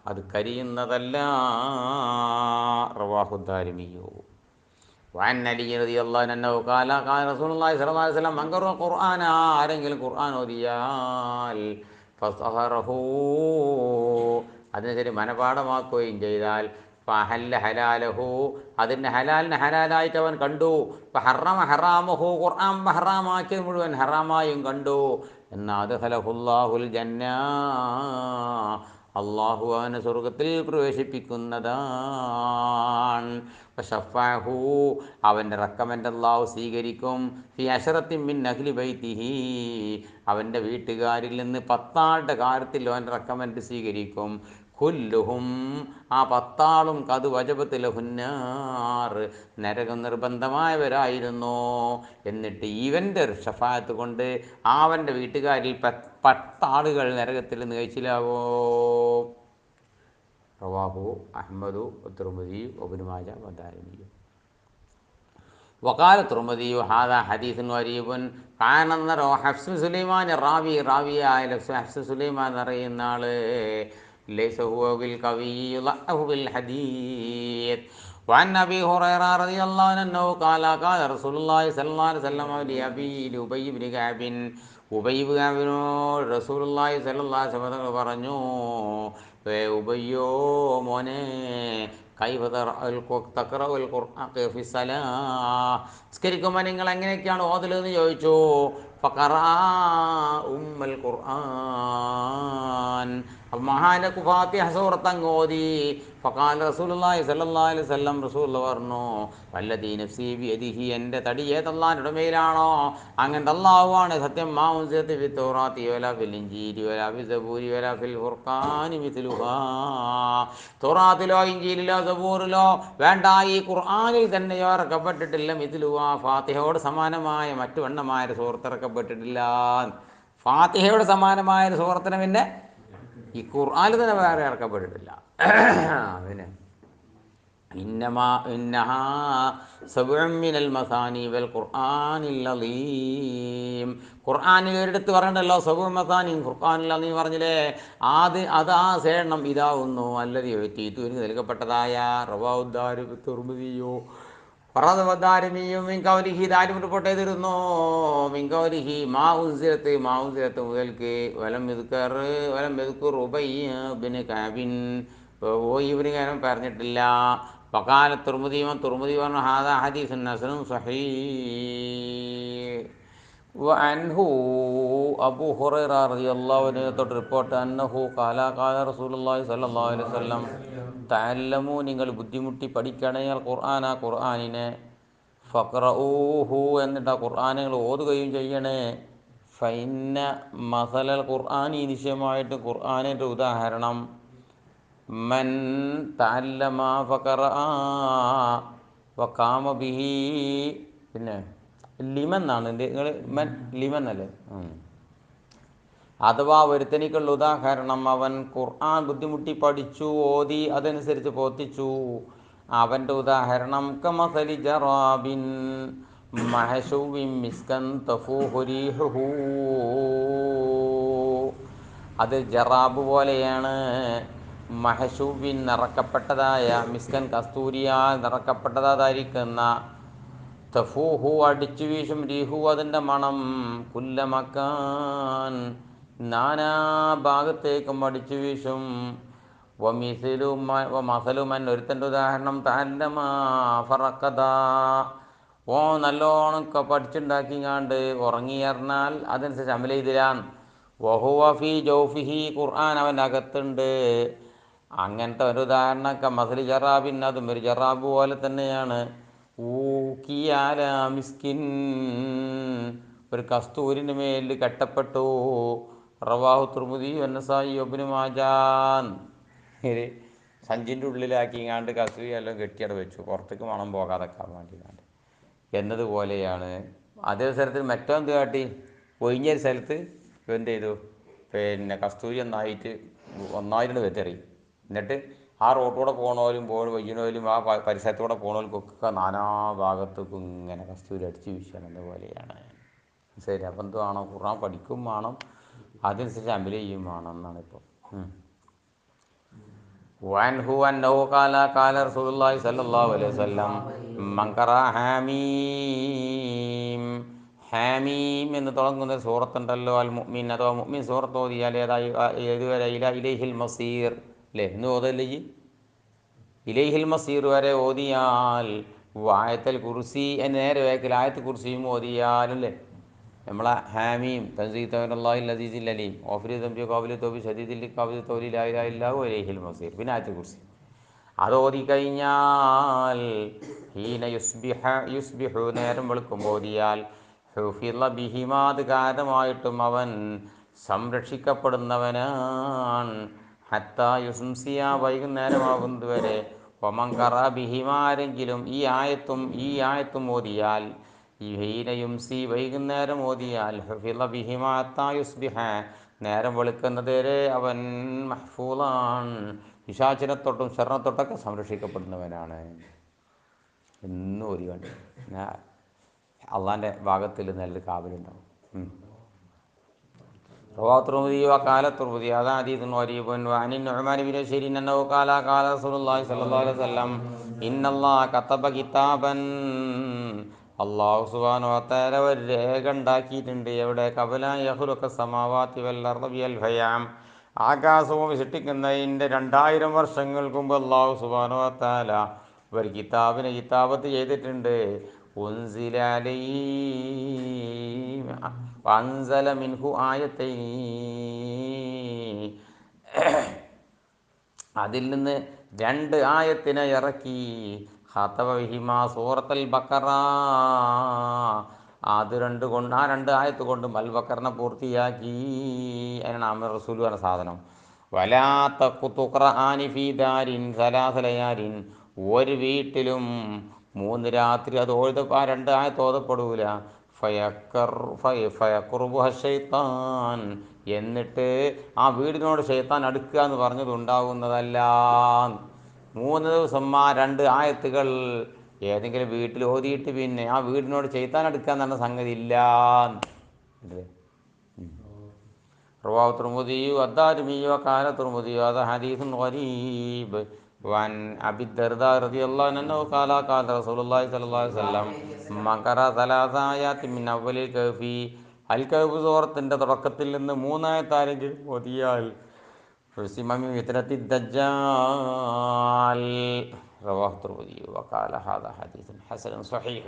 അത് കരിയുന്നതല്ല. റവാഹു ദാരിമിയു വഅൻ അലി റളിയല്ലാഹു അൻഹു ഖാല ഖാല റസൂലുള്ളാഹി സ്വല്ലല്ലാഹു അലൈഹി വസല്ലം മൻ ഖറഅ ഖുർആന, ആരെങ്കിലും ഖുർആൻ ഓതിയാൽ ഫസഹറഹു, അതിനെ ശരി മനപാഠമാക്കുകയും ചെയ്താൽ ഫഹല്ല ഹലാലഹു, അതിൻ്റെ ഹലാലിനെ ഹലാലായിട്ട് അവൻ കണ്ടു, ഹറമ ഹറാമഹു, ഖുർആൻ ഹറാമാക്കിയത് മുഴുവൻ ഹറാമായും കണ്ടു, എന്നാൽ അദ്ഖലഹുല്ലാഹുൽ ജന്ന, അള്ളാഹു അവനെ സ്വർഗത്തിൽ പ്രവേശിപ്പിക്കുന്നതാണ്. ഫശഫഅഹു, അവൻ്റെ റെക്കമെൻഡ് അള്ളാഹു സ്വീകരിക്കും. ഫി അശറത്തിൻ മിൻ അഹ്ലി ബൈത്തിഹി, അവൻ്റെ വീട്ടുകാരിൽ നിന്ന് 10 ആളുടെ കാര്യത്തിൽ അവൻ്റെ റെക്കമെൻഡ് സ്വീകരിക്കും. കുല്ലുഹും, ആ 10 ആളും കത് വജബത്ത് ലഹുന്നാർ, നരകം നിർബന്ധമായവരായിരുന്നു. എന്നിട്ട് ഇവൻ്റെ ഷഫായത്ത് കൊണ്ട് അവൻ്റെ വീട്ടുകാരിൽ 10 ആളുകൾ നരകത്തിൽ നിന്ന് കഴിച്ചിലാവോ. റവാഹു അഹ്മദു തുർമുദി വഇബ്നു മാജ വദാരിമി. വഖാല തുർമുദി ഹാദാ ഹദീസുൻ ഗരീബുൻ, കാനന്നറോ ഹഫ്സ് സുലൈമാൻ റാവി, റാവിയായ ഹഫ്സ് സുലൈമാൻ എന്ന് പറയുന്ന ആള് ലൈസ ഹുവ ബിൽ ഖവി ളഅഹു ബിൽ ഹദീസ്. വഅൻ അബീ ഹുറൈറ റളിയല്ലാഹു അൻഹു ഖാല ഖാല റസൂലുള്ളാഹി സ്വല്ലല്ലാഹു അലൈഹി വസല്ലം ലി ഉബയ്യ് ഇബ്നു കഅബ്, ഉബയ്യ് ഇബ്നു കഅബിനോട് റസൂലുള്ളാഹി സ്വല്ലല്ലാഹു അലൈഹി വസല്ലം പറഞ്ഞു, ഉബയ്യോ മോനെ, നിസ്കരിക്കുമ്പോൾ നിങ്ങൾ എങ്ങനെയൊക്കെയാണ് ഓതലെന്ന് ചോദിച്ചു. ഫഖറഅ ഉമ്മൽ ഖുർആൻ, മഹാനക്ക് ഫാത്തിഹ സൂറത്ത് അങ്ങ് ഓതി. ഫഖാല റസൂലുള്ളാഹി സ്വല്ലല്ലാഹു അലൈഹി വസല്ലം, റസൂലുള്ളാഹി പറഞ്ഞു, വല്ലദീ നഫ്സി ബിയദിഹി, എൻ്റെ തടി ഏത് അല്ലാഹുവിൻ്റെ ഉടമയിലാണോ അങ്ങനത്തെ അല്ലാഹുവാണ് സത്യം. മാ ഉൻസിലത് ഫി തൗറാത്തി വലാ ഫിൽ ഇൻജീലി വലാ ഫി സബൂരി വലാ ഫിൽ ഫുർഖാനി മിസ്ലുഹാ, തൗറാത്തിലോ ഇൻജീലിലോ സബൂറിലോ വേണ്ട, ഈ ഖുർആനിൽ തന്നെയോ ഇറക്കപ്പെട്ടിട്ടില്ല. മിസ്ലുഹാ, ഫാത്തിഹയോട് സമാനമായ മറ്റു വണ്ണമായ സൂറത്ത് ഇറക്കപ്പെട്ടിട്ടില്ല. ഫാത്തിഹയോട് സമാനമായ ഒരു സൂറത്തിന് പിന്നെ ഈ ഖുർആനിൽ തന്നെ വേറെ ഇറക്കപ്പെട്ടിട്ടില്ല. പിന്നെ ഇന്നഹാ സബ്ഉം മിനൽ മസാനി വൽ ഖുർആനിൽ അളീം. ഖുർആനിൽ ഒരിടത്ത് പറഞ്ഞിട്ടല്ലോ സബ്ഉ മസാനി, ഖുർആനിൽ അളീം പറഞ്ഞില്ലേ, അത് ആ സേണം ഇതാവുന്നു അല്ലതി എഴുത്തിയിട്ട് എനിക്ക് നൽകപ്പെട്ടതായ റവാഉദ്ദാരി തുർമുദിയോ പറദാരിമിയും മിങ്കൗലിഹി ദാരിം റിപ്പോർട്ട് ചെയ്തിരുന്നു. മിങ്കൗലിഹി മാ ഉൻസിലത്ത് മുതൽക്ക് വലം യദ്കുർ ഉബയ്യ് ഇബ്നു കഅബിൻ, ഇബ്നു കഅബ് പറഞ്ഞിട്ടില്ല. ഫഖാല തുർമുദി പറഞ്ഞു ഹാദാ ഹദീസുൻ ഹസനുൻ സ്വഹീഹ്. വഅൻഹു അബൂ ഹുറൈറ റളിയല്ലാഹു അൻഹു തൊട്ട് റിപ്പോർട്ട് അന്നഹു ഖാല റസൂലുള്ളാഹി സ്വല്ലല്ലാഹു അലൈഹി വസല്ലം തഅല്ലമു, നിങ്ങൾ ബുദ്ധിമുട്ടി പഠിക്കണേ അൽ ഖുർആന, ഖുർആനിനെ, ഫഖ്റഊഹു, എന്നിട്ട് ആ ഖുർആൻ നിങ്ങൾ ഓതുകയും ചെയ്യണേ. ഫഇന്ന മസലൽ ഖുർആനി, നിശ്ചയമായിട്ട് ഖുർആനിൻ്റെ ഉദാഹരണം, മൻ തഅല്ലമ ഫഖറഅ വഖാമ ബിഹി, പിന്നെ ലിമൻ എന്നാണ് നിങ്ങൾ മൻ ലിമൻ അല്ലേ, അഥവാ ഒരുത്തനിക്കുള്ള ഉദാഹരണം, അവൻ ഖുർആൻ ബുദ്ധിമുട്ടി പഠിച്ചു ഓതി അതനുസരിച്ച് പ്രവർത്തിച്ചു, അവൻ്റെ ഉദാഹരണം കമസലി ജറാബിൻ മഹശൂബിൻ മിസ്കൻ തഫൂഹു റീഹുഹു, അത് ജറാബ് പോലെയാണ്. മഹശൂബിൻ നിറക്കപ്പെട്ടതായ, മിസ്കൻ കസ്തൂരിയാൽ നിറക്കപ്പെട്ടതായിരിക്കുന്ന, തഫൂഹു അടിച്ചു വീശും, രീഹു അതിൻ്റെ മണം, കുല്ലമക്കാൻ നാനാ ഭാഗത്തേക്കും അടിച്ചു വീശും. മസലുമൻ ഒരുത്തൻ്റെ ഉദാഹരണം, തഅല്ലമ ഫറഖദ, ഓ നല്ലോണം പഠിച്ചുണ്ടാക്കിങ്ങാണ്ട് ഉറങ്ങിയറിഞ്ഞാൽ അതനുസരിച്ച് അമൽ ചെയ്തിരാൻ. വഹുവ ഫീ ജൗഫിഹി, ഖുർആൻ അവൻ്റെ അകത്തുണ്ട്. അങ്ങനത്തെ ഒരു ഉദാഹരണമൊക്കെ മസലി ജറാബിൻ, അതും ഒരു ജറാബ് പോലെ തന്നെയാണ്. ഊക്കിയാല മിസ്കിൻ, ഒരു കസ്തൂരിൻ്റെ മേലിൽ കെട്ടപ്പെട്ടു. റവാഹു തുർമുദി വന്നസായി ഇബ്നു മാജാൻ, സഞ്ചിൻ്റെ ഉള്ളിലാക്കിങ്ങാണ്ട് കസ്തൂരി എല്ലാം കെട്ടിയവിടെ വെച്ചു, പുറത്തേക്ക് മണം പോകാതെക്കാൻ വേണ്ടിങ്ങാണ്ട് എന്നതുപോലെയാണ്. അതേ സ്ഥലത്ത് മറ്റൊന്ത് കാട്ടി, ഒഴിഞ്ഞൊരു സ്ഥലത്ത് എന്ത് ചെയ്തു, പിന്നെ കസ്തൂരി ഒന്നായിട്ട് വെച്ചെറിയും. എന്നിട്ട് ആ റോട്ടിലൂടെ പോകണവരും വയ്യണവരും ആ പരിസരത്തൂടെ പോകണവർക്കൊക്കെ നാനാ ഭാഗത്തേക്കും ഇങ്ങനെ കസ്തൂരി അടിച്ച് വീശുന്നത് പോലെയാണ്. ശരി, അപ്പം എന്തുവാണോ, ഖുർആൻ പഠിക്കും വേണം, അതനുസരിച്ച് അമൽ ചെയ്യും വേണം എന്നാണ് ഇപ്പോൾ. വഅൻഹു അന്നഹു ഖാല റസൂലുള്ളാഹി സ്വല്ലല്ലാഹു അലൈഹി വസല്ലം മൻ ഖറഅ ഹാമീം, ഹാമീം എന്ന് തുടങ്ങുന്ന സൂറത്തുണ്ടല്ലോ, അൽ മുഅ്മിൻ അഥവാ മുഅ്മിൻ സൂറത്ത് ഓതിയാൽ ഏതുവരെ, ഇലൈഹിൽ മസീർ അല്ലേ, എന്ന് ഓതല്ലേ ഇലൈഹിൽ മസീർ വരെ ഓതിയാൽ, ആയത്തുൽ കുർസി നേരെ വേക്കിൽ ആയത്തുൽ കുർസിയും ഓതിയാലല്ലേ, നമ്മളെ ഹാമീം തൻസീൽ അസീസിൽ അലീം ഓഫിരി തമ്പി കാബിലി തോബി ഷദീദിൽ കാബിലി തോലി ലാ ഇലാഹ ഇല്ലഹു ഇലൈഹിൽ മസീർ, പിന്നെ ആയത്തുൽ കുർസി അത് ഓതിക്കഴിഞ്ഞാൽ, ഹീന യുസ്ബിഹു നേരം വെളുക്കുമ്പോൾ ഓതിയാൽ, ഹുഫിള ബിഹിമാ, അത് കാരണമായിട്ടും അവൻ സംരക്ഷിക്കപ്പെടുന്നവനാണ്. ഹത്താ യുസ്ംസിയ, വൈകുന്നേരമാകുന്നത് വരെ. ഒമൻ ഖറഅ ബിഹിമാ, ആരെങ്കിലും ഈ ആയത്തും ഓതിയാൽ, ഈ ഹീന യുംസി വൈകുന്നേരം ഓതിയാൽ, ഹുഫിള ബിഹിമാ ഹത്താ യുസ്ബിഹ, നേരം വെളുക്കുന്നത് വരെ അവൻ മഹ്ഫൂളാൻ, പിശാചിനെത്തൊട്ടും ശർറത്തൊട്ടൊക്കെ സംരക്ഷിക്കപ്പെടുന്നവനാണ് എന്നും ഓതിയുണ്ട്. അള്ളാൻ്റെ ഭാഗത്തിൽ നല്ലൊരു കാവലുണ്ടാവും. റവാഹു തുർമുദി വഖാല തുർമുദി ഹദാ ഹദീസുൻ ഗരീബുൻ വഅനി നുഅ്മാൻ ബിൻ ബശീർ അന്നഹു ഖാല റസൂലുള്ളാഹി സ്വല്ലല്ലാഹു അലൈഹി വസല്ലം ഇന്നല്ലാഹ കതബ കിതാബൻ, അല്ലാഹു സുബ്ഹാനഹു വ തആല ഒരു രേഖ ഉണ്ടാക്കിയിട്ടുണ്ട്. എവിടെ, ഖബല യഖ്ലുഖ സമാവാതി വൽ അർദി ബിൽ ഫയാം, ആകാശവും സൃഷ്ടിക്കുന്നതിൻ്റെ 2000 വർഷങ്ങൾക്ക് മുമ്പ് അല്ലാഹു സുബ്ഹാനഹു വ തആല ഒരു കിതാബത്ത് ചെയ്തിട്ടുണ്ട്. അൻസല മിൻഹു ആയത്തൈനി, അതിൽ നിന്ന് 2 ആയത്തിനെ ഇറക്കി. ഖതബ ബിഹിമാ സൂറത്തുൽ ബഖറ, അത് 2 ആയത്ത് കൊണ്ട് അൽ ബഖറിനെ പൂർത്തിയാക്കി. അതിനാണ് അമർ റസൂൽ പറഞ്ഞ സാധനം. വലാ തുഖ്റആനി ഫീ ദാരിൻ സലാസ ലയാലിൻ, ഒരു വീട്ടിലും 3 രാത്രി അത് ആ 2 ആയത്ത് ഓതപ്പെടൂല. ഫയഖ്റുബുഹ ശൈത്താൻ, എന്നിട്ട് ആ വീടിനോട് ശൈത്താൻ അടുക്കുക എന്ന് പറഞ്ഞത് ഉണ്ടാകുന്നതല്ല. 3 ദിവസം ആ 2 ആയത്തുകൾ ഏതെങ്കിലും വീട്ടിൽ ഓതിയിട്ട് പിന്നെ ആ വീടിനോട് ചെയ്താൻ എടുക്കാൻ തന്നെ സംഗതി ഇല്ല. رواه الترمذي والدارمي وقال الترمذي هذا حديث غريب. وعن أبي الدرداء رضي الله عنه أنه قال قال رسول الله صلى الله عليه وسلم من قرأ 3 آيات من أول الكهف അൽക്കഹഫ് സൂറത്തിൻ്റെ തുടക്കത്തിൽ നിന്ന് 3 ആയത്താരെങ്കിലും ഓതിയാൽ حسم من فتنة الدجال. رواه الترمذي وقال هذا حديث حسن صحيح.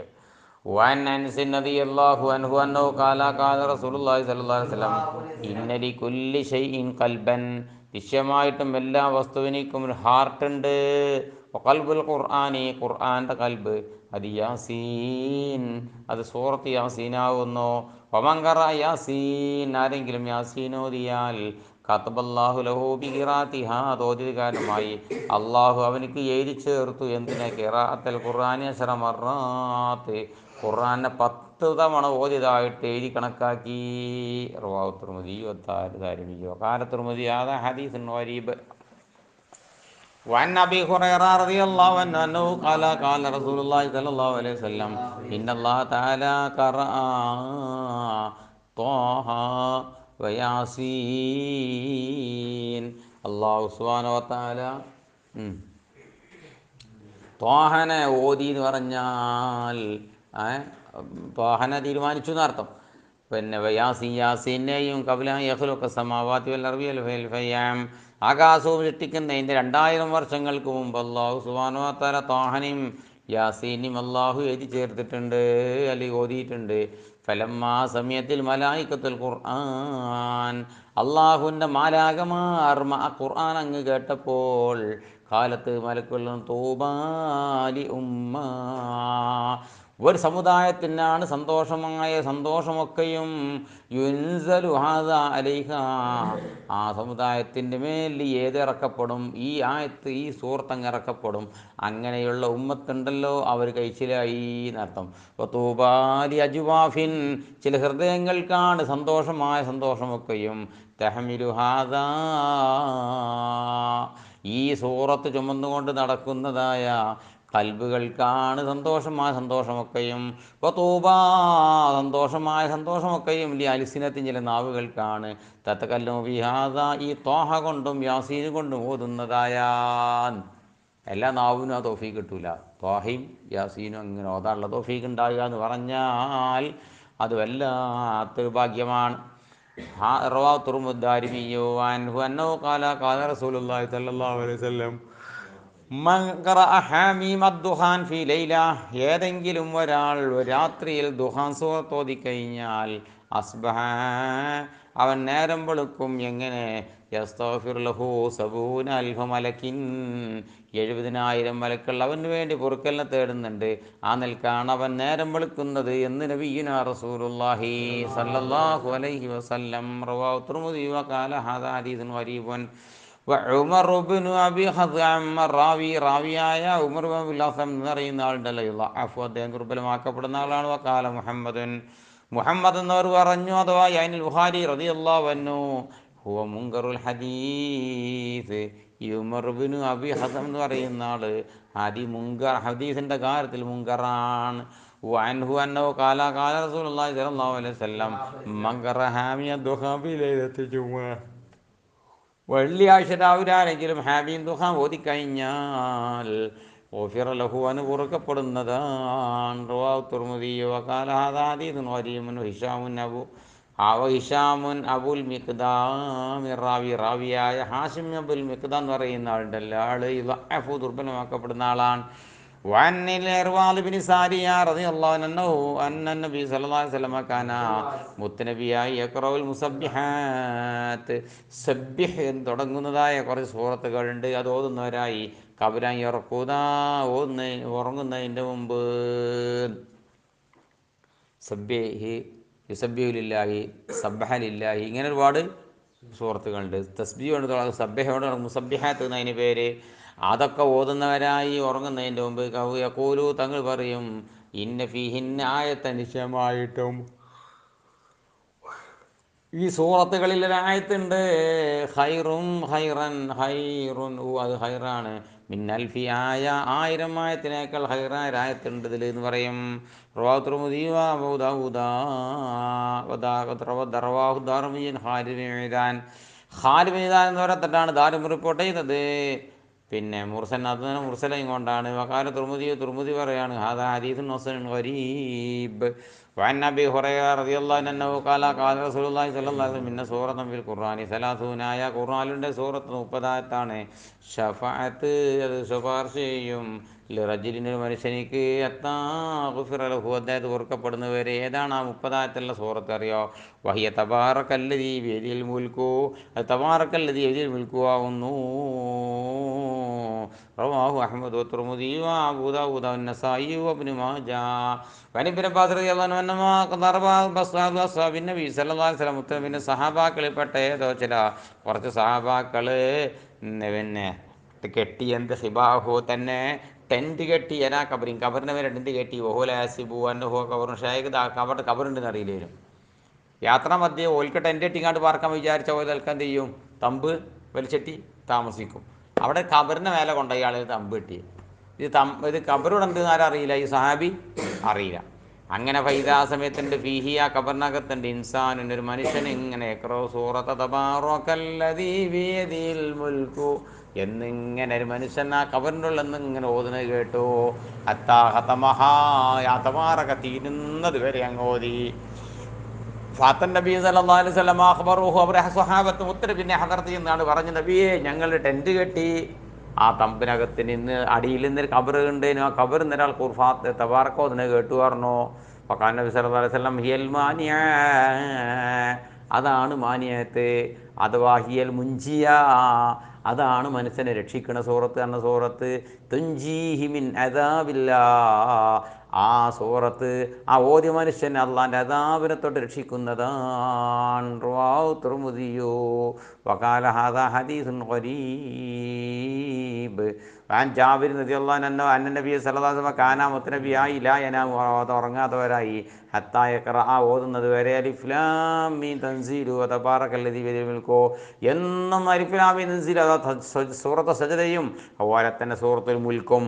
وعن أنس رضي الله عنه أنه قال قال رسول الله صلى الله عليه وسلم إن لكل شيء قلبا. നിശ്ചയമായിട്ടും എല്ലാ വസ്തുവിനും ഒരു ഹാർട്ടുണ്ട്. ഖൽബുൽ ഖുർആനി, ഖുർആൻ്റെ കൽബ് അത് യാസീൻ, അത് സൂറത്ത് യാസീനാവുന്നു. വമങ്കറ യാസീൻ, ആരെങ്കിലും യാസീൻ ഓതിയാൽ ഖതബല്ലാഹു ലഹു ബിഖിറാത്തിഹാ, തോതിയത് കാരണമായി അള്ളാഹു അവനിക്ക് എഴുതി ചേർത്തു. എന്തിനെ? ഖിറാഅത്തുൽ ഖുർആനി 10 മർറാത്ത്, ഖുർആനെ 10 തവണ ഓതിയതായിട്ട് എഴുതി കണക്കാക്കി. റവാഹു തിർമിദി വദാരിമി വഖാല തിർമിദി ഹാദാ ഹദീസുൻ ഗരീബ്. وعن أبي هريرة رضي الله عنه أنه قال قال رسول الله صلى الله عليه وسلم إن الله تعالى قرأ طه وياسين. അള്ളാഹു സുബ്ഹാനഹു വ തആല ത്വാഹനെ ഓതി എന്ന് പറഞ്ഞാൽ ത്വാഹനെ തീരുമാനിച്ചു എന്നർത്ഥം. പിന്നെ യാസീൻ, യാസീനെയും കബല യഖ്ലുഖ സമാവാതി വൽ അർളി വൽ ഫയ്യാം, ആകാശവും സൃഷ്ടിക്കുന്നതിൻ്റെ 2000 വർഷങ്ങൾക്ക് മുമ്പ് അള്ളാഹു സുബ്ഹാനഹു വ തആല ത്വാഹനെയും യാസീനും അള്ളാഹു എഴുതി ചേർത്തിട്ടുണ്ട്, അല്ലെങ്കിൽ ഓതിയിട്ടുണ്ട്. ഫലമ്മാ സമയത്തിൽ മലായിക്കത്തുൽ ഖുർആൻ, അള്ളാഹുവിൻ്റെ മാലാകമാർ ഖുർആൻ അങ്ങ് കേട്ടപ്പോൾ കാലത്ത് മലക്കുകൾ തൂബാലി ഉമ്മ, ഒരു സമുദായത്തിനാണ് സന്തോഷമായ സന്തോഷമൊക്കെയും യുൻസലു ഹാദാ അലൈഹ, ആ സമുദായത്തിൻ്റെ മേൽ ഏതിറക്കപ്പെടും, ഈ ആയത്ത് ഈ സൂറത്തങ്ങ് ഇറക്കപ്പെടും. അങ്ങനെയുള്ള ഉമ്മത്തുണ്ടല്ലോ അവർ കഴിച്ചിലായി എന്നർത്ഥം. തൂബാലി അജ്വാഫിൻ, ചില ഹൃദയങ്ങൾക്കാണ് സന്തോഷമായ സന്തോഷമൊക്കെയും തഹ്മിലു ഹാദാ, ഈ സൂറത്ത് ചുമന്നുകൊണ്ട് നടക്കുന്നതായ കൽബുകൾക്കാണ് സന്തോഷമായ സന്തോഷമൊക്കെയും. വതൂബാ, സന്തോഷമായ സന്തോഷമൊക്കെയും ലി അൽസിനത്തിൻ, ചില നാവുകൾക്കാണ് തതകല്ലമു ബിഹാദാ, ഈ ത്വാഹ കൊണ്ടും യാസീൻ കൊണ്ടും ഓതുന്നതായ. എല്ലാ നാവിനും ആ തൗഫീഖ് കിട്ടൂല. ത്വാഹയും യാസീനും അങ്ങനെ ഓതാനുള്ള തൗഫീഖ് ഉണ്ടാകുക എന്ന് പറഞ്ഞാൽ അത് വല്ലാത്തൊരു ഭാഗ്യമാണ്. റവാഹു തിർമിദി അൻഹു അന്നഹു ഖാല ഖാല റസൂലുള്ളാഹി സ്വല്ലല്ലാഹു അലൈഹി വസല്ലം മൻ ഖറഅ ഹാമീം അദ്ദുഹാൻ ഫീ ലൈല, ഏതെങ്കിലും ഒരാൾ രാത്രിയിൽ ദുഹാൻ സൂറത്ത് ഓതിക്കഴിഞ്ഞാൽ അസ്ബഹ, അവൻ നേരം വെളുക്കും. എങ്ങനെ? യസ്തഗ്ഫിറു ലഹു സബൂന അൽഫ മലക്കിൻ, 70,000 മലക്കൾ അവന് വേണ്ടി പൊറുക്കലിനെ തേടുന്നുണ്ട്. ആ നിൽക്കാണ് അവൻ നേരം വെളുക്കുന്നത് എന്ന് നബിയുനാ റസൂലുള്ളാഹി സ്വല്ലല്ലാഹു അലൈഹി വസല്ലം. റവാഹു തിർമിദി വഖാല ഹാദാ ഹദീസുൻ ഗരീബുൻ. ഉമർ ഇബ്നു അബി ഹസ്അം, റാവിയായ ഉമർ ഇബ്നു അബി ഹസ്അം എന്ന് പറയുന്ന ആളുണ്ടല്ലോ, അദ്ദേഹം ദുർബലമാക്കപ്പെടുന്ന ആളാണ്. വഖാല മുഹമ്മദ് എന്നവർ പറഞ്ഞു, അഥവാ യഅ്നിൽ ബുഖാരി റളിയല്ലാഹു അൻഹു ഹുവ മുൻകറുൽ ഹദീസ്, ഈ ഉമർ ഇബ്നു അബി ഹസ്അം എന്ന് പറയുന്ന ആള് ഹദീസിൻ്റെ കാര്യത്തിൽ മുൻകറാണ്. വഅൻഹു അന്നഹു ഖാല ഖാല റസൂലുള്ളാഹി സ്വല്ലല്ലാഹു അലൈഹി വസല്ലം മൻ ഖറഅ ഹാമിയ ദുഹാ ഫീ ലൈലത്തിൽ ജുമുഅ, വെള്ളിയാഴ്ച രാവിലെ ആരെങ്കിലും ഹാമീം ദുഹാ ഓതിക്കഴിഞ്ഞാൽ ഗുഫിറ ലഹു, അവന് പൊറുക്കപ്പെടുന്നതാണ്. റവാഹു തിർമിദി വഖാല ഹാദാ ഹദീസുൻ ഗരീബുൻ. ഹിശാമുൻ അബുൽ മിഖ്ദാം, റാവിയായ ഹാഷിം അബുൽ മിഖ്ദാം എന്ന് പറയുന്ന ആളുണ്ടല്ലോ, ആള് ളഅഫു, ദുർബലമാക്കപ്പെടുന്ന ആളാണ്. വഅനിൽ ഇർവാദ് ബിൻ സാരിയ റളിയല്ലാഹു അൻഹു അന്ന നബി സല്ലല്ലാഹു അലൈഹി വസല്ലം കാന, മുത്തനബിയായി യഖറഉൽ മുസബ്ബിഹാത്ത്, സബ്ബിഹ് എന്ന് തുടങ്ങുന്നതായ കുറച്ച് സൂറത്തുകളുണ്ട്, അത് ഓതുന്നവരായി കബരാൻ യർഖൂദാ, ഉറങ്ങുന്നതിൻ്റെ മുമ്പ്. സബ്ബിഹ്, യുസബ്ബിഹു ലില്ലാഹി, സബ്ബഹ ലില്ലാഹി, ഇങ്ങനെ ഒരുപാട് സൂറത്തുകളുണ്ട്. തസ്ബീഹ് കൊണ്ട് തുടങ്ങും, സബ്ബഹയോട് തുടങ്ങും, മുസബ്ബിഹാത്ത് എന്നതിന് പേര്. അതൊക്കെ ഓതുന്നവരായി ഉറങ്ങുന്നതിൻ്റെ മുമ്പ് യഖൂലു, തങ്ങൾ പറയും, ഇന്ന ഫീഹിന്ന ആയത്തൻ, നിശ്ചയമായിട്ടും ഈ സൂറത്തുകളിൽ ഒരായത്തുണ്ട്, ഖൈറുൻ, അത് ഖൈറാണ്, മിന്നൽഫി ആയ 1000 ആയത്തിനേക്കാൾ ഹൈറായ ആയത്തുണ്ട് ഇതിൽ എന്ന് പറയും. റവാഹു തിർമിദി വഅബൂ ദാവൂദ റവാഹു Darimi Khalid bin Midan. Khalid bin Midan എന്ന് പറയത്തിട്ടാണ് ദാരും റിപ്പോർട്ട് ചെയ്തത്. പിന്നെ മുർസൽ അത് മുർസലയും കൊണ്ടാണ്. വഖാല തുർമുദി പറയാണ് ഹാദാ ഹദീസുൻ ഹസനുൻ ഗരീബ്. വഅൻ അബീ ഹുറൈറ റളിയല്ലാഹു അൻഹു ഖാല ഖാല റസൂലുള്ളാഹി സ്വല്ലല്ലാഹു അലൈഹി വസല്ലം ഇന്ന സൂറത്തൻ ഫിൽ ഖുർആനി 30 ഖുർആനിലുണ്ട് സൂറത്ത് 30 ഷഫഅത്ത് അത് ശുപാർശ ചെയ്യും. റജുലിന് മനുഷ്യനിക്ക് ഗുഫിറലഹു അദ്ദേഹത്തെ ഓർക്കപ്പെടുന്നവരെ. ഏതാണ് ആ 30 സൂറത്ത് അറിയോ? വഹിയ തബാറക്കല്ലദീ ബിയദിൽ മുൽക്കു. അത് തബാറക്കല്ലദീ ബിയദിൽ മുൽക്കു ആകുന്നു. റവാഹു അഹ്മദ് വതിർമിദി വഅബൂ ദാവൂദ വന്നസായി വഇബ്നു മാജാ. വഇബ്നു അബ്ബാസ് റളിയല്ലാഹു അൻഹുമാ അസ്ഹാബിൻ നബി സല്ലല്ലാഹു അലൈഹി വസല്ലം. പിന്നെ സഹാബാക്കളിൽപ്പെട്ട ഏതോ ചില കുറച്ച് സഹാബാക്കൾ പിന്നെ കെട്ടി എന്ത് ഹിബാഹു തന്നെ ടെൻറ്റ് കെട്ടി എനാ കബറിൻ്റെ മേലെ ടെൻറ്റ് കെട്ടി ഓഹുലാസിബു അന്നഹു കബറും ഷായിഖ് കബറുണ്ടെന്ന് അറിയില്ലേലും യാത്രാ മധ്യേ ഓൽക്ക് ടെൻറ്റ് കെട്ടിങ്ങാണ്ട് പാർക്കാൻ വിചാരിച്ച പോലെ ആൾക്കാർ എന്ത് ചെയ്യും? തമ്പ് വലിച്ചെട്ടി താമസിക്കും. അവിടെ കബറിൻ്റെ മേലെ കൊണ്ടുപോയി ആളുകൾ തമ്പ് കെട്ടി. ഇത് കബറിവിടെ ഉണ്ട് ആരറിയില്ല, ഈ സഹാബി അറിയില്ല. അങ്ങനെ ഫൈദാ സമയത്തുണ്ട് ഫീഹി ആ കബറിനകത്തുണ്ട് ഇൻസാൻ ഒരു മനുഷ്യൻ ഇങ്ങനെ സൂറത്ത തബാറകല്ലദീ ബിയദിൽ മുൽക്കു എന്നിങ്ങനെ ഒരു മനുഷ്യൻ ആ കബറിൻ്റെ ഉള്ളെന്ന് ഇങ്ങനെ ഓതുന്നത് കേട്ടു. ഹത്താ ഹതമഹാ യാ തബാറക തീരുന്നത് വരെ അങ്ങ് ഓതി. ഫാത്തൻ നബി സല്ലല്ലാഹു അലൈഹി വസല്ലം അഖ്ബറുഹു അവരെ സ്വഹാബത്ത് മുത്തര പിന്നെ ഹദർത്തി എന്നാണ് പറഞ്ഞു, നബിയെ ഞങ്ങൾ ടെൻറ്റ് കെട്ടി ആ തമ്പിനകത്ത് നിന്ന് അടിയിൽ നിന്നൊരു കബർ ഉണ്ടേനു. ആ കബർ ഒരാൾ ഖുർഫാത്ത് തബാറക്കോ അതിനെ കേട്ടു പറഞ്ഞു. ഫഖാല നബി സല്ലല്ലാഹു അലൈഹി വസല്ലം ഹിയൽ മാനിയ അതാണ് മാനിയത്ത് അഥവാ ഹിയൽ മുൻജിയ അതാണ് മനുഷ്യനെ രക്ഷിക്കുന്ന സൂറത്ത് എന്ന സൂറത്ത്. തുൻജീഹി മിൻ അദാബില്ലാ ആ സൂറത്ത് ആ ഓദ്യ മനുഷ്യൻ അള്ളാൻ്റെ അദാബിനെ തൊട്ട് രക്ഷിക്കുന്നതാണ്. റവാഹു തിർമിദിയു വഖാല ഹാദാ ഹദീസുൻ ഗരീബ്. വഅൻ ജാബിർ റളിയല്ലാഹു അൻഹു അന്ന നബി സല്ലല്ലാഹു അലൈഹി വസല്ലം കാന മുത്തനബിയായി ലാ യനാമു ഉറങ്ങാത്തവരായി ഹത്താ യഖറഅ ഓതുന്നത് വരെ അലിഫ് ലാം മീം തൻസീലു തബാറകല്ലദീ ബിയദിൽ മുൽക്കു എന്നും അലിഫ് ലാം മീം തൻസീലു സൂറത്ത് സജദയും അതുപോലെ തന്നെ സൂറത്തുൽ മുൽക്കും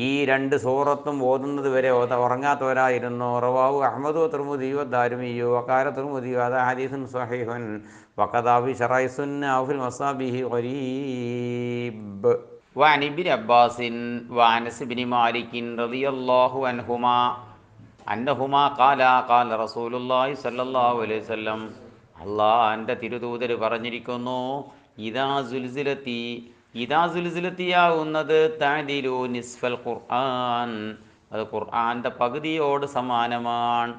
ഈ രണ്ട് സൂറത്തും ഓതുന്നത് വരെ ഉറങ്ങാത്തവരായിരുന്നു. റവാഹു അഹ്മദു തിർമിദി വദാരിമി വഖാല തിർമിദി ഹദാ ഹദീസുൻ സ്വഹീഹുൻ വഖദാ ഫി ശറഹി സുന്ന ഔ ഫിൽ മസാബിഹി ഗരീബ്. വഅൻ ഇബ്നു അബ്ബാസിൻ വഅനസ് ഇബ്നു മാലികിൻ റളിയല്ലാഹു അൻഹുമാ അന്നഹുമാ ഖാല ഖാല റസൂലുള്ളാഹി സ്വല്ലല്ലാഹു അലൈഹി വസല്ലം അല്ലാഹുവിൻ്റെ തിരുദൂതർ പറഞ്ഞിരിക്കുന്നു, ഇദാ സുൽസിലത്തിയാവുന്നത് തഅദിലു നിസ്ഫൽ ഖുർആൻ അത് ഖുർആൻ്റെ പകുതിയോട് സമാനമാണ്.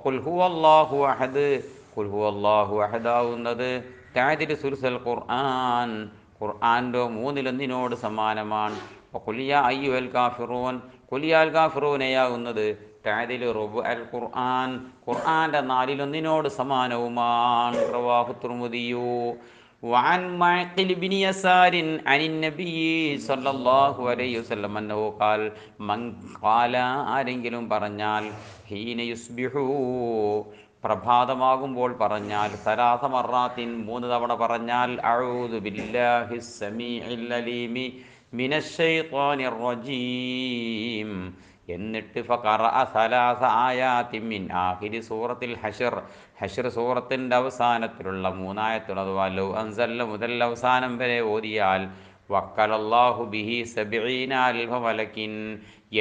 ഖുൽ ഹുവല്ലാഹു അഹദ് ഖുൽ ഹുവല്ലാഹു അഹദാവുന്നത് തഅദിലു സുൽസൽ ഖുർആൻ ഖുർആൻ്റെ 1/3 സമാനമാണ്. ഖുൽ യാ അയ്യുഹൽ കാഫിറൂൻ ഖുൽ യാ അൽ കാഫിറൂനയാവുന്നത് തഅദിലു റുബ്അൽ ഖുർആൻ ഖുർആൻ്റെ 4/1 സമാനവുമാണ്. റവാഹു തിർമിദിയു. وعن معقل بن يسار عن النبي صلى الله عليه وسلم أنه قال من قال ആരെങ്കിലും പറഞ്ഞാൽ ഹീന യുസ്ബിഹു പ്രഭാതമാകുമ്പോൾ പറഞ്ഞാൽ സലാസ മറാത്തിൻ 3 തവണ പറഞ്ഞാൽ അഊദു ബില്ലാഹിസ് സമീഇൽ അലീമി മിനശ് ശൈത്വാനിർ റജീം എന്നിട്ട് ഫഖറഅ സലാസ ആയാത്തിൻ മിൻ ആഖിരി സൂറത്തിൽ ഹശ്ർ സൂറത്തിൻ്റെ അവസാനത്തിലുള്ള 3 ആയത്തുകൾ അഥവാ ലൗ അൻസല മുതൽ അവസാനം വരെ ഓതിയാൽ വക്കലല്ലാഹു ബിഹി 70,000 മലക്കിൻ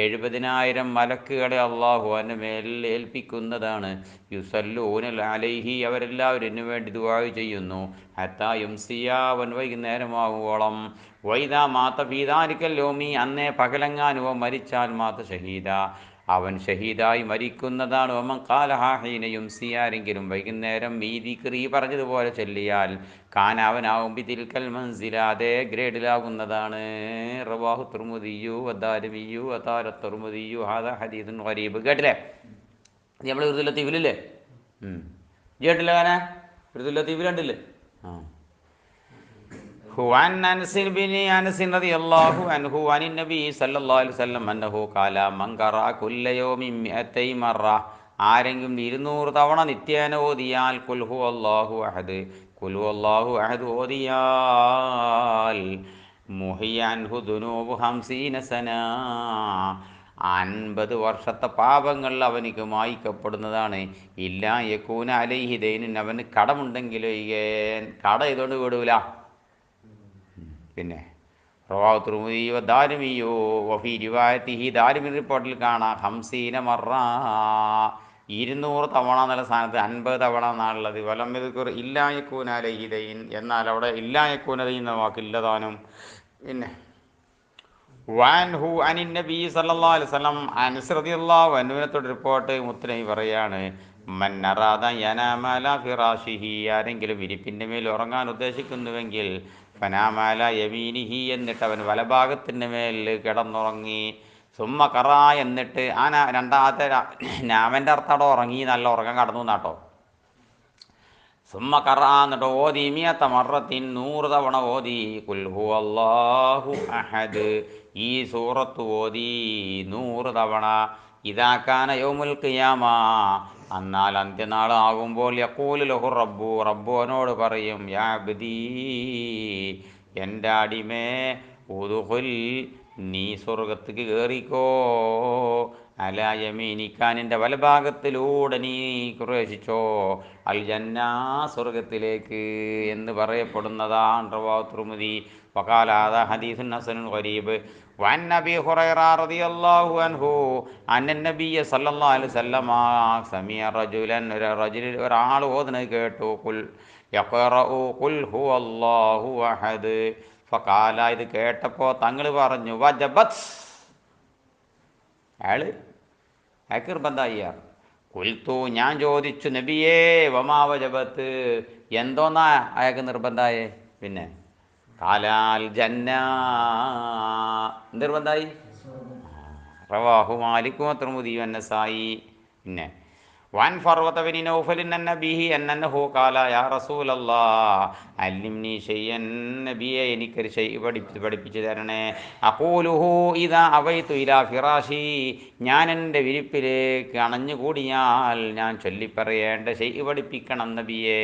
70,000 മലക്കുകളെ അള്ളാഹു അവൻ്റെ മേലിൽ ഏൽപ്പിക്കുന്നതാണ്. യുസല്ലൂന അലൈഹി അവരെല്ലാവരും വേണ്ടി ദുആ ചെയ്യുന്നു. ഹത്താ യുംസിയ അവൻ വൈകുന്നേരമാകുവോളം. വൈദാ മാത ഫീ ദാലിക്കൽ യൗമി അന്നേ പകലങ്ങാനുവ മരിച്ചാൽ മാത ഷഹീദ അവൻ ഷഹീദായി മരിക്കുന്നതാണ്. ഒമൻ ഖാലഹാ ഹീന യുംസി ആരെങ്കിലും വൈകുന്നേരം ഈ ദിക്ർ പറഞ്ഞതുപോലെ ചൊല്ലിയാൽ കാന അവനാവും ബിതിൽക്കൽ മൻസില അതേ ഗ്രേഡിലാകുന്നതാണ്. റവാഹു തിർമിദിയു വദാരിമിയു വതാര തിർമിദിയു ഹാദാ ഹദീസുൻ ഗരീബ്. കേട്ടില്ലേ? നമ്മൾ ഉറുദു ലത്തീഫിലില്ലേ? കേട്ടില്ല? കാന ഉറുദു ലത്തീഫിൽ കണ്ടില്ലേ? عن أنس بن أنس رضي الله عنه عن النبي صلى الله عليه وسلم أنه قال من قرأ كل يوم 200 مرة ആരെങ്കിലും 200 തവണ നിത്യേന ഓതിയാൽ ഖുൽ ഹുവല്ലാഹു അഹദ് ഖുൽ ഹുവല്ലാഹു അഹദ് ഓതിയാൽ മുഹിയാൻഹു ദുനൂബു ഹംസീന സന, 50 വർഷത്തെ പാപങ്ങൾ അവനിക്ക് മായ്ക്കപ്പെടുന്നതാണ്. ഇല്ല യക്കൂന അലൈഹി ദൈനുൻ, അവന് കടമുണ്ടെങ്കിലോ കട ഇതുകൊണ്ട് വിടൂല. പിന്നെ റവാഹു തിർമിദി വ ദാരിമിയോ വഫി റിവായത്തിഹി, ദാരിമി റിപ്പോർട്ടിൽ കാണാം ഹംസീന മറ, 200 തവണ എന്നുള്ള സ്ഥാനത്ത് 50 തവണ എന്നാണുള്ളത്. വലം യദ്കുർ ഇല്ലാ യകൂന അലൈഹി ദൈൻ, എന്നാൽ അവിടെ ഇല്ലാ യകൂന ദൈൻ എന്ന വാക്കില്ലതാനും. പിന്നെ വാൻഹു അനിൻ നബി സല്ലല്ലാഹു അലൈഹി വസല്ലം, അനസ് റളിയല്ലാഹു അൻഹുവിനെ റിപ്പോർട്ട് മുത്തനബി പറയാണ്, മൻ അറാദ യനാമ അലാ ഫിറാശിഹി, ആരെങ്കിലും വിരിപ്പിൻ്റെ മേൽ ഉറങ്ങാൻ ഉദ്ദേശിക്കുന്നുവെങ്കിൽ ഫനാമാല യമീനിഹി, എന്നിട്ട് അവൻ വലഭാഗത്തിൻ്റെ മേൽ കിടന്നുറങ്ങി. സുമ്മ കറ, എന്നിട്ട് ആ രണ്ടാമത്തെ നാമൻ്റെ അർത്ഥം അവിടെ ഉറങ്ങി, നല്ല ഉറങ്ങാൻ കടന്നു എന്നാട്ടോ. സുമ്മ കറ, എന്നിട്ട് ഓതി മിയത്ത മറത്തിൻ, 100 തവണ ഓതി ഖുൽ ഹുവല്ലാഹു അഹദ്, ഈ സൂറത്ത് ഓതി 100 തവണ. ഇദാകാന യൗമുൽ ഖിയാമ, എന്നാൽ അന്ത്യനാൾ ആകുമ്പോൾ യഖൂലു ലഹു റബ്ബു, റബ്ബു അവനോട് പറയും, യാ അബ്ദീ, എൻ്റെ അടിമേ, ഉദ്ഖുൽ, നീ സ്വർഗത്തേക്ക് കയറിക്കോ, അലാ യമീനിക, നിൻ്റെ വലഭാഗത്തിലൂടെ നീ പ്രവേശിച്ചോ, അൽ ജന്ന, സ്വർഗത്തിലേക്ക് എന്ന് പറയപ്പെടുന്നതാണ്. റവാഹു തിർമിദി വഖാല ഹാദാ ഹദീസുൻ ഹസനുൻ ഗരീബ്. വഅൻ അബീ ഹുറൈറ റളിയല്ലാഹു അൻഹു അന്ന നബിയ്യ സല്ലല്ലാഹു അലൈഹി വസല്ലം സമിഅ റജുലൻ, ഒരാൾ ഓതുന്നത് കേട്ടു, ഖുൽ യഖറഉ ഖുൽ ഹുവല്ലാഹു അഹദ്, ഫഖാല, ഇത് കേട്ടപ്പോൾ തങ്ങൾ പറഞ്ഞു, വജബത്, അയാൾക്ക് നിർബന്ധമായി. കുൽത്തു, ഞാൻ ചോദിച്ചു, നബിയേ വമാ വജബത്ത്, എന്തോന്നാ അയാൾക്ക് നിർബന്ധമായേ? പിന്നെ കാലാൽ ജന്ന, നിർബന്ധമായി. റവാഹു മാലിക് തിർമിദി വന്നസായി. പിന്നെ വൻ ഫർവത ബിൻ നൗഫൽ അന്നബിഹി അന്നഹു ഖാല യാ റസൂലല്ലാഹ് അല്ലിംനി ഷൈഅൻ, നബിയെ എനിക്കൊരു ഷൈഅ് പഠിപ്പിച്ചു തരണേ. അഖൂലുഹു ഇദാ അവൈതു ഇലാ ഫിറാശി, ഞാൻ എൻ്റെ വിരിപ്പിലേക്ക് അണഞ്ഞുകൂടിയാൽ ഞാൻ ചൊല്ലിപ്പറയേണ്ട ഷൈഅ് പഠിപ്പിക്കണം നബിയെ.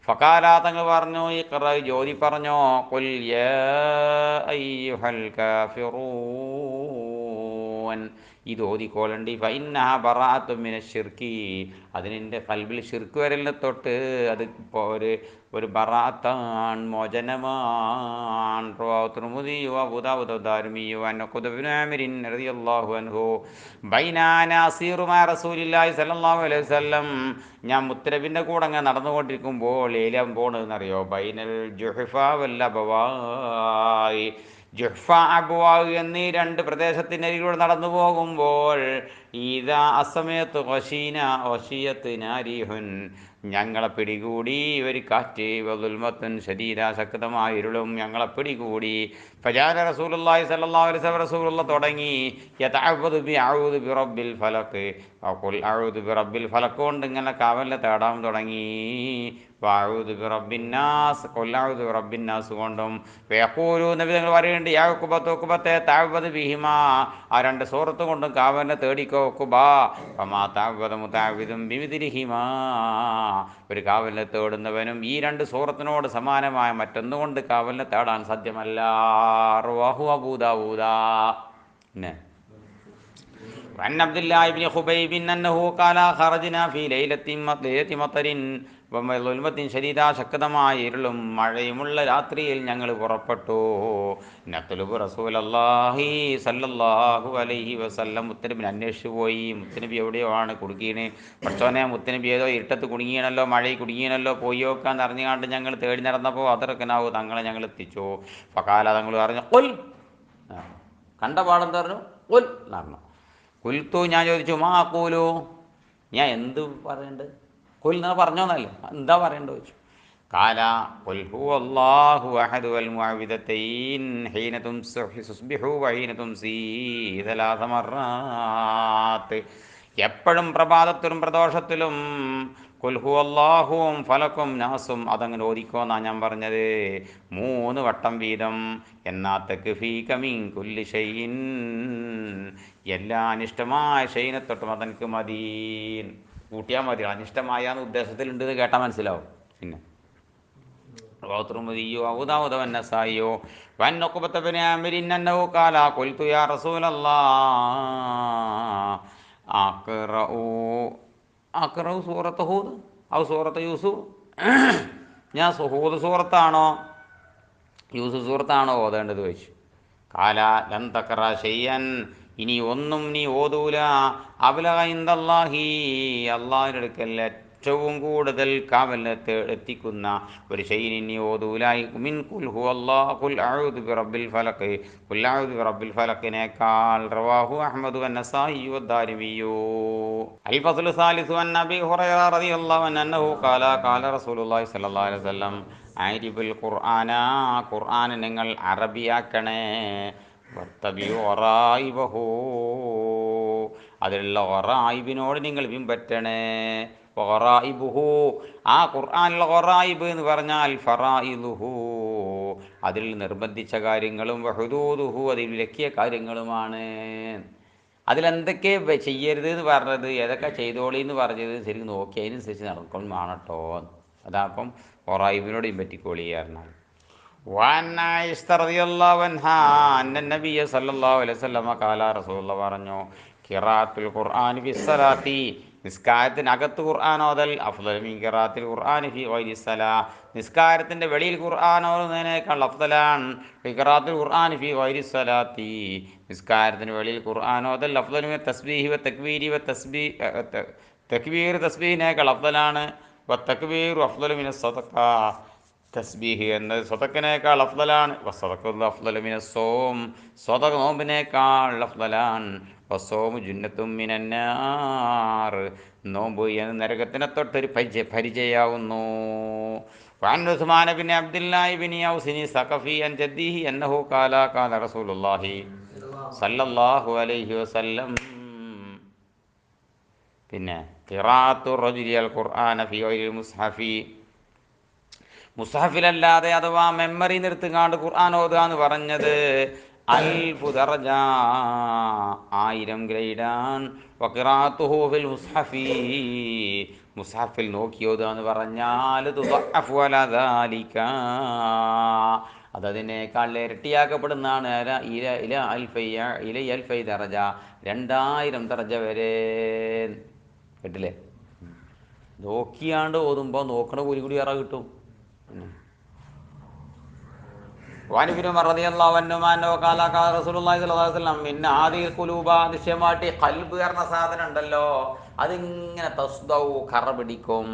ഫഖാല, തങ്ങൾ പറഞ്ഞു, ഇഖ്റ, ജോദി പറഞ്ഞോ, ഖുൽ യാ അയ്യുഹൽ കാഫിറൂൻ, ഇത് ഓതിക്കോളണ്ടി. ഫഇന്നഹ ബറാഅത്തും മിനശ്ശിർക്കി, അതിനെൻ്റെ ഖൽബിൽ ശിർക്ക് വരലിനെ തൊട്ട് അത് ഒരു ബറാഅത്താണ്, മോചനമാണ്. റവാഹു തിർമിദി വഅബൂ ദാവൂദ് വദാരിമി വഅൻ ഖുദബ് ഇബ്നു ആമിർ റളിയല്ലാഹു അൻഹു ബൈനാ നാസീറു മാ റസൂലില്ലാഹി സ്വല്ലല്ലാഹു അലൈഹി വസല്ലം, ഞാൻ മുത്തനബിൻ്റെ കൂടെ അങ്ങനെ നടന്നുകൊണ്ടിരിക്കുമ്പോൾ, ഏലാൻ പോണെന്നറിയോ, ബൈനൽ ജുഹ്ഫ വൽ അബ്വാഇ, ജുഹ്ഫ അബ്വാ എന്നീ 2 പ്രദേശത്തിനരികിലൂടെ നടന്നു പോകുമ്പോൾ, ഇദാ അസമയത്ത് ഖശീന വശിയത്ത് നാരിഹുൻ, ഞങ്ങളെ പിടികൂടി ഒരു കാറ്റ്, വദുൽമത്തുൻ ശദീദ, ശക്തമായ ഇരുളും ഞങ്ങളെ പിടികൂടി. ഫജാല റസൂലുള്ളാഹി സ്വല്ലല്ലാഹു അലൈഹി വസല്ലം, റസൂലുള്ളാഹി തുടങ്ങി, യതഅവ്വദു ബി അഊദു ബി റബ്ബിൽ ഫലഖ്, ഖുൽ അഊദു ബി റബ്ബിൽ ഫലഖ് കൊണ്ട് ഇങ്ങനെ കാവലിനെ തേടാൻ തുടങ്ങി. വഅഊദു ബി റബ്ബിൻ നാസ്, ഖുൽ അഊദു ബി റബ്ബിൻ നാസ് കൊണ്ടും. വയഖൂലു, നബി തങ്ങൾ പറയുന്നുണ്ട്, യാ ഉഖബത്തെ തഅവ്വദ് ബിഹിമാ, ആ 2 സൂറത്ത് കൊണ്ടും കാവലിനെ തേടിക്കോ ഉഖബാ. ഫമാ തഅവ്വദ മുതഅവ്വിദുൻ ബിമിദ്ലിഹിമാ, ഒരു കാവലിനെ തേടുന്നവനും ഈ 2 സൂറത്തിനോട് സമാനമായ മറ്റൊന്നുകൊണ്ട് കാവലിനെ തേടാൻ സാധ്യമല്ല. റവാഹു അബൂ ദാവൂദ. പിന്നെ വഅൻ അബ്ദുല്ലാഹി ഇബ്നു ഖുബൈബ് അന്നഹു ഖാല ഖറജ്നാ ഫീ ലൈലത്തി മത്തരിൻ വമളുമത്തിൻ ശദീദ, ശക്തമായ ഇരുളും മഴയുമുള്ള രാത്രിയിൽ ഞങ്ങൾ പുറപ്പെട്ടു. നത്ലുബു റസൂലല്ലാഹി സല്ലല്ലാഹു അലൈഹി വസല്ലം, മുത്തനബിനെ അന്വേഷിച്ചു പോയി. മുത്തനബി എവിടെയാണ് കുടുങ്ങിയത്? പക്ഷോനെ, മുത്തനബി ഏതോ ഇരുട്ടത്ത് കുടുങ്ങിയണല്ലോ, മഴയിൽ കുടുങ്ങിയണല്ലോ, പോയി നോക്കാൻ അറിഞ്ഞുകൊണ്ട് ഞങ്ങൾ തേടി നടന്നപ്പോൾ അതറക്കനാവൂ, തങ്ങളെ ഞങ്ങൾ എത്തിച്ചു. ഫഖാല, തങ്ങൾ പറഞ്ഞു, ഖുൽ, കണ്ട പാടെന്ത് പറഞ്ഞു? ഖുൽ എന്ന് പറഞ്ഞു. കുൽത്തു, ഞാൻ ചോദിച്ചു, മാ അഖൂലു, ഞാൻ എന്ത് പറയണ്ട്? കുൽ എന്ന് പറഞ്ഞോന്നല്ലേ, എന്താ പറയേണ്ടത് ചോദിച്ചു. കാല ഖുൽ ഹുവല്ലാഹു അഹദ് വൽ മുഅവ്വിദതൈൻ ഹീന തുസ്ബിഹു വഹീന തുംസി 3 മർറാത്ത്, എപ്പോഴും പ്രഭാതത്തിലും പ്രദോഷത്തിലും ഖുൽ ഹുവല്ലാഹുവും ഫലക്കും നാസും അതങ്ങനെ ഓതിക്കോന്നാണ് ഞാൻ പറഞ്ഞത്, 3 വട്ടം വീതം. എന്നാ തക്ഫീക മിൻ കുല്ലി ഷൈഇൻ, എല്ലാ അനിഷ്ടമായ ഷൈനെ തൊട്ടും അതെനിക്ക് മതി, കൂട്ടിയാൽ മതി. അനിഷ്ടമായ ഉദ്ദേശത്തിലുണ്ട് എന്ന് കേട്ടാൽ മനസ്സിലാവും. പിന്നെ رواه الترمذي وأبو داود والنسائي وعن عقبة بن عامر أنه قال قلت يا رسول الله أقرأ أقرأ سورة هود أو سورة يوسف ഞാൻ ഹൂദ് സൂറത്താണോ യൂസുഫ് സൂറത്താണോ ഓതേണ്ടത് ചോദിച്ചു. കാല ലൻ തഖറ ഷൈഅൻ, ഇനി ഒന്നും നീ ഓതൂല. അബ്ലഗ ഇൻദല്ലാഹി, അള്ളാഹിൻ്റെ അടുക്കൽ ഏറ്റവും കൂടുതൽ കാവലത്ത് എത്തിക്കുന്ന ഒരു ഷൈഇൻ നീ ഓതൂല. മിൻ ഖുൽ ഹുവല്ലാഹു ഖുൽ അഊദു ബിറബ്ബിൽ ഫലഖ്, ഖുൽ അഊദു ബിറബ്ബിൽ ഫലഖിനേക്കാൾ. റവാഹു അഹ്മദു വന്നസായി വദ്ദാരിമിയു. അൽ ഫസ്ലു സാലിസു അൻ അബീ ഹുറൈറ റളിയല്ലാഹു അൻഹു അന്നഹു ഖാല ഖാല റസൂലുള്ളാഹി സ്വല്ലല്ലാഹു അലൈഹി വസല്ലം ആരിബുൽ ഖുർആന, ഖുർആൻ നിങ്ങൾ അറബിയാക്കണേ. വത്തബിഉ ഖറായിബഹു, അതിലുള്ള ഖറായിബിനോട് നിങ്ങൾ പിൻപറ്റണേ. ഖറായിബുഹു, ആ ഖുർആനിലുള്ള ഖറായിബ് എന്ന് പറഞ്ഞാൽ ഫറായിദുഹു, അതിൽ നിർബന്ധിച്ച കാര്യങ്ങളും വഹുദൂദുഹു, അതിൽ വിലക്കിയ കാര്യങ്ങളുമാണ്. അതിലെന്തൊക്കെ ചെയ്യരുത് എന്ന് പറഞ്ഞത്, ഏതൊക്കെ ചെയ്തോളി എന്ന് പറഞ്ഞത് ശരിക്കും നോക്കി അതിനനുസരിച്ച് നടക്കണം വേണട്ടോ. അതാപ്പം ഖറായിബിനോട് പറ്റിക്കോളി പറഞ്ഞാൽ. നബിയ സല്ലല്ലാഹു അലൈഹി വസല്ലമ ഖാല, റസൂലുള്ളാഹി പറഞ്ഞു, ഖിറാഅത്തുൽ ഖുർആനി ഫിസ്സലാത്തി, നിസ്കാരത്തിനകത്ത് ഖുർആൻ ഓതൽ അഫ്ളലു മിൻ ഖിറാഅത്തിൽ ഖുർആനി ഫി ഗൈരി സലാ, നിസ്കാരത്തിൻ്റെ വെളിയിൽ ഖുർആൻ ഓതുന്നതിനേക്കാൾ അഫ്ളലാണ് ഖിറാഅത്തുൽ ഖുർആനി ഫി ഗൈരി സലാത്തി, നിസ്കാരത്തിന് വെളിയിൽ ഖുർആൻ ഓതൽ അഫ്ളലു മിൻ തസ്ബീഹി വ തക്ബീരി വ തക്ബീർ തസ്ബീഹിനേക്കാൾ അഫ്ളലാണ്. വ തക്ബീറു അഫ്ളലു മിന സദഖ, തസ്ബീഹ് എന്നത് സ്വതക്കിനേക്കാൾ അഫ്ളലാണ്. വസ്സദഖു അഫ്ളലു മിനസ്സൗം, സ്വതക നോമ്പിനേക്കാൾ അഫ്ളലാണ്. വസ്സൗമു ജുന്നത്തും മിനന്നാർ, നോമ്പ് എന്ന നരകത്തിനെ തൊട്ടൊരു പരിചയാവുന്നു. وعن عثمان بن عبد الله بن أوس الثقفي عن جده أنه قال قال رسول الله صلى الله عليه وسلم. പിന്നെ ഖിറാഅത്തു റജുലി അൽ ഖുർആന ഫി ഗൈരിൽ മുസ്ഹഫി, മുസ്ഹഫിലല്ലാതെ അഥവാ മെമ്മറി നിർത്തുകാണ്ട് ഖുർആൻ ഓതുക എന്ന് പറഞ്ഞത് അൽഫു ദറജ, 1000 ഗ്രേഡാൻ. വഖിറാഅത്തുഹു ഫിൽ മുസ്ഹഫി, മുസ്ഹഫിൽ നോക്കി ഓതുക എന്ന് പറഞ്ഞാൽ തുദഅഫു അലാ ദാലിക, അതതിനേക്കാൾ ഇരട്ടിയാക്കപ്പെടുന്നതാണ്. ഇല അൽഫൈ ദറജ, 2000 ദറജ വരെ. കേട്ടില്ലേ? നോക്കിയാണ്ട് ഓതുമ്പോൾ നോക്കണ കൂലി കൂടി ഏറെ കിട്ടും. നിശ്ചയമായിട്ട് ഖൽബ് എന്ന സാധനം ഉണ്ടല്ലോ, അതിങ്ങനെ തസ്ദൗ കറ പിടിക്കും.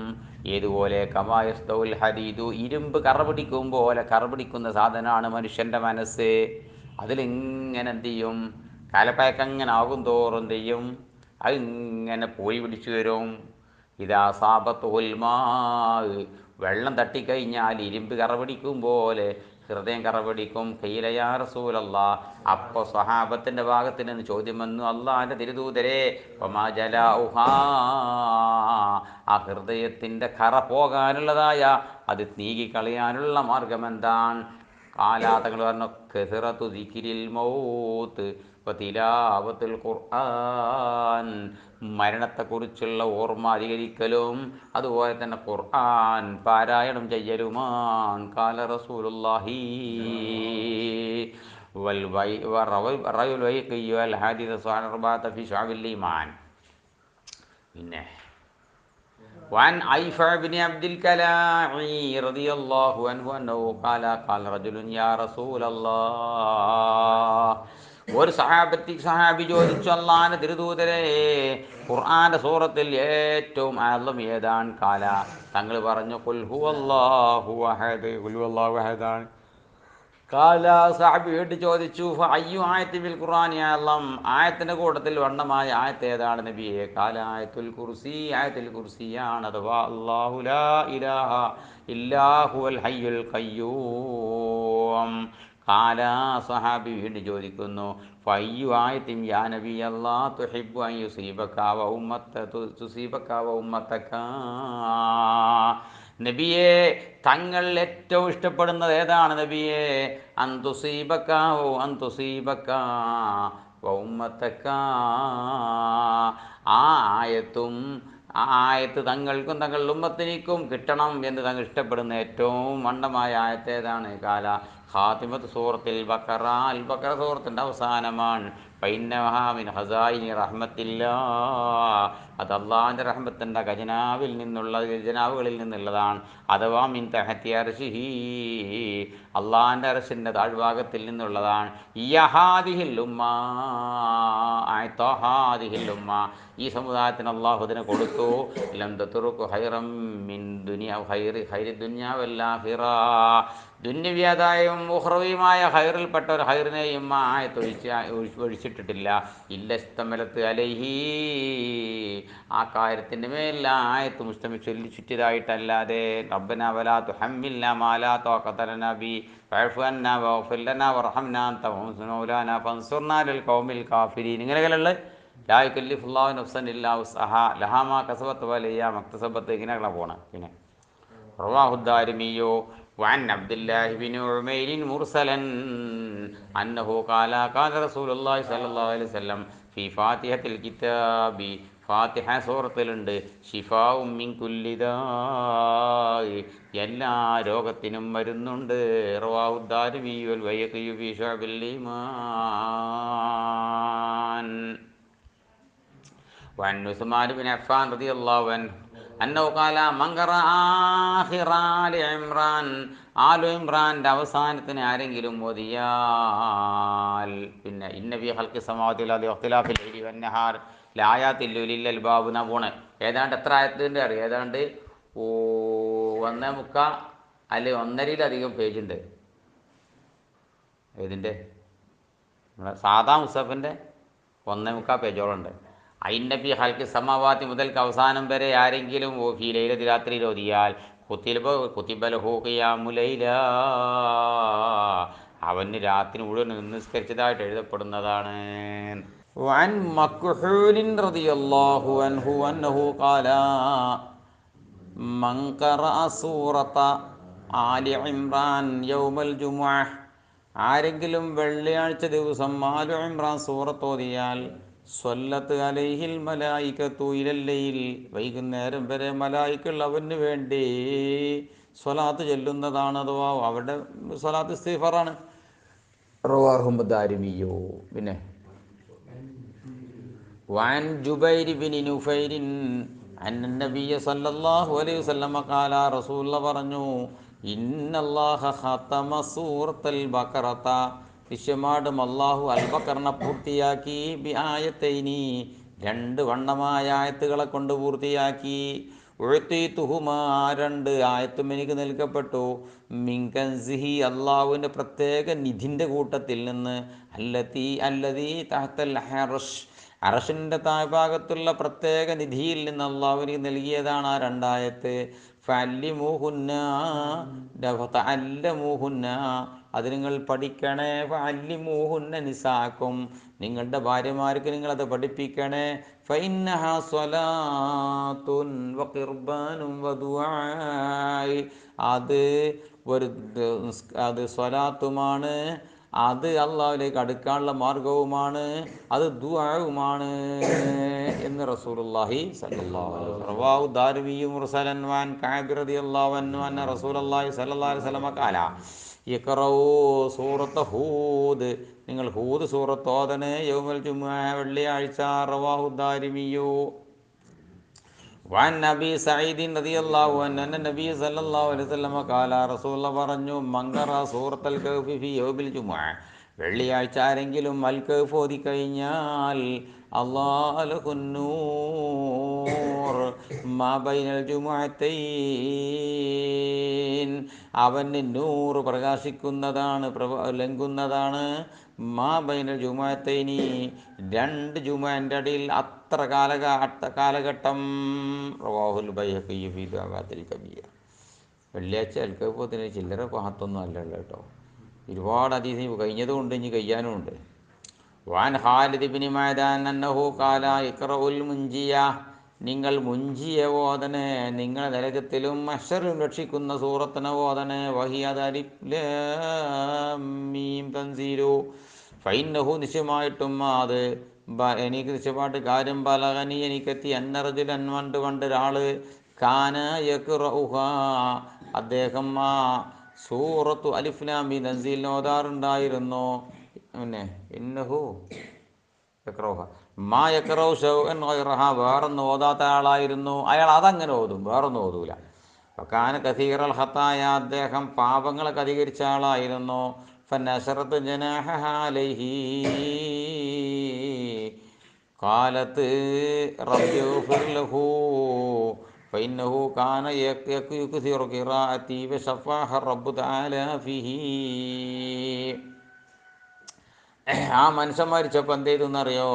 ഏതുപോലെ കമായസ്ദൗൽ ഹദീദു, ഇരുമ്പ് കറ പിടിക്കും പോലെ കറ പിടിക്കുന്ന സാധനമാണ് മനുഷ്യൻ്റെ മനസ്സ്. അതിലിങ്ങനെ എന്ത് ചെയ്യും, കാലപ്പഴക്കങ്ങനെ ആകും തോറും എന്ത് ചെയ്യും, അതിങ്ങനെ പോയി പിടിച്ചു വരും. ഇതാ സാബത്തുൽ മാ, വെള്ളം തട്ടിക്കഴിഞ്ഞാൽ ഇരുമ്പ് കറ പിടിക്കും പോലെ ഹൃദയം കറ പിടിക്കും. ഖീല യാ റസൂലല്ലാഹ്, അപ്പോൾ സ്വഹാബത്തിൻ്റെ ഭാഗത്ത് നിന്ന് ചോദ്യം വന്നു, അല്ലാഹുവിൻ്റെ തിരുദൂതരെ, വമാ ജലാഉഹാ, ആ ഹൃദയത്തിൻ്റെ കറ പോകാനുള്ളതായ അത് നീക്കിക്കളയാനുള്ള മാർഗം എന്താണ്? കാലാതങ്ങൾ പറഞ്ഞു, കസറത്തു ദിക്രിൽ മൗത്ത് വതിലാവത്തുൽ ഖുർആൻ, മരണത്തെക്കുറിച്ചുള്ള ഓർമ്മ അധികരിക്കലും അതുപോലെ തന്നെ ഖുർആൻ പാരായണം ചെയ്യലുമാണ്. കാല റസൂലുള്ളാഹി വൽ റയുൽ വൈഖി വൽ ഹദീസ് അർബഅത ഫി ശഅബിൽ ഈമാൻ. പിന്നെ وعن أيفع بن عبد الكلاعي رضي الله عنه أنه قال قال رجل يا رسول الله, ഒരു സഹാബി ചോദിച്ചു, അല്ലാഹുവിന്റെ തിരുദൂതരെ, ഖുർആന്റെ സൂറത്തിൽ ഏറ്റവും അഅ്ലം ഏതാണ്? കാല, തങ്ങൾ പറഞ്ഞു, ഖുൽ ഹുവല്ലാഹു അഹദ്, ഖുൽ ഹുവല്ലാഹു അഹദാണ്. കാല, സഹാബി വീണ്ടും ചോദിച്ചു, ഫഅയ്യു ആയത്തി ബിൽ ഖുർആനി അഅ്ലം, ആയത്തിന്റെ കൂട്ടത്തിൽ വണ്ണമായ ആയത്ത് ഏതാണ് നബിയെ? കാല ആയത്തുൽ കുർസി, ആയത്തുൽ കുർസിയാണ്. അഥവാ അല്ലാഹു ലാ ഇലാഹ ഇല്ലാ ഹുവൽ ഹയ്യുൽ ഖയ്യൂം. കാല, സഹാബി വീണ്ടും ചോദിക്കുന്നു, ഫഅയ്യു ആയത്തിൻ യാ നബി അല്ലാഹ് തുഹിബ്ബു അൻ യുസീബക വ ഉമ്മതക, നബിയെ തങ്ങൾ ഏറ്റവും ഇഷ്ടപ്പെടുന്നത് ഏതാണ് നബിയെ? അന്തുസീബക വ ഉമ്മതക, ആ ആയത്തും ആ ആയത്ത് തങ്ങൾക്കും തങ്ങളുടെ ഉമ്മത്തിനിക്കും കിട്ടണം എന്ന് തങ്ങൾ ഇഷ്ടപ്പെടുന്ന ഏറ്റവും മണ്ടമായ ആയത്ത് ഏതാണ്? കാല ഖാത്തിമത്ത് സൂറത്തിൽ ബക്കറ, അൽ ബക്കറ സൂറത്തിൻ്റെ അവസാനമാണ്. ഫൈന്നഹാ മിൻ ഖസായിനി റഹ്മത്തില്ലാ, അത് അള്ളാഹിൻ്റെ റഹ്മത്തിൻ്റെ ഖജനാവുകളിൽ നിന്നുള്ളതാണ്. അഥവാ മിൻ തഹത്തി അർശിഹി, അള്ളാഹിൻ്റെ അർശിൻ്റെ താഴ്ഭാഗത്തിൽ നിന്നുള്ളതാണ്. യഹാദിഹിൽ ഉമ്മ, ഹാദിഹിൽ ഉമ്മ, ഈ സമുദായത്തിന് അള്ളാഹു ഇതിനെ കൊടുത്തു. ലം തത്റുകു ഹൈറം മിൻ ദുനിയ ഹൈറി ദുനിയ വൽ ആഖിറ, ദുന്യവ്യാദായവും ഉഖ്റവിയുമായ ഹൈറിൽപ്പെട്ട ഒരു ഹൈറിനെയും ആ ആയത്ത് ഒഴിച്ചിട്ടിട്ടില്ല. ഇല്ല ഇസ്തമലത്ത് അലൈഹി, ആ കാര്യത്തിൻ്റെ മേൽ ആ ആയത്ത് ചുറ്റിയതായിട്ടല്ലാതെ. റബ്ബനാ വലാ തുഹമ്മിൽനാ മാ ലാ ത്വാഖത ലനാ ബി വഅഫു അന്നാ വഗ്ഫിർ ലനാ വർഹംനാ അൻത മൗലാനാ ഫൻസുർനാ അലൽ ഖൗമിൽ കാഫിരീൻ, ഇങ്ങനെയൊക്കെയുള്ള ലാ യുകല്ലിഫുല്ലാഹു നഫ്സൻ ഇല്ലാ വസ്അഹാ ലഹാ മാ കസബത് വലൈഹാ മക്തസബത്, ഇങ്ങനെയൊക്കെ പോകണം. പിന്നെ റവാഹുദ്ദാരിമിയോ വഅൻ അബ്ദുല്ലാഹി ബിൻ ഉമൈർ മുർസലൻ അന്നഹു ഖാല ഖാല റസൂലുള്ളാഹി സ്വല്ലല്ലാഹു അലൈഹി വസല്ലം ഫീ ഫാത്തിഹത്തിൽ കിതാബി, ഫാത്തിഹ സൂറത്തിലുണ്ട്, ശിഫാഉം മിൻ കുല്ലി ദാഇ, എല്ലാ രോഗത്തിനും മരുന്നുണ്ട്. റവാഹുദ്ദാരിമി വൽ ബൈഹഖി ഫീ ശുഅബിൽ ഈമാൻ. വഅൻ ഉസ്മാൻ ബിൻ അഫ്ഫാൻ റളിയല്ലാഹു അൻഹു അന്നഹു ഖാല മൻ ഖറഅ ആഖിറ ആലി ഇംറാൻ, ആലു ഇംറാൻ്റെ അവസാനത്തിന് ആരെങ്കിലും ഓതിയാൽ, പിന്നെ ഇന്ന ഫീ ഖൽഖി സമാവാതി വൽ അർദി വഖ്തിലാഫിൽ ലൈലി വന്നഹാർ ലആയാതിൽ ലിൽ അൽബാബ് എന്നാ പോണേ. ഏതാണ്ട് എത്ര ആയത്തിൻ്റെ അറിയാം? ഏതാണ്ട് 1.25 അല്ലെ 1.5-ലധികം പേജുണ്ട്. ഇതിൻ്റെ നമ്മുടെ സാദാ മുസഫിൻ്റെ 1.25 പേജോളം ഉണ്ട്. ഐന്നബി ഹൽക്ക് സമാവാത്തി മുതൽക്ക് അവസാനം വരെ ആരെങ്കിലും ഫീ ലൈലത്തി രാത്രിയിൽ ഓതിയാൽ കുത്തിബ ലഹു ഖിയാമുൽ ലൈല, അവന് രാത്രി മുഴുവൻ നിസ്കരിച്ചതായിട്ട് എഴുതപ്പെടുന്നതാണ്. വഅൻ മക്ഹൂലിൻ റളിയല്ലാഹു അൻഹു അന്നഹു ഖാല മൻ ഖറഅ സൂറത ആലി ഇംറാൻ യൗമൽ ജുമുഅ, ആരെങ്കിലും വെള്ളിയാഴ്ച ദിവസം ആലു ഇംറാൻ സൂറത്ത് ഓതിയാൽ സ്വല്ലത്ത് അലൈഹിൽ മലായികത്തു ഇലൽ ലൈൽ, വൈകുന്നേരം വരെ മലായിക്കൾ അവന് വേണ്ടി സ്വലാത്ത് ചൊല്ലുന്നതാണ്, അഥവാ അവരുടെ സ്വലാത്ത് ഇസ്തിഗ്ഫാറാണ്. റവാഹുദ്ദാരിമിയോ. പിന്നെ വഅൻ ജുബൈർ ബിൻ നുഫൈർ അന്ന നബിയ സല്ലല്ലാഹു അലൈഹി വസല്ലം ഖാല, റസൂലുള്ളാഹി പറഞ്ഞു, ഇന്നല്ലാഹ ഖതമ സൂറത്തുൽ ബഖറത, നിശ്ചയമായിട്ടും അല്ലാഹു അൽ ബഖറിനെ പൂർത്തിയാക്കി, ബി ആയത്തൈനി, 2 വണ്ണമായ ആയത്തുകളെ കൊണ്ട് പൂർത്തിയാക്കി. ഉഅ്തീതുഹുമാ, 2 ആയത്തും എനിക്ക് നൽകപ്പെട്ടു. മിൻ കൻസിഹി, അല്ലാഹുവിൻ്റെ പ്രത്യേക നിധിൻ്റെ കൂട്ടത്തിൽ നിന്ന്, അല്ലദീ തഹ്തൽ അർശ്, അർശിൻ്റെ താഴ്ഭാഗത്തുള്ള പ്രത്യേക നിധിയിൽ നിന്ന് അല്ലാഹു എനിക്ക് നൽകിയതാണ് ആ 2 ആയത്ത്. ഫഅല്ലിമൂഹുന്ന, ഫതഅല്ലമൂഹുന്ന, അത് നിങ്ങൾ പഠിക്കണേ. ഫഅല്ലിമൂഹുന്ന നിസാക്കും, നിങ്ങളുടെ ഭാര്യമാർക്ക് നിങ്ങളത് പഠിപ്പിക്കണേ. ഫഇന്നഹാ സ്വലാത്തുൻ വഖിർബാനും വദുആഇ, അത് സ്വലാത്തുമാണ്, അത് അള്ളാഹുവിലേക്ക് അടുക്കാനുള്ള മാർഗവുമാണ്, അത് ദുആവുമാണ് എന്ന് റസൂലുള്ളാഹി സ്വല്ലല്ലാഹു അലൈഹി വസല്ലം. റവാഹു ദാരിമി മുർസലൻ വഅൻ കഅബ് റളിയല്ലാഹു അൻഹു അന്ന റസൂലുള്ളാഹി സ്വല്ലല്ലാഹു അലൈഹി വസല്ലം ഖാല ഇഖ്റഊ സൂറത്ത ഹൂദ്, നിങ്ങൾ ഹൂദ് സൂറത്ത് ഓതണേ, യൗമൽ ജുമുഅ, വെള്ളിയാഴ്ച. റവാഹു ദാരിമിയു. വഅൻ നബി സഈദ് റളിയല്ലാഹു അൻഹു അന്ന നബി സല്ലല്ലാഹു അലൈഹി വസല്ലം ഖാല, റസൂലുള്ളാഹി പറഞ്ഞു, മൻ ഖറഅ സൂറത്തുൽ കഹ്ഫി ഫീ യൗമിൽ ജുമുഅ, വെള്ളിയാഴ്ച ആരെങ്കിലും അൽ കഹ്ഫ് ഓതിക്കഴിഞ്ഞാൽ, അല്ലാഹു ലഹുൻ നൂർ മാ ബൈനൽ ജുമുഅത്തൈൻ, അവന് നൂറ് പ്രകാശിക്കുന്നതാണ്, ലംഘുന്നതാണ്. മാ ബൈനൽ ജുമുഅത്തൈനി, 2 ജുമുഅൻ്റെ ഇടയിൽ അത്ര കാലഘട്ടം. റവാഹുൽ ബൈഹഖി ഫീ ദഅവാത്തിൽ കബീർ. വെള്ളിയാഴ്ച അൽക്കഹ്ഫിന് ചില്ലറ മഹത്വമൊന്നും അല്ലല്ലോ കേട്ടോ. ഒരുപാട് ഹദീസ് കഴിഞ്ഞതുകൊണ്ട് ഇനി കഴിയാനുമുണ്ട്. വഅൻ ഖാലിദ് ഇബ്നു മഅദാൻ അന്നഹു ഖാല ഇഖ്റഉൽ മുൻജിയ, നിങ്ങൾ മുൻജിയ ഓതണേ, നിങ്ങളെ നരകത്തിലും മഹ്ശറിലും രക്ഷിക്കുന്ന സൂറത്തിനെ ഓതണേ. വഹിയത് അലിഫ് ലാം മീം തൻസീലു, ഫഇന്നഹു, നിശ്ചയമായിട്ടും അത് എനിക്ക് നിശ്ചയമായിട്ട് കാര്യം ബലഗനി എനിക്കെത്തി അന്നറജുലൻ പണ്ടൊരാള് കാന യഖ്റഉഹ അദ്ദേഹം ആ സൂറത്തു അലിഫ് ലാം മീം തൻസീൽ ഓതാറുണ്ടായിരുന്നു. പിന്നെ ഇന്നഹു യഖ്റഉഹ മാ യഖ്റഉ ശൈഅൻ ഗൈറഹ വേറൊന്നും ഓതാത്ത ആളായിരുന്നു. അയാൾ അതങ്ങനെ ഓതും, വേറൊന്നും ഓതൂല. കാന കസീറൽ ഖത്തായ അദ്ദേഹം പാപങ്ങളൊക്കെ അധികരിച്ച ആളായിരുന്നു. ഫനശറത്ത് ജനാഹഹ അലൈഹി ഖാലത്ത് റബ്ബി ഗ്ഫിർ ലഹു ഫഇന്നഹു കാന യക്സിറു ഖിറാഅതി വശഫാഹ റബ്ബു തആല ഫിഹി. ആ മനുഷ്യൻ മരിച്ചപ്പോൾ എന്ത് ചെയ്തു എന്നറിയോ?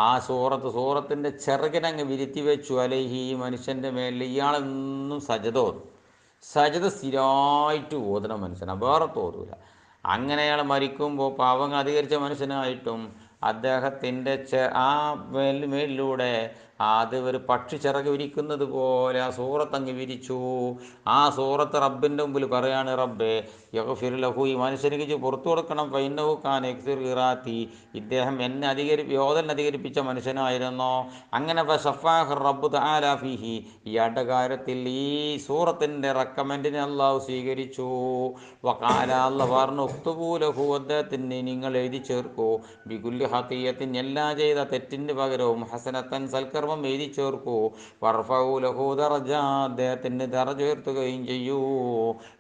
ആ സൂറത്തിൻ്റെ ചെറുകിനങ്ങ് വിരുത്തി വെച്ചു. അലൈഹി ഈ മനുഷ്യൻ്റെ മേലിൽ ഇയാളെന്നും സജദ സ്ഥിരമായിട്ട് ഓതണ മനുഷ്യനാണ്, വേറെ തോന്നൂല. അങ്ങനെ അയാൾ മരിക്കുമ്പോൾ പാവങ്ങൾ അധികരിച്ച മനുഷ്യനായിട്ടും അദ്ദേഹത്തിൻ്റെ ആ മേലിലൂടെ അത് ഒരു പക്ഷി ചിറക് വിരിക്കുന്നത് പോലെ ആ സൂറത്തങ്ങ് വിരിച്ചു. ആ സൂറത്ത് റബ്ബിൻ്റെ മുമ്പിൽ പറയാണ്, റബ്ബേ യഗ്ഫിർ ലഹു ഈ മനുഷ്യനിക്ക് പുറത്തു കൊടുക്കണം. ഫഇന്നഹു കാന യക്സിറു ഖിറാഅതി ഇദ്ദേഹം എന്നെ അധികരിപ്പിച്ച മനുഷ്യനായിരുന്നു. അങ്ങനെ ഫശഫാഹു റബ്ബു തആല ഫീഹി ഇയാളുടെ കാര്യത്തിൽ ഈ സൂറത്തിൻ്റെ റെക്കമെൻഡിനെ അള്ളാഹു സ്വീകരിച്ചു. വഖാല അല്ലാഹു പറഞ്ഞു ഉക്തുബൂ ലഹു അദ്ദേഹത്തിന് നിങ്ങൾ എഴുതി ചേർക്കൂ ബികുല്ലി ഖതിയത്തിൻ എല്ലാ ചെയ്ത തെറ്റിന് പകരവും ഹസനത്തൻ സൽക്കർമ്മം എഴുതി ചേർക്കൂ. വർഫഉ ലഹു ദറജ അദ്ദേഹത്തിന് ദറജ ഉയർത്തുകയും ചെയ്യൂ.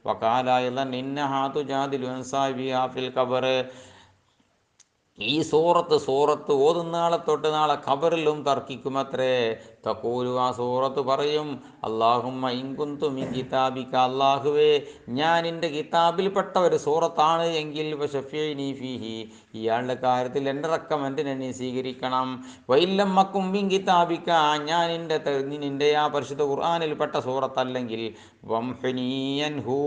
വഖാല അയ്ളൻ ഇന്നഹാ തുജാദിലു അൻ സാഹിബിഹാ ഫിൽ ഖബർ ഈ സൂറത്ത് ഓതുന്ന നാളെ തൊട്ട് നാളെ ഖബറിലും തർക്കിക്കുമത്രേ. തഖൂലു ആ സൂറത്ത് പറയും, അല്ലാഹുമ്മ ഇൻ കുന്തു മിൻ കിതാബിക അല്ലാഹുവേ ഞാൻ എൻ്റെ കിതാബിൽപ്പെട്ട ഒരു സൂറത്താണ് എങ്കിൽ ഫശഫിഇനി ഫീഹി ഇയാളുടെ കാര്യത്തിൽ എൻ്റെ റെക്കമെൻഡിനെ നീ സ്വീകരിക്കണം. വഇല്ലം മക്കും മിൻ കിതാബിക ഞാൻ നിൻ്റെ ആ പരിശുദ്ധ ഖുർആനിൽപ്പെട്ട സൂറത്തല്ലെങ്കിൽ വംഹുനി അൻഹു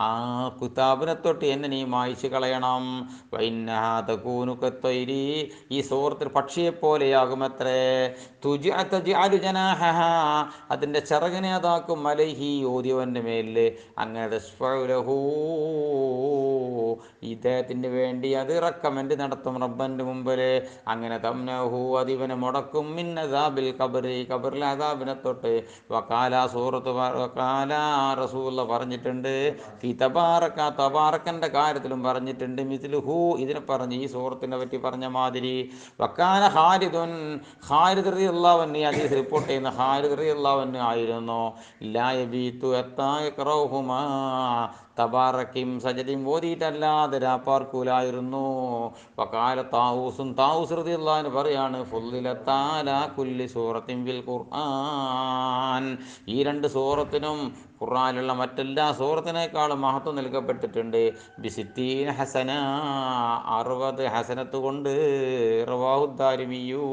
ആ കിതാബിനെ തൊട്ട് എന്നെ നീ മായ്ച്ചു കളയണം. വഇന്നഹാ തകൂനു കത്തൈരി ഈ സൂറത്തിൽ പക്ഷിയെപ്പോലെയാകുമത്രേ. തജ്അലു ജനാഹഹാ അതിൻ്റെ ചിറകിനെ അതാക്കും അലൈഹി ഓതിയവൻ്റെ മേലിൽ. അങ്ങനെ തശ്ഫഉ ലഹു ഇദ്ദേഹത്തിന് വേണ്ടി അത് റെക്കമെൻഡ് നടത്തും റബ്ബൻ്റെ മുമ്പിൽ. അങ്ങനെ തംനഹു അതിവനെ മുടക്കും മിൻ അദാബിൽ ഖബറി ഖബറിലെ അദാബിനെ തൊട്ട്. വഖാല സൂറത്ത് വഖാല റസൂലുള്ള പറഞ്ഞിട്ടുണ്ട് ഫി തബാറക്കൻ്റെ കാര്യത്തിലും പറഞ്ഞിട്ടുണ്ട് മിസ്ലുഹു ഇതിനെ പറഞ്ഞ് ഈ സൂറത്തിനെ പറ്റി പറഞ്ഞ മാതിരി. വക്കാന ഖാലിദ് റളിയല്ലാഹു അൻഹു ഈ ഹദീസ് റിപ്പോർട്ട് ചെയ്യുന്ന ഖാലിദ് റളിയല്ലാഹു അൻഹു ആയിരുന്നു. ലാ യബീതു ഹത്താ യഖറഉഹുമാ തബാറക്കും സജദയും ഓതിയിട്ടല്ലാതെ രാപ്പാർക്കൂലായിരുന്നു. വഖാല താവൂസ് റളിയല്ലാഹു അൻഹു പറയാണ് ഫുദ്ദിലത്ത് അലാ കുല്ലി സൂറത്തിൻ ഫിൽ ഖുർആൻ ഈ രണ്ട് സൂറത്തിനും ഖുർആനിലുള്ള മറ്റെല്ലാ സൂറത്തിനേക്കാളും മഹത്വം നൽകപ്പെട്ടിട്ടുണ്ട്. ബിസിത്തീന ഹസന 60 ഹസനത്ത് കൊണ്ട്. റവാഹു ദാരിമിയു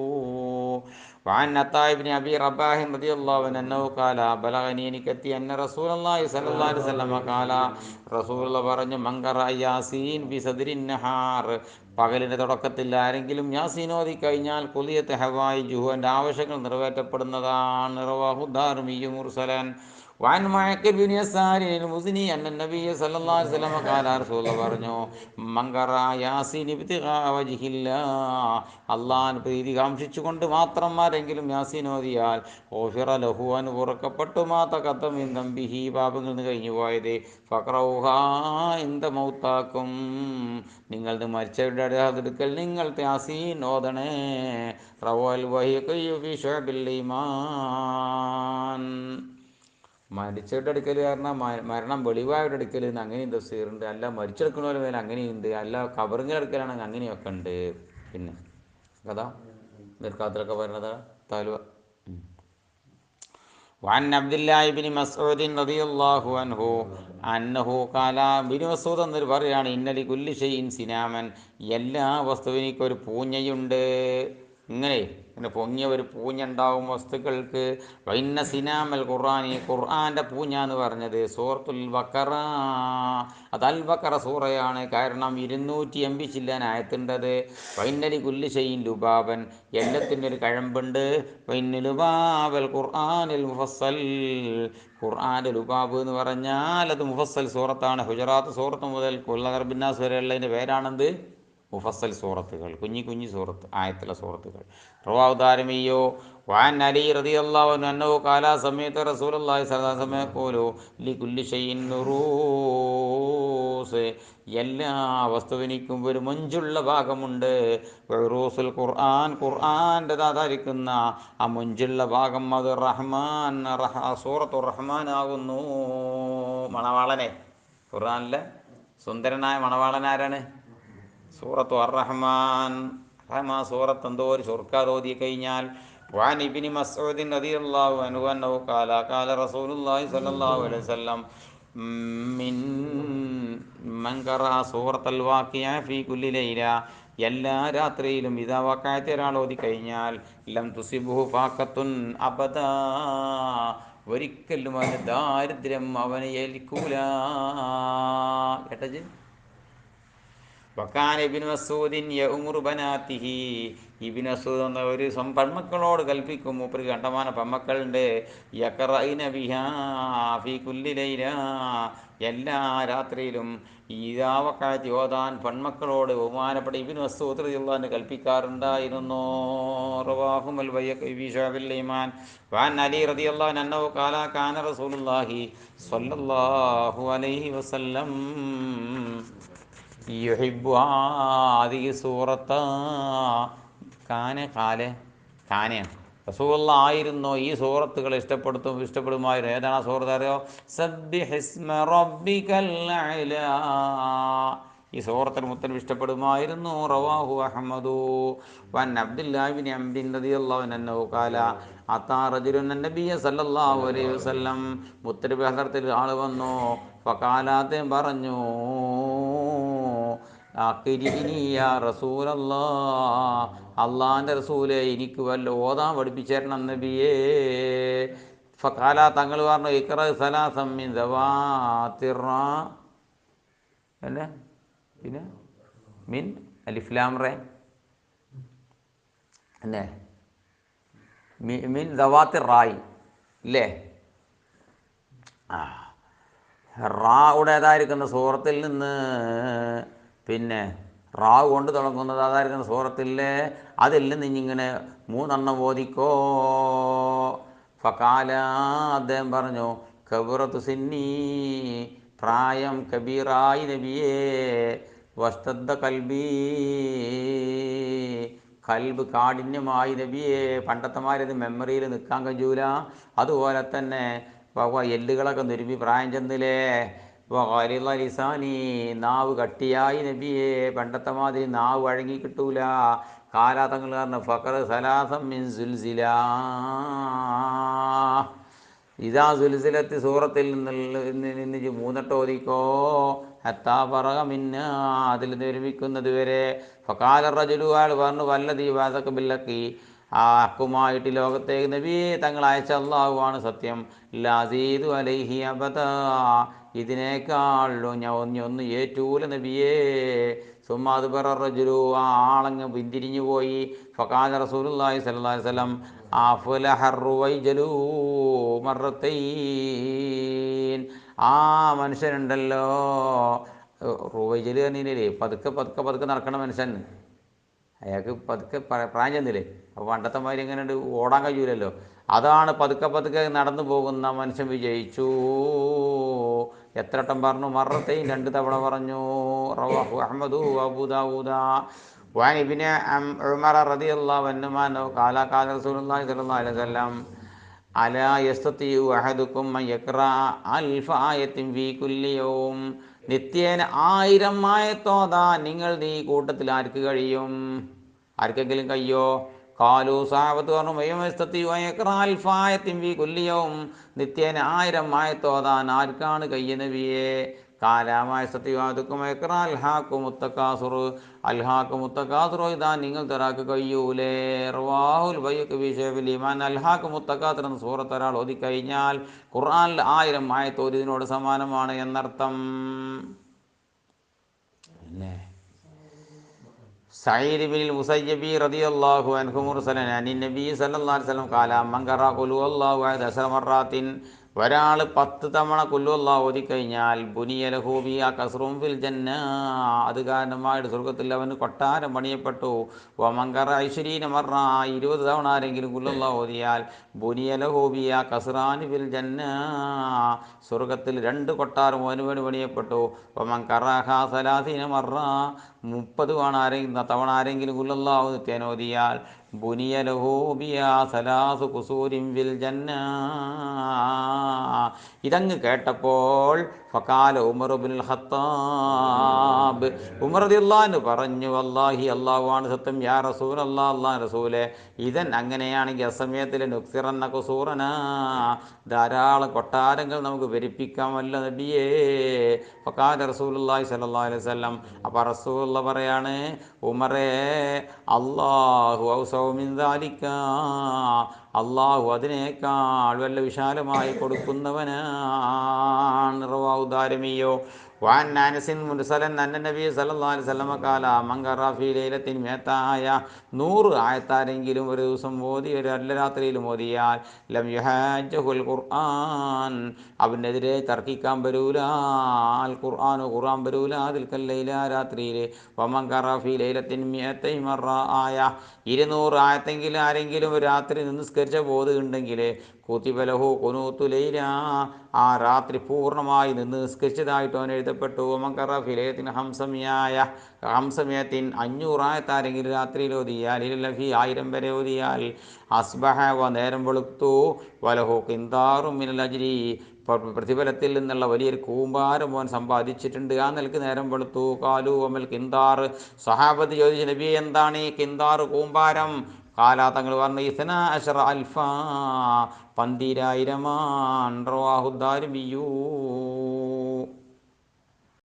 വഅൻ അത്താഇ ഇബ്നു അബി റബാഹ് റളിയല്ലാഹു അൻഹു ഖാല ബലഗനി എനിക്കെത്തി അന്ന റസൂലുള്ളാഹി സ്വല്ലല്ലാഹു അലൈഹി വസല്ലം ഖാല റസൂലുള്ള പറഞ്ഞു മൻഖറ യാസീൻ ബി സദ്രിൻ നഹാർ പകലിൻ്റെ തുടക്കത്തിൽ ആരെങ്കിലും യാസീൻ ഓതി കഴിഞ്ഞാൽ ഖുളിയത്ത് ഹവായിജുഹു എൻ്റെ ആവശ്യങ്ങൾ നിറവേറ്റപ്പെടുന്നതാണ്. റവാഹു ദാരിമിയു മുർസലൻ വഅൻ മഅഖിൽ ബിൻ യസാർ മുസ്നി അന്ന നബി സല്ലല്ലാഹു അലൈഹി വസല്ലം ഖാല റസൂലുള്ള പറഞ്ഞു മൻഖറ യാസീൻ ഇബ്തിഗാ വജ്ഹില്ലാഹ് അല്ലാഹുവിൻ്റെ പ്രീതി കാംക്ഷിച്ചുകൊണ്ട് മാത്രം ആരെങ്കിലും യാസീൻ ഓതിയാൽ ഗുഫിറ ലഹു അവന് പുറക്കപ്പെട്ടു മാ തഖദ്ദമ മിൻ ദംബിഹി പാപങ്ങളിൽ നിന്ന് കഴിഞ്ഞു പോയത്. ഫഖറൗഹാ ഇന്ദ മൗതാക്കും നിങ്ങൾ മരിച്ചവരുടെ അടുക്കൽ നിങ്ങൾ യാസീൻ ഓതണേ. റവൽ വഹീഖി ഫി ശുഅബിൽ ഈമാൻ മരിച്ചവരുടെ അടുക്കൽ കാരണം മരണം വെളിവായുടെ അടുക്കൽ നിന്ന് അങ്ങനെയും തഫ്സീറുണ്ട്. അല്ല മരിച്ചെടുക്കുന്നവരുടെ മേലെ അങ്ങനെയുണ്ട്. അല്ല ഖബറിൻ്റെ അടുക്കലാണെങ്കിൽ അങ്ങനെയൊക്കെ ഉണ്ട്. പിന്നെ കഥ ബർക്കാത്തിലൊക്കെ പറയുന്നത് താലുവ. വഅൻ അബ്ദുല്ലാഹി ഇബ്നു മസ്ഊദ് റളിയല്ലാഹു അൻഹു അന്നഹു ഖാല ഇബ്നു മസ്ഊദ് എന്നൊരു പറയാണ് ഇന്നലി കുല്ലി ഷൈഇൻ സിനാമൻ എല്ലാ വസ്തുവിനും ഒരു പൂഞ്ഞയുണ്ട്. ഇങ്ങനെ പൊങ്ങിയ ഒരു പൂഞ്ഞുണ്ടാവും വസ്തുക്കൾക്ക്. വൈന്ന സിനാമൽ ഖുർആനി ഖുർആൻ്റെ പൂഞ്ഞ എന്ന് പറഞ്ഞത് സൂറത്തുൽ ബഖറ അത് അൽ ബഖറ സൂറയാണ്. കാരണം 280 ചില്ലാൻ ആയത്തുണ്ടത്. വൈന്നലി കുല്ലി ഷൈഇൻ ലുബാബൻ എല്ലാത്തിൻ്റെ ഒരു കഴമ്പുണ്ട്. വൈന്ന ലുബാബൽ ഖുർആനിൽ മുഫസ്സൽ ഖുർആൻ്റെ ലുബാബ് എന്ന് പറഞ്ഞാൽ അത് മുഫസ്സൽ സൂറത്താണ്. ഹുജറാത്ത് സൂറത്ത് മുതൽ ഖുൽ അദർ ബിന്നാസ് വരെയുള്ളതിൻ്റെ പേരാണെന്ത് മുഫസ്സൽ സൂറത്തുകൾ, കുഞ്ഞി കുഞ്ഞി സൂറത്ത് ആയത്തുള്ള സൂറത്തുകൾ. റവാഹു ദാരിമിയ്യോ വഅൻ അലി റളിയല്ലാഹു അൻഹു ഖാല സമയത്ത് റസൂലുള്ളാഹി സ്വല്ലല്ലാഹു അലൈഹി വസല്ലം യഖൂലു ലികുല്ലി ഷൈഇൻ നുറൂസ്, എല്ലാ വസ്തുവിനിക്കും ഒരു മൊഞ്ചുള്ള ഭാഗമുണ്ട്. ഉറൂസുൽ ഖുർആൻ, ഖുർആൻ്റെ ആധാരിക്കുന്ന ആ മൊഞ്ചുള്ള ഭാഗം അത് റഹ്മാൻ, സൂറത്തുർ റഹ്മാൻ ആകുന്നു. മണവാളനെ, ഖുർആനിലെ സുന്ദരനായ മണവാളൻ ആരാണ്? സൂറത്തു അർ-റഹ്മാൻ. റഹ്മാൻ സൂറത്ത് എന്തോ ഒരു ചുരുക്കാതെ ഓതി കഴിഞ്ഞാൽ വഅൻ ഇബ്നു മസ്ഊദ് റളിയല്ലാഹു അൻഹു അന്നഹു ഖാല ഖാല റസൂലുള്ളാഹി സ്വല്ലല്ലാഹു അലൈഹി വസല്ലം മിൻ മൻ ഖറഅ സൂറത്തുൽ വാഖിഅ ഫീ കുല്ലി ലൈല, എല്ലാ രാത്രിയിലും ഇദാ വഖഅത്ത് ഒരാൾ ഓതി കഴിഞ്ഞാൽ ലം തുസിബുഹു ഫാഖത്തുൻ അബദാ, ഒരിക്കലും അവന് ദാരിദ്ര്യം അവനെ ഏൽക്കൂല. കേട്ടജ്? വക്കാന ഇബ്നു മസ്ഊദിൻ യഉമുറു ബനാതിഹി, ഇബ്നു മസ്ഊദ് എന്ന ഒരു പെൺമക്കളോട് കൽപ്പിക്കും, മൂപ്പര് കണ്ടമാനം പെൺമക്കളുണ്ട്. യഖറഇന ബിഹാ ഫീ കുല്ലി ലൈല, എല്ലാ രാത്രിയിലും ഇദാ വഖഅത്ത് ഓതാൻ പെൺമക്കളോട് ബഹുമാനപ്പെട്ട ഇബ്നു മസ്ഊദ് റളിയല്ലാഹു അൻഹു കൽപ്പിക്കാറുണ്ടായിരുന്നു. റവാഹു അൽ ബൈഹഖി ഫീ ശുഅബിൽ ഈമാൻ വഅൻ അലി റളിയല്ലാഹു അൻഹു ഖാല കാന റസൂലുള്ളാഹി സ്വല്ലല്ലാഹു അലൈഹി വസല്ലം യുഹിബ്ബു ഹാദിഹി സൂറത്ത, കാനയാണ് റസൂലുള്ള ആയിരുന്നു ഈ സൂറത്തുകൾ ഇഷ്ടപ്പെടുമായിരുന്നു. ഏതാണ് ആ സൂറത്ത് അറിയോ? സബ്ബിഹിസ്മ റബ്ബിക്കൽ അഅ്ലാ, ഈ സൂറത്തിൽ മുത്തനബി ഇഷ്ടപ്പെടുമായിരുന്നു. റവാഹു അഹ്മദു വൻ അബ്ദുല്ലാഹി ഇബ്നു അംർ റളിയല്ലാഹു അൻഹു ഖാല അതാ റജുലുൻ നബിയ സല്ലല്ലാഹു അലൈഹി വസല്ലം, മുത്തനബി ഹദ്റത്തിൽ ആൾ വന്നു. ഫഖാല, അദ്ദേഹം പറഞ്ഞു, അഖ്രിഇനി യാ റസൂലല്ലാഹ്, അള്ളാഹിൻ്റെ റസൂലെ എനിക്ക് വല്ല ഓതാൻ പഠിപ്പിച്ചു തരണം നബിയേ. ഫഖാല, തങ്ങൾ പറഞ്ഞു, ഇഖ്റ സലാസം മിൻ ദവാത്തിർ അല്ലേ, പിന്നെ മിൻ അലിഫ് ലാം റ അല്ലേ, മിൻ ദവാത്തിർ റായി ഇല്ലേ, റായുടെ ഏതായിരിക്കുന്ന സൂറത്തിൽ നിന്ന്, പിന്നെ റാവ് കൊണ്ട് തുടങ്ങുന്നത് അതായിരിക്കുന്ന സൂറത്തില്ലേ, അതിൽ നിന്ന് ഇങ്ങനെ 3 ഓതിക്കോ. ഫഖാല, അദ്ദേഹം പറഞ്ഞു, കബറത്തു സിന്നി, പ്രായം കബീറായി നബിയേ, വസ്തദ്ദ കൽബി, കൽബ് കാഠിന്യമായി നബിയേ, പണ്ടത്തെമാരത് മെമ്മറിയിൽ നിൽക്കാൻ കഴിയൂല, അതുപോലെ തന്നെ എല്ലുകളൊക്കെ നുരുമ്പി പ്രായം ചെന്നില്ലേ. ലിസാനി, നാവ് കട്ടിയായി നബിയെ, പണ്ടത്തെ മാതിരി നാവ് വഴങ്ങി കിട്ടൂല. കാലാതങ്ങൾ കാരണം ഫഖർ സലാസം മിൻ സുൽസില, ഇതാ സുൽസിലത്ത് സൂറത്തിൽ നിന്ന് 3 ഓതിക്കോ. ഹത്താ ഫറഗ മിന്ന, അതിൽ നിർമ്മിക്കുന്നത് വരെ. ഫഖാല റജുലു, ആൾ പറഞ്ഞു, വല്ലദീ ബഅസക ബിൽഹഖി, ആ ഹക്കുമായിട്ട് ലോകത്തേക്ക് നബിയെ തങ്ങൾ അയച്ച അല്ലാഹുവാണ് സത്യം. ലസീദു അലൈഹി അബദാ, ഇതിനേക്കാൾ ഞാൻ ഒന്നും ഏറ്റൂല നബിയേ. സുമ്മാ അദ്ബറ റജുലു, ആ ആളങ്ങ് പിന്തിരിഞ്ഞു പോയി. ഫഖാല റസൂലുള്ളാഹി സ്വല്ലല്ലാഹു അലൈഹി വസല്ലം അഫ്ലഹ റുവൈജലു മറത്തൈൻ, ആ മനുഷ്യനുണ്ടല്ലോ, റുവൈജല് പറഞ്ഞില്ലേ, പതുക്കെ പതുക്കെ പതുക്കെ നടക്കണ മനുഷ്യൻ, അയാൾക്ക് പതുക്കെ പ്രായം ചെന്നില്ലേ, അപ്പോൾ പണ്ടത്തെ മാതിരി എങ്ങനെ ഓടാൻ കഴിയൂലല്ലോ, അതാണ് പതുക്കെ പതുക്കെ നടന്നു പോകുന്ന മനുഷ്യൻ വിജയിച്ചു. എത്ര വട്ടം പറഞ്ഞു? മറത്തൈൻ, 2 തവണ പറഞ്ഞു. റവാഹു അഹ്മദു അബൂ ദാവൂദ വഅൻ ഇബ്നു ഉമർ റളിയല്ലാഹു അൻഹുമാ ഖാല ഖാല റസൂലുള്ളാഹി സ്വല്ലല്ലാഹു അലൈഹി വസല്ലം അലാ യസ്തതിഉ അഹദുക്കും അൻ യഖറഅ അൽഫ ആയത്തിൻ ഫീ കുല്ലി യൗം, നിത്യേന 1000 ആയത്തോതാൻ നിങ്ങൾ ഈ കൂട്ടത്തിൽ ആർക്ക് കഴിയും? ആർക്കെങ്കിലും കഴിയോ? കാലു, സാഹബത്ത് പറഞ്ഞു, നിത്യേന 1000 ആയത്തോതാൻ ആർക്കാണ് കയ്യ നബിയെ? കാലാമായത്തുക്കും അൽഹാഖു ഇതാ നിങ്ങൾ തറാക്ക് കഴിയൂലേ. റവാഹുൽ ബൈഹഖി ഫീ ശുഅബിൽ ഈമാൻ, അൽഹാഖു മുത്തക്കാസുർ എന്ന സൂറത്ത് ഒരാൾ ഓതിക്കഴിഞ്ഞാൽ ഖുർആനിൽ 1000 ആയത്ത് ഓതിയതിനോട് സമാനമാണ് എന്നർത്ഥം. അല്ലേ? സഈദ് ഇബ്നുൽ മുസയ്യിബ് റളിയല്ലാഹു അൻഹു മുർസലൻ അനി നബി സല്ലല്ലാഹു അലൈഹി വസല്ലം ഖാല മൻ ഖറഅ ഖുൽ ഹുവല്ലാഹു അഹദ 10 മററാത്തിൻ, ഒരാൾ 10 തവണ കുല്ലുവല്ലാഹു ഓതിക്കഴിഞ്ഞാൽ ബുനിയലഹു ബിഹാ ഖസ്റുൻ ഫിൽ ജന്ന, അത് കാരണമായിട്ട് സ്വർഗ്ഗത്തിൽ അവന് കൊട്ടാരം പണിയപ്പെട്ടു. വമങ്കറ ഐശ്വരീന മറ, 20 തവണ ആരെങ്കിലും കുല്ലുവല്ലാഹു ഓതിയാൽ ബുനിയലഹു ബിഹാ ഖസ്റാനി ഫിൽ ജന്ന, സ്വർഗ്ഗത്തിൽ 2 കൊട്ടാരം അവന് വേണ്ടി പണിയപ്പെട്ടു. വമങ്കറഹ സലാസീന മറ, 30 തവണ ആരെങ്കിലും കുല്ലുവല്ലാഹു നിത്യേന ഓതിയാൽ ബുനിയലഹു ബിഹാ സലാസു ഖുസൂരിൻ ഫിൽ ജന്ന. ഇതങ്ങ് കേട്ടപ്പോൾ ഫഖാല ഉമർ ഇബ്നുൽ ഖത്താബ്, ഉമർ റളിയല്ലാഹു അൻഹു പറഞ്ഞു, വല്ലാഹി അല്ലാഹുവാണ് സത്യം, യാ റസൂലല്ലാഹ്, അല്ലാഹുവിന്റെ റസൂലേ, ഇതൻ അങ്ങനെയാണെങ്കിൽ അസമയത്തിൽ നുക്സിറന്ന ഖുസൂറന, ധാരാളം കൊട്ടാരങ്ങൾ നമുക്ക് പെരുപ്പിക്കാമല്ല നബിയേ. ഫഖാല റസൂലുള്ളാഹി സ്വല്ലല്ലാഹു അലൈഹി വസല്ലം, അപ്പോൾ റസൂലുള്ള പറയാണ്, ഉമറേ, അല്ലാഹു ഔസഉ മിൻ ദാലിക, അള്ളാഹു അതിനേക്കാൾ വല്ല വിശാലമായി കൊടുക്കുന്നവനാണ്. റവാഹു ദാരിമിയോ. വഅൻ അനസിൻ മുർസലൻ അന്ന നബി സല്ലല്ലാഹു അലൈഹി വസല്ലം ഖാല മൻ ഖറഅ ഫീ ലൈലത്തിൻ മിഅത ആയ, 100 ആയത്താരെങ്കിലും ഒരു ദിവസം ഓതി, ഒരു അല്ല രാത്രിയിലും ഓതിയാൽ ലം യുഹാജ്ജുൽ ഖുർആൻ, അവനെതിരെ തർക്കിക്കാൻ വരൂല, അൽ ഖുർആൻ വരൂല, അതിൽക്കൽ ലൈല, രാത്രിയിൽ. വമൻ ഖറഅ ഫീ ലൈലത്തിൻ മിഅതൈ മറ ആയ, 200 ആയത്തെങ്കിലും ആരെങ്കിലും ഒരു രാത്രി നിസ്കരിച്ച ബോധമുണ്ടെങ്കിൽ കുതിബലഹു കുനൂത്തു ലൈല, ആ രാത്രി പൂർണ്ണമായി നിസ്കരിച്ചതായിട്ട് അവൻ എഴുതപ്പെട്ടു. മങ്കറ ഫിലേത്തിൻ ഹംസമിയായ 500 ആയത്താരെങ്കിലും രാത്രിയിൽ ഓതിയാൽ, ഇലഫി 1000 വരെ ഓതിയാൽ, അസ്ബഹ വ നേരം വെളുത്തു, വലഹു കിന്താറും മിനൽ അജ്രി, പ്രതിഫലത്തിൽ നിന്നുള്ള വലിയൊരു കൂമ്പാരം അവൻ സമ്പാദിച്ചിട്ടുണ്ട്. ആ നിലക്ക് നേരം വെളുത്തു. കാലു അമൽ കിന്താർ, സഹാബത്ത് ചോദിച്ചു, നബിയെ എന്താണ് ഈ കിന്താർ, കൂമ്പാരം? കാലാ, തങ്ങൾ പറഞ്ഞു, ഇസ്ന അശറ അൽഫ, 12000. റവാഹു ദാരിമിയ്യൂ.